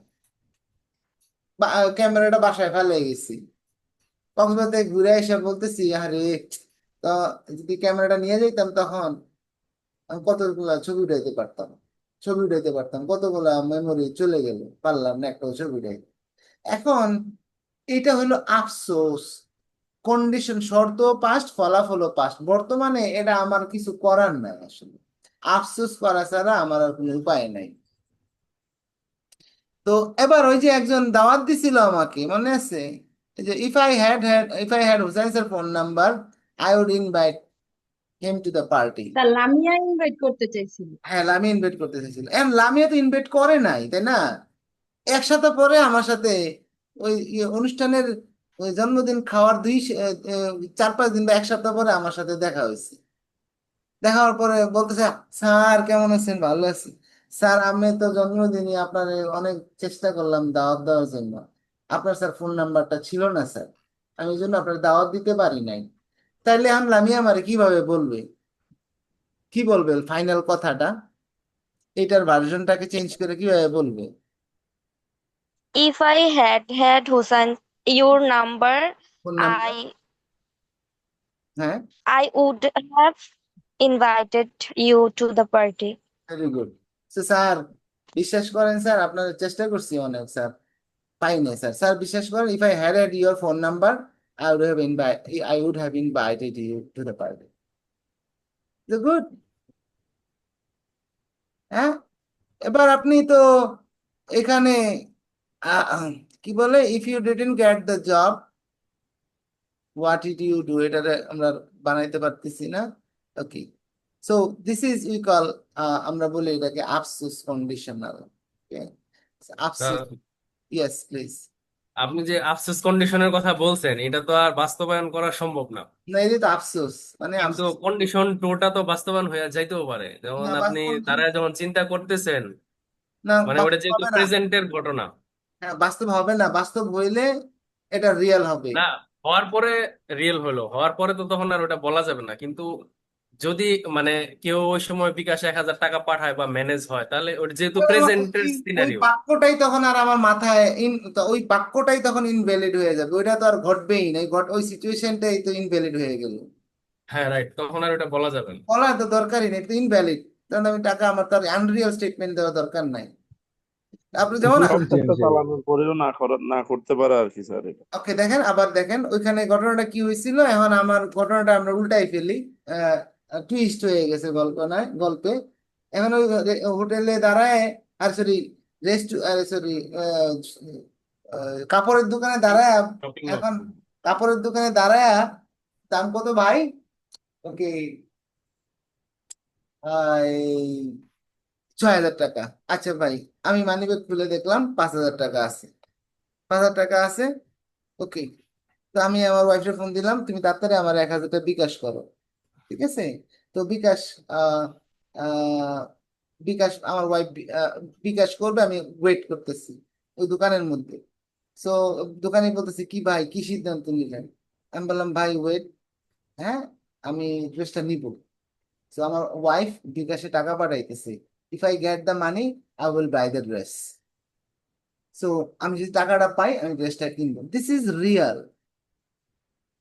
ক্যামেরাটা বাসায় ফেলে গেছি, কক্সবাজার থেকে ঘুরে এসে বলতেছি আরে, তো যদি ক্যামেরাটা নিয়ে যেতাম তখন আমি কতগুলা ছবি উঠাইতে পারতাম, কতগুলা মেমোরি চলে গেল, পারলাম না একটা ছবি উঠাইতে। এখন এটা হলো আফসোস। কন্ডিশন, শর্ত পাস্ট, ফলাফলও পাস্ট, বর্তমানে এটা আমার কিছু করার নাই আসলে, আফসোস করা ছাড়া আমার আর কোনো উপায় নাই। তো এবার ওই যে একজন দাওয়াত দিছিল আমাকে, মনে আছে? এই যে ইফ আই হ্যাড হুসাইন্সের phone number, I would invite him to the party.
তা লামিয়া ইনভাইট করতে চাইছিল।
হ্যাঁ, লামিয়া ইনভাইট করতে চাইছিল, এন্ড লামিয়া তো ইনভাইট করে নাই, তাই না? এক সপ্তাহ পরে আমার সাথে ওই অনুষ্ঠানের ওই জন্মদিন খাওয়ার 4-5 দিন বা এক সপ্তাহ পরে আমার সাথে দেখা হয়েছে। দেখা হওয়ার পরে বলতেছে, স্যার কেমন আছেন? ভালো আছি স্যার, আমি তো জন্মদিনে আপনার অনেক চেষ্টা করলাম দাওয়াত দেওয়ার জন্য, আপনার স্যার ফোন নাম্বারটা ছিল না স্যার, আমি এই জন্য আপনার দাওয়াত দিতে পারি নাই। তাইলে আমি লামিয়া আমারে কিভাবে বলবে, কি বলবে ফাইনাল কথাটা, এটার ভার্সনটাকে চেঞ্জ করে কিভাবে বলবে?
If I had Hussein your number,
phone number,
I
হ্যাঁ,
I would have invited you to the party.
Very good. Sir বিশ্বাস করেন স্যার, আপনার চেষ্টা করছি অনেক স্যার, পাই নাই স্যার, বিশ্বাস করেন, if I had your phone number, I would have invited you to the party. Good. হ্যাঁ, এবার আপনি তো এখানে কি বলে, if you didn't get the job what did you do, এটা আমরা বানাইতে পারতেছি না। Okay, so this is we call, আমরা বলি এটাকে আফসোস কন্ডিশনাল। আফসোস, ইয়েস প্লিজ।
আপনি যে আফসোস কন্ডিশনের কথা বলছেন এটা তো আর বাস্তবায়ন করা সম্ভব না,
না, এই যে তো আফসোস, মানে
কিন্তু
আফসোস,
কন্ডিশন টুটা তো বাস্তবায়ন হয়ে যাইতেও পারে। যেমন
না
আপনি
বাস্তব,
তারা যখন চিন্তা করতেছেন,
না
মানে ওটা
বাস্তব
যেহেতু
হবে না।
প্রেজেন্টের ঘটনা,
হ্যাঁ, বাস্তব হবে না, বাস্তব হইলে এটা রিয়েল হবে।
না হওয়ার পরে রিয়েল হলো, হওয়ার পরে তো তখন আর ওটা বলা যাবে না। কিন্তু যদি মানে কেউ ওই সময় বিকাশে 1,000 টাকা পাঠায় বা ম্যানেজ হয়, তাহলে ওটা যেহেতু প্রেজেন্টের
ওই
সিনারিও।
বাক্যটাই তখন আর আমার মাথায় ওই বাক্যটাই তখন ইনভ্যালিড হয়ে যাবে, ওইটা তো আর ঘটবেই না, ওই সিচুয়েশনটাই তো ইনভ্যালিড হয়ে গেল,
হ্যাঁ রাইট, তখন আর ওটা বলা যাবে না।
বলার তো দরকারই নেই, তো ইনভ্যালিড, কারণ আমি টাকা, আমার তো আর আনরিয়াল স্টেটমেন্ট দেওয়া দরকার নাই। আপনি যেমন,
সিচুয়েশন চেঞ্জ
প্রত্যেকটা
হয়ে গেল।
চালানোর পরেও না করতে পারে আর কি স্যার এটা।
ওকে দেখেন, আবার দেখেন ওইখানে ঘটনাটা কি হয়েছিল, এখন আমার ঘটনাটা আমরা উল্টাই ফেলি, টুইস্ট হয়ে গেছে গল্পে। এখন ওই হোটেলে দাঁড়ায়, আর সরি, সরি, কাপড়ের দোকানে দাঁড়ায়,
শপিং মল।
এখন কাপড়ের দোকানে দাঁড়ায়, দাম কত ভাই? ওকে, 6,000 টাকা। আচ্ছা ভাই, আমি মানিব্যাগ খুলে দেখলাম 5,000 টাকা আছে, 5,000 টাকা আছে। ওকে, তো আমি আমার ওয়াইফকে ফোন দিলাম, তুমি তাড়াতাড়ি আমার 1,000 টাকা বিকাশ করো। ঠিক আছে, তো বিকাশ, আহ আহ বিকাশ, আমার ওয়াইফ বিকাশ করবে, আমি ওয়েট করতেছি ওই দোকানের মধ্যে। সো দোকানে বলতেছি, কি ভাই কি সিদ্ধান্ত নিলেন? আমি বললাম, ভাই ওয়েট, হ্যাঁ আমি ড্রেসটা নিব। সো আমার ওয়াইফ বিকাশে টাকা পাঠাইতেছে, if I get the money I will buy the dress. So আমি যদি টাকাটা পাই আমি ড্রেসটা কিনবো, দিস ইজ রিয়াল।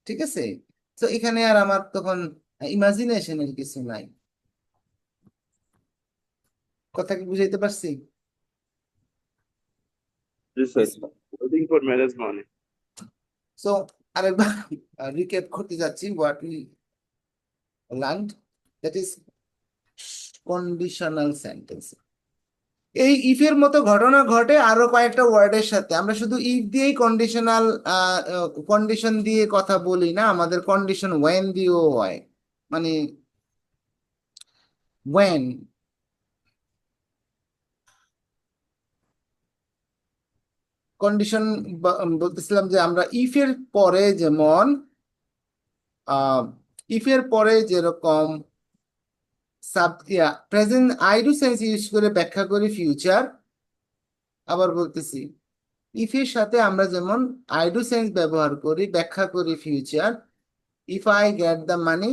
ঠিক আছে, তো এখানে আর আমার তখন ইমাজিনেশনের কিছু নাই। কথা কি বুঝাইতে পারছি?
জি স্যার, ওয়েটিং ফর ম্যারেজ মানে।
সো আরেকবার রিক্যাপ করতে যাচ্ছি, what we learned, that is conditional sentence. এই ইফ এর মতো ঘটনা ঘটে আরো কয়েকটা ওয়ার্ডের সাথে, আমরা শুধু ইফ দিয়েই কন্ডিশনাল কন্ডিশন দিয়ে কথা বলি না, আমাদের কন্ডিশন ওয়েন দিয়েও হয়, মানে ওয়েন, কন্ডিশন বলতেছিলাম যে আমরা ইফ এর পরে যেমন, ইফ এর পরে যেরকম present I do sense use করে ব্যাখ্যা করি ফিউচার, আবার বলতেছি ইফ এর সাথে আমরা যেমন আই ডু সেন্স ব্যবহার করি ব্যাখ্যা করি future, if I get the money,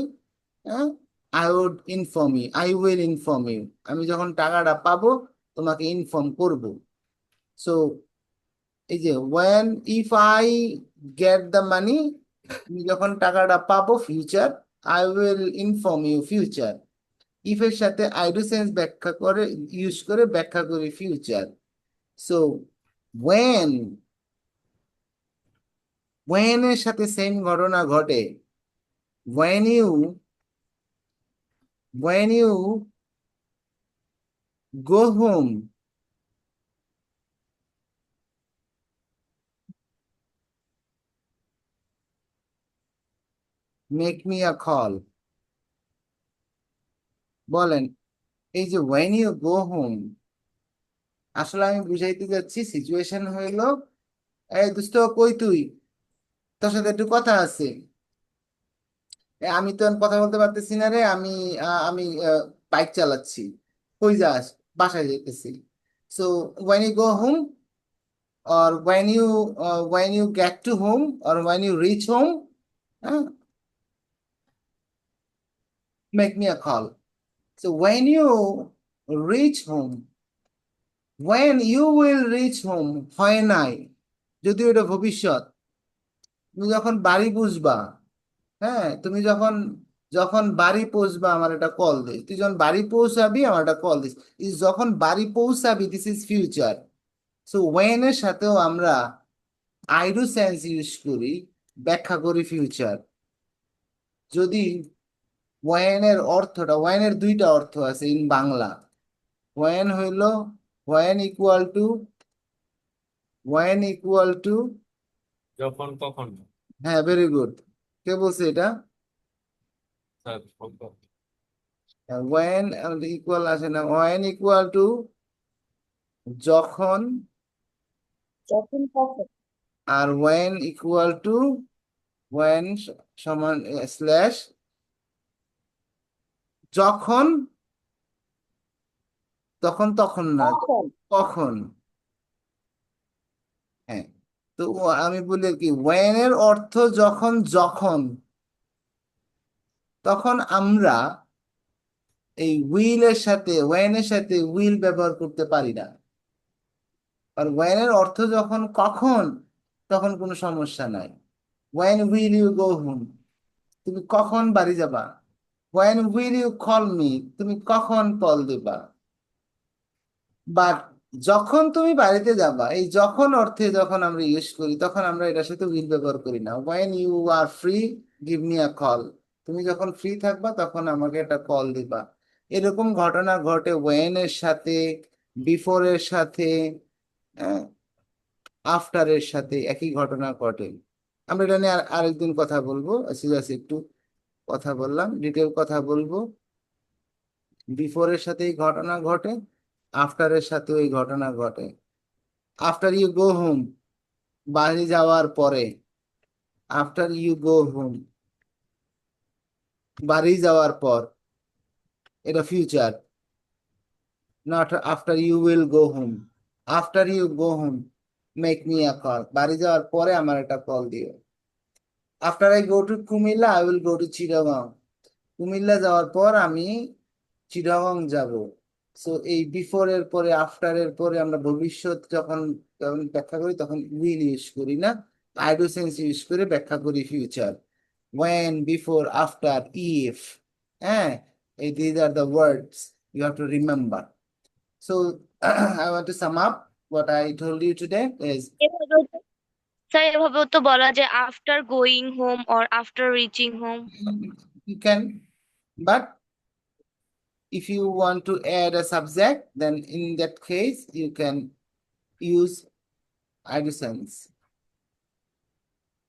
I will inform you, আমি যখন টাকাটা পাবো তোমাকে ইনফর্ম করব। সো এই যে when, if I get the money তুমি যখন টাকাটা পাবো future, I will inform you future. If এর সাথে আই ডু সেন্স ব্যাখ্যা করে ইউজ করে ব্যাখ্যা করি ফিউচার। সো ওয়েন, ওয়েন এর সাথে সেম ঘটনা ঘটে। when you when you go home, make me a call। বলেন, এই যে when you go home, আসলে আমি বুঝাইতে যাচ্ছি সিচুয়েশন হইলো, এই দোস্ত কই তুই, তোর সাথে একটু কথা আছে। আমি তো এখন কথা বলতে পারতেছি না রে, আমি বাইক চালাচ্ছি। কই যাস? বাসায় যেতেছি। So when you go home or when you get to home or when you reach home, make me a call। So when you reach home, when you will reach home, হয় নাই, যদিও এটা ভবিষ্যৎ। তুমি যখন বাড়ি বুঝবা, হ্যাঁ তুমি যখন যখন বাড়ি পৌঁছবা আমার একটা কল দিস। তুই যখন বাড়ি পৌঁছাবি আমার একটা কল দিস। ইস যখন বাড়ি পৌঁছাবি, this is future. So when এর সাথেও আমরা আই ডু সেন্স ইউজ করি, ব্যাখ্যা করি ফিউচার। যদি ওয়েন এর অর্থটা, ওয়েন এর দুইটা অর্থ আছে ইন বাংলা। ওয়েন হইল when equal to, when equal to,
যখন কখন
হ্যাঁ ভেরি গুড। কে বলছে এটা?
স্যার কখন?
ওয়েন ইকুয়াল আসে না, ওয়েন ইকুয়াল টু যখন,
যখন কখন
আর ওয়েন ইকুয়াল টু ওয়েন সমান স্ল্যাশ যখন, তখন তখন না,
কখন
কখন। হ্যাঁ, তো আমি বলি কি, ওয়েন এর অর্থ যখন, যখন, তখন আমরা এই উইল এর সাথে, ওয়েন এর সাথে উইল ব্যবহার করতে পারি না। আর ওয়েন এর অর্থ যখন কখন, তখন কোনো সমস্যা নাই। When will you go home, তুমি কখন বাড়ি যাবা। When will you call me, তুমি কখন কল দিবা। বাট যখন তুমি বাড়িতে যাবা, এই যখন অর্থে যখন আমরা ইউজ করি, তখন আমরা এটার সাথে উইল ব্যবহার করি না। When you are free, give me a call, তুমি যখন ফ্রি থাকবা তখন আমাকে একটা কল দিবা। এরকম ঘটনা ঘটে ওয়েন এর সাথে, বিফোর এর সাথে, আফটার এর সাথে একই ঘটনা ঘটে। আমরা এটা নিয়ে আরেকদিন কথা বলবো। সিরিয়াস একটু কথা বললাম, ডিটেল কথা বলবো। বিফোর এর সাথে এই ঘটনা ঘটে, আফটার এর সাথেও এই ঘটনা ঘটে। আফটার ইউ গো হোম, বাড়ি যাওয়ার পরে। আফটার ইউ গো হোম, বাড়ি যাওয়ার পর, এটা future. Not after you will go home. After you go home, make me a call, বাড়ি যাওয়ার পরে আমার একটা কল দিও। After I go to Comilla, I will go to Chittagong, Comilla যাওয়ার পর আমি চিটাগং যাব। সো এই বিফোর এর পরে, আফটার এর পরে আমরা ভবিষ্যৎ যখন যখন ব্যাখ্যা করি তখন উইল ইউজ করি না, আই ডু সেন্স ইউজ করে ব্যাখ্যা করি future. when, before, after, if, হ্যাঁ, এই these are the words you have to remember. So I want to sum up what I told you today is,
sir এভাবেও তো বলা যায় after going home or after reaching home.
you can, but if you want to add a subject, then in that case you can use I do sense।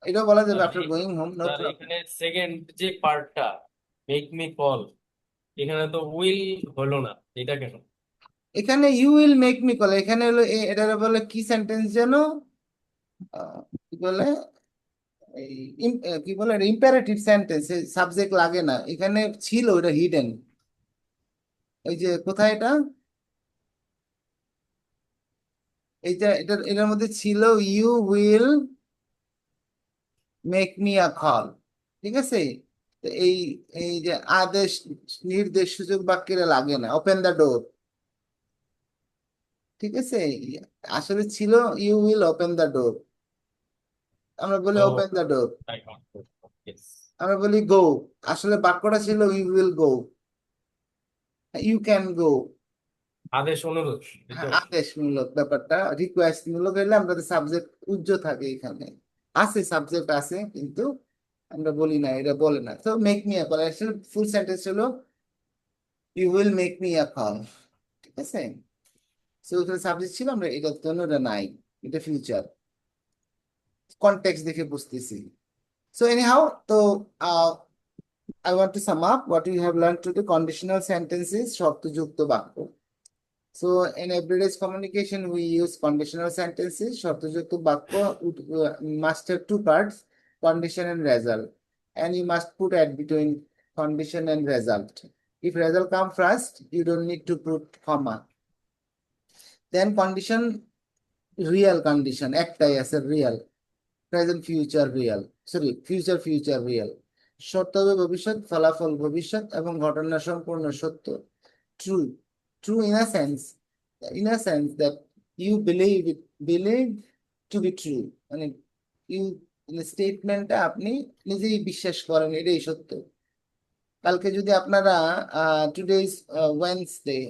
এটা বলা যাবে after going home, no
sir
problem.
এখানে second যে পার্টটা make me call, এখানে তো will হলো না, এটা কেন?
এখানে you will make me call, এখানে হলো এটা বলে কি সেন্টেন্স যেন, কি বলে, কি বলে, ইম্পারেটিভ সেন্টেন্স, সাবজেক্ট লাগে না এখানে, ছিল এটা হিডেন। এই যে কোথায় এটা, এইটা এটার মধ্যে ছিল you will make me a call, ঠিক আছে। তো এই এই যে আদেশ, নির্দেশ, সূচক বাক্যের লাগে না। ওপেন দ্য ডোর, ঠিক আছে, আসলে ছিল you will open the door. আমরা বলি
Oh,
open the door,
I got it. Yes.
আমরা বলি গো, আসলে বাক্যটা ছিল we will go, you can go.
আদেশ অনুরোধ এই তো।
আদেশমূলক ব্যাপারটা, রিকোয়েস্ট মূলক হলে আমাদের সাবজেক্ট উজ্জ থাকে এখানে, আছে সাবজেক্ট আছে কিন্তু আমরা বলি না, এটা বলে না। তো মেক মি আ কল, আসলে ফুল সেন্টেন্স হলো you will make me a call, ঠিক আছে। সো ওখানে সাবজেক্ট ছিল, আমরা এটার জন্য এটা নাই, এটা ফিউচার, কনটেক্সট দেখে বুঝতেছি। সো এনিহাউ, তো I want to sum up what we have learned today. Conditional sentences, শর্তযুক্ত বাক্য. So in everyday's communication, we use conditional sentences. শর্তযুক্ত বাক্য must have two parts, condition and result. And you must put at between condition and result. If result come first, you don't need to put comma. Then condition, real condition, একটাই আছে real. Present, future, real. Sorry, future, real. সত্য হবে ভবিষ্যৎ, ফলাফল ভবিষ্যৎ এবং ঘটনা সম্পূর্ণ সত্য। True. True in a sense that you believe to be true. মানে you স্টেটমেন্টটা আপনি নিজেই বিশ্বাস করেন এটাই সত্য। কালকে যদি আপনারা today is Wednesday.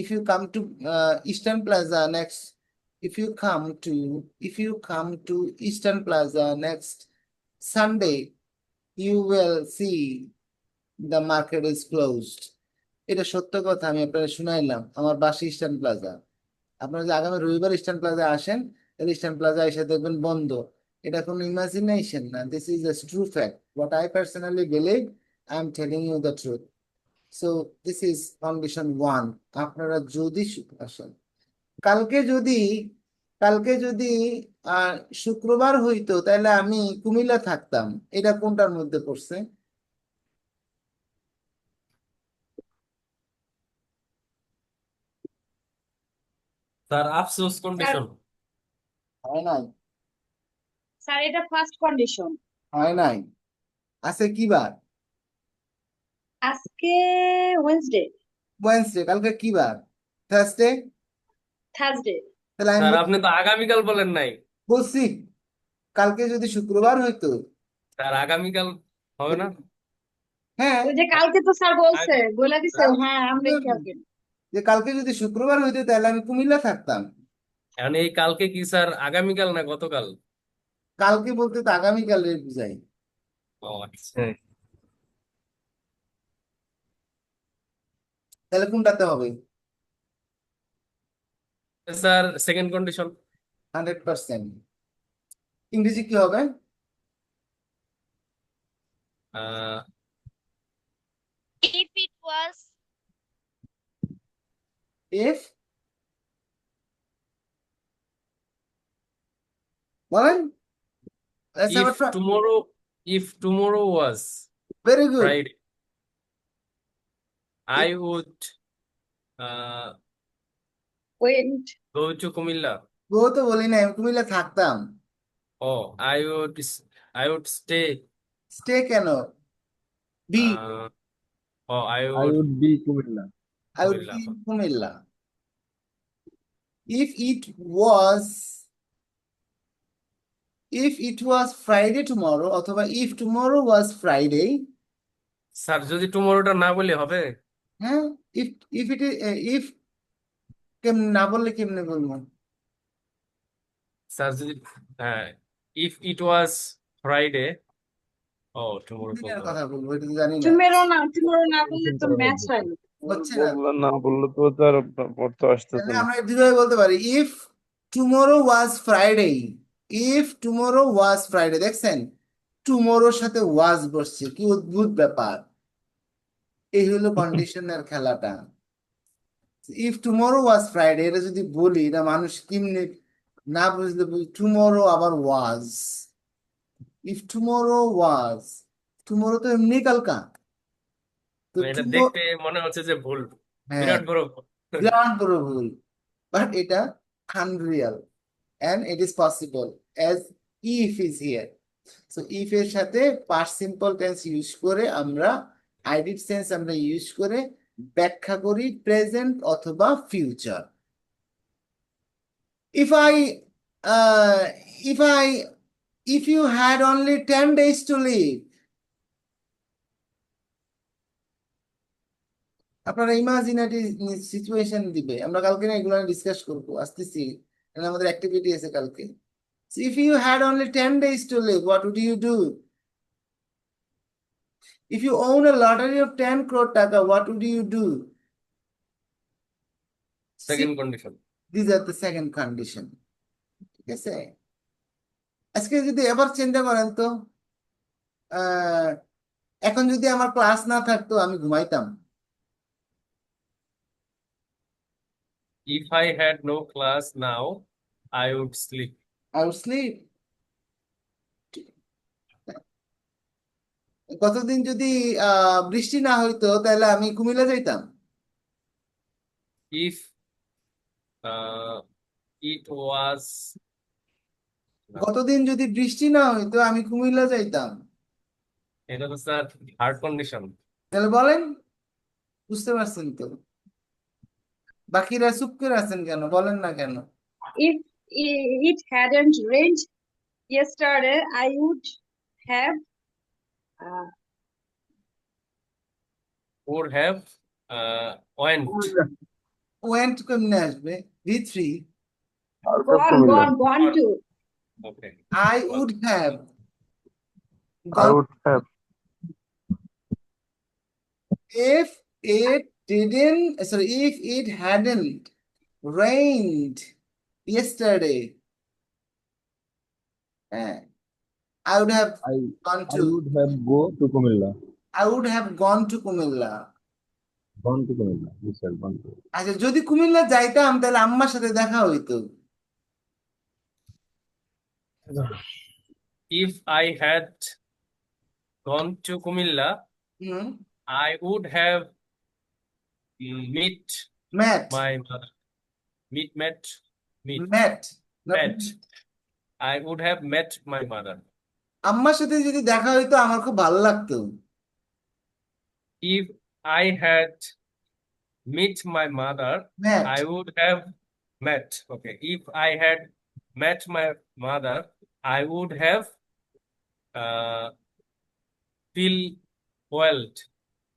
If you come to Eastern Plaza next, if you come to Eastern Plaza next Sunday, you will see the market is closed. এটা সত্য কথা, আমি আপনারা শুনাইলাম, আমার বাসা ইস্টার্ন প্লাজা। আপনারা যদি আগামী রবিবার ইস্টার্ন প্লাজা আসেন, তাহলে ইস্টার্ন প্লাজা এসে দেখবেন বন্ধ। এটা কোনো ইমাজিনেশন না, this is a true fact, what I personally believe, I am telling you the truth. So this is condition 1। আপনারা যদি আসেন, কালকে যদি শুক্রবার হইতো তাহলে আমি কুমিল্লা থাকতাম, এটা কোনটার মধ্যে পড়ছে?
স্যার আফসোস কন্ডিশন।
হয় নাই,
স্যার এটা ফার্স্ট কন্ডিশন।
হয় নাই। আছে কি বার?
আজকে ওয়েডনেসডে।
কালকে কি বার? থার্সডে।
থার্সডে।
তাহলে আমি
স্যার আপনি তো আগামীকাল বলেন নাই।
বলছি কালকে যদি শুক্রবার হইতো।
স্যার আগামীকাল হবে না?
হ্যাঁ,
ওই যে কালকে তো স্যার বলছে, বলে দিছে হ্যাঁ আমরা কালকে।
যে কালকে যদি শুক্রবার হইতো তাহলে আমি কুমিল্লা থাকতাম।
এখন এই কালকে কি স্যার আগামীকাল না গতকাল?
কালকে বলতে তো আগামীকালের বুঝাই।
ও আচ্ছা।
তাহলে কোনটাতে হবে?
Sir second condition.
100%। ইংরেজি কি হবে?
If it was
if, বলেন। Let's have a
if
try.
tomorrow was
Very good.
Friday, I would
went
go to Kumilla.
গো তো বলি না, আমি কুমিল্লা থাকতাম।
Oh, I would stay.
Stay কেন? Be,
I
I
would
would be Comilla.
I would
Kumilla.
be Comilla. If it was Friday tomorrow, অথবা if tomorrow was Friday,
sir যদি টুমরোটা না বলে হবে?
হ্যাঁ, if it is if কেমনে না বললে কেমনে বলবো?
স্যার যদি হ্যাঁ, if it was Friday, tomorrow
দিনের
বলতে
কথা
হবে।
বলবো, এটা তো জানি না।
টুমরো না বললে তো ম্যাচ হয় না।
হচ্ছে না।
না বললে তো তার অর্থ আসতেছে
তাহলে
না।
আমরা দুইভাবে বলতে পারি, if tomorrow was Friday, if tomorrow was Friday, দেখছেন টুমোরোর সাথে ওয়াজ বসছে, কি অদ্ভুত ব্যাপার। এই হলো কন্ডিশনের খেলাটা। ইফ টুমোরো ওয়াজ ফ্রাইডে, এটা যদি বলি, এটা মানুষ কেমনে না বুঝলে, টুমোরো আবার ওয়াজ, ইফ টুমোরো ওয়াজ, টুমোরো তো এমনি কালকা। তো
এটা দেখতে মনে হচ্ছে যে ভুল,
হ্যাঁ,
বিরাট বড় ভুল।
বিরাট বড় ভুল, বাট এটা unreal and it is possible as if is here. So if এর সাথে past simple tense ইউজ করে আমরা আইডিড সেন্স আমরা ইউজ করে ব্যাখ্যা করি প্রেজেন্ট অথবা future. if you had only 10 days to live, আপনারা ইমাজিনারি সিচুয়েশন দিবে, আমরা কালকে না এগুলো ডিসকাস করবো, আসতেছি, কারণ আমাদের অ্যাক্টিভিটি আছে কালকে। So if you had only 10 days to live, what would you do? If you own a lottery of 10 crore taka, what would you do?
Second condition.
These are the second condition. ঠিক আছে, আজকে যদি এবার চিন্তা করেন তো, এখন যদি আমার ক্লাস না থাকতো আমি ঘুমাইতাম।
If I had no class now, I would sleep.
I would sleep. কতদিন যদি বৃষ্টি না হইতো তাহলে আমি কুমিল্লা যাইতাম।
If it was
কতদিন যদি বৃষ্টি না হইতো আমি কুমিল্লা যাইতাম।
এটা তো স্যার হার্ড কন্ডিশন।
তাহলে বলেন, বুঝতে পারছেন তো? বাকিরা চুপ করে আছেন কেন, বলেন না কেন?
If it hadn't rained yesterday, I would have
went
went কেমনে আসবে? V3.
gone to.
okay
I would have
I
gone.
would have.
If it didn't, sorry, if it hadn't rained yesterday, I would have gone
I
to,
would have go to Kumilla.
I would have gone to Kumilla.
Gone to Kumilla. Yes, sir, gone to.
আচ্ছা, যদি কুমিল্লা যাইতাম তাহলে আম্মার সাথে দেখা হইতো।
if I had gone to Kumilla,
hmm,
I would have met
met,
my mother. Met
met,
met.
not-
I would have met my mother.
আম্মার সাথে যদি দেখা হইতো আমার খুব ভালো লাগতো।
If I had met my mother,
Met,
I would have met. Okay. If I had met my mother, I would have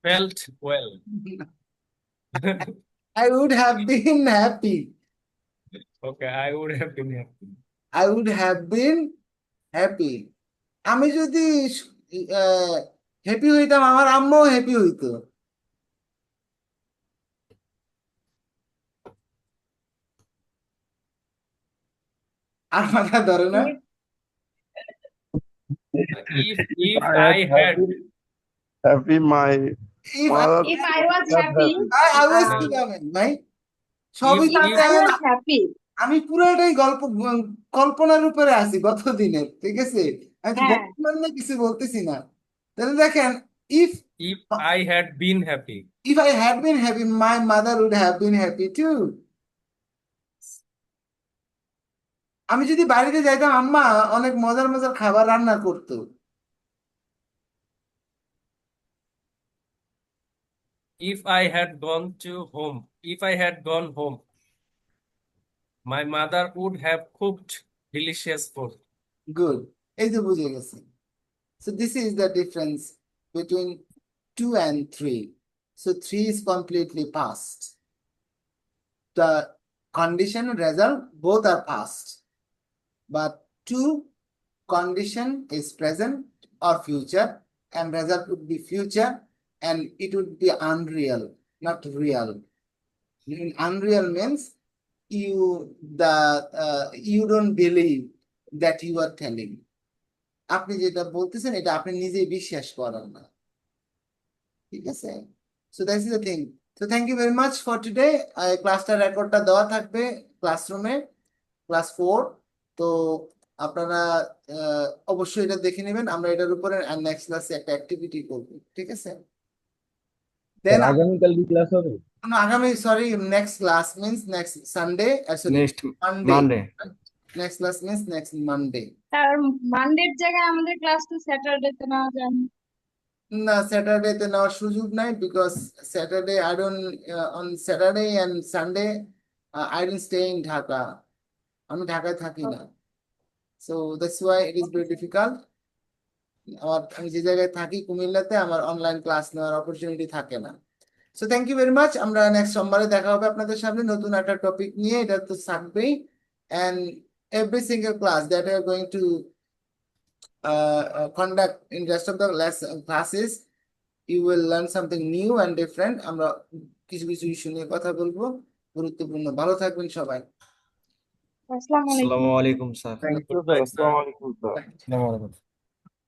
felt well.
I would have been happy.
Okay, I would have been happy.
I would have been happy. আমি যদি happy হইতাম আমার আম্মাও happy হইতো। আর মাথা ধরে না।
If I had
happy my
If
mother.
If I was happy,
I was কি যাবেন ভাই, সবই
If-
তো
if-
I was happy.
আমি পুরোটাই কল্পনার উপরে আছি গত দিনের, ঠিক আছে? আমি তো
হ্যাঁ।
বর্তমান না কিছু বলতেছি না। তাহলে দেখেন, if
I had been happy.
I had been happy, my mother would have been happy too. আমি যদি বাড়িতে যাইতাম আম্মা অনেক মজার মজার খাবার রান্না করতো।
If I had gone home, my mother would have cooked delicious food.
Good. এই তো বুঝে গেছি। So this is the difference between 2 and 3. So 3 is completely past. The condition result both are past, but 2 condition is present or future, and result would be future, and it would be unreal, not real. Unreal means you don't believe that you are telling. আপনি যেটা বলতেছেন এটা আপনি নিজেই বিশ্বাস করেন না, ঠিক আছে? So that is the thing. So thank you very much for today. ক্লাসটা রেকর্ডটা দেওয়া থাকবে ক্লাসরুমে, ক্লাস 4। তো আপনারা অবশ্যই এটা দেখে নেবেন। আমরা এটার উপরে নেক্সট ক্লাসে একটা অ্যাক্টিভিটি করব, ঠিক আছে? দেন
আগামীকাল কি ক্লাস হবে?
আগামী, sorry, next class means next Sunday,
next
Monday.
Monday
next class means next Monday.
তার মানডের জায়গায় আমাদের ক্লাস তো স্যাটারডেতে নেওয়া যায় না।
না, স্যাটারডেতে নেওয়ার সুযোগ নাই, because Saturday I don't, on Saturday and Sunday I don't stay in Dhaka. আমি ঢাকায় থাকি না। So that's why it is very difficult. আমি যে জায়গায় থাকি কুমিল্লাতে আমার অনলাইন ক্লাস নেওয়ার অপরচুনিটি থাকে না। So thank you very much. আমরা নেক্সট সোমবারে দেখা হবে আপনাদের সামনে নতুন একটা টপিক নিয়ে, এটা তো থাকবেই। And every single class that we are going to conduct in rest of the classes, you will learn something new and different. আমরা কিছু কিছু ইস্যু নিয়ে কথা বলবো, গুরুত্বপূর্ণ। ভালো থাকবেন সবাই।
আসসালামু আলাইকুম।
আসসালামু আলাইকুম স্যার।
থ্যাংক ইউ স্যার, আসসালামু আলাইকুম স্যার।
আসসালামু আলাইকুম।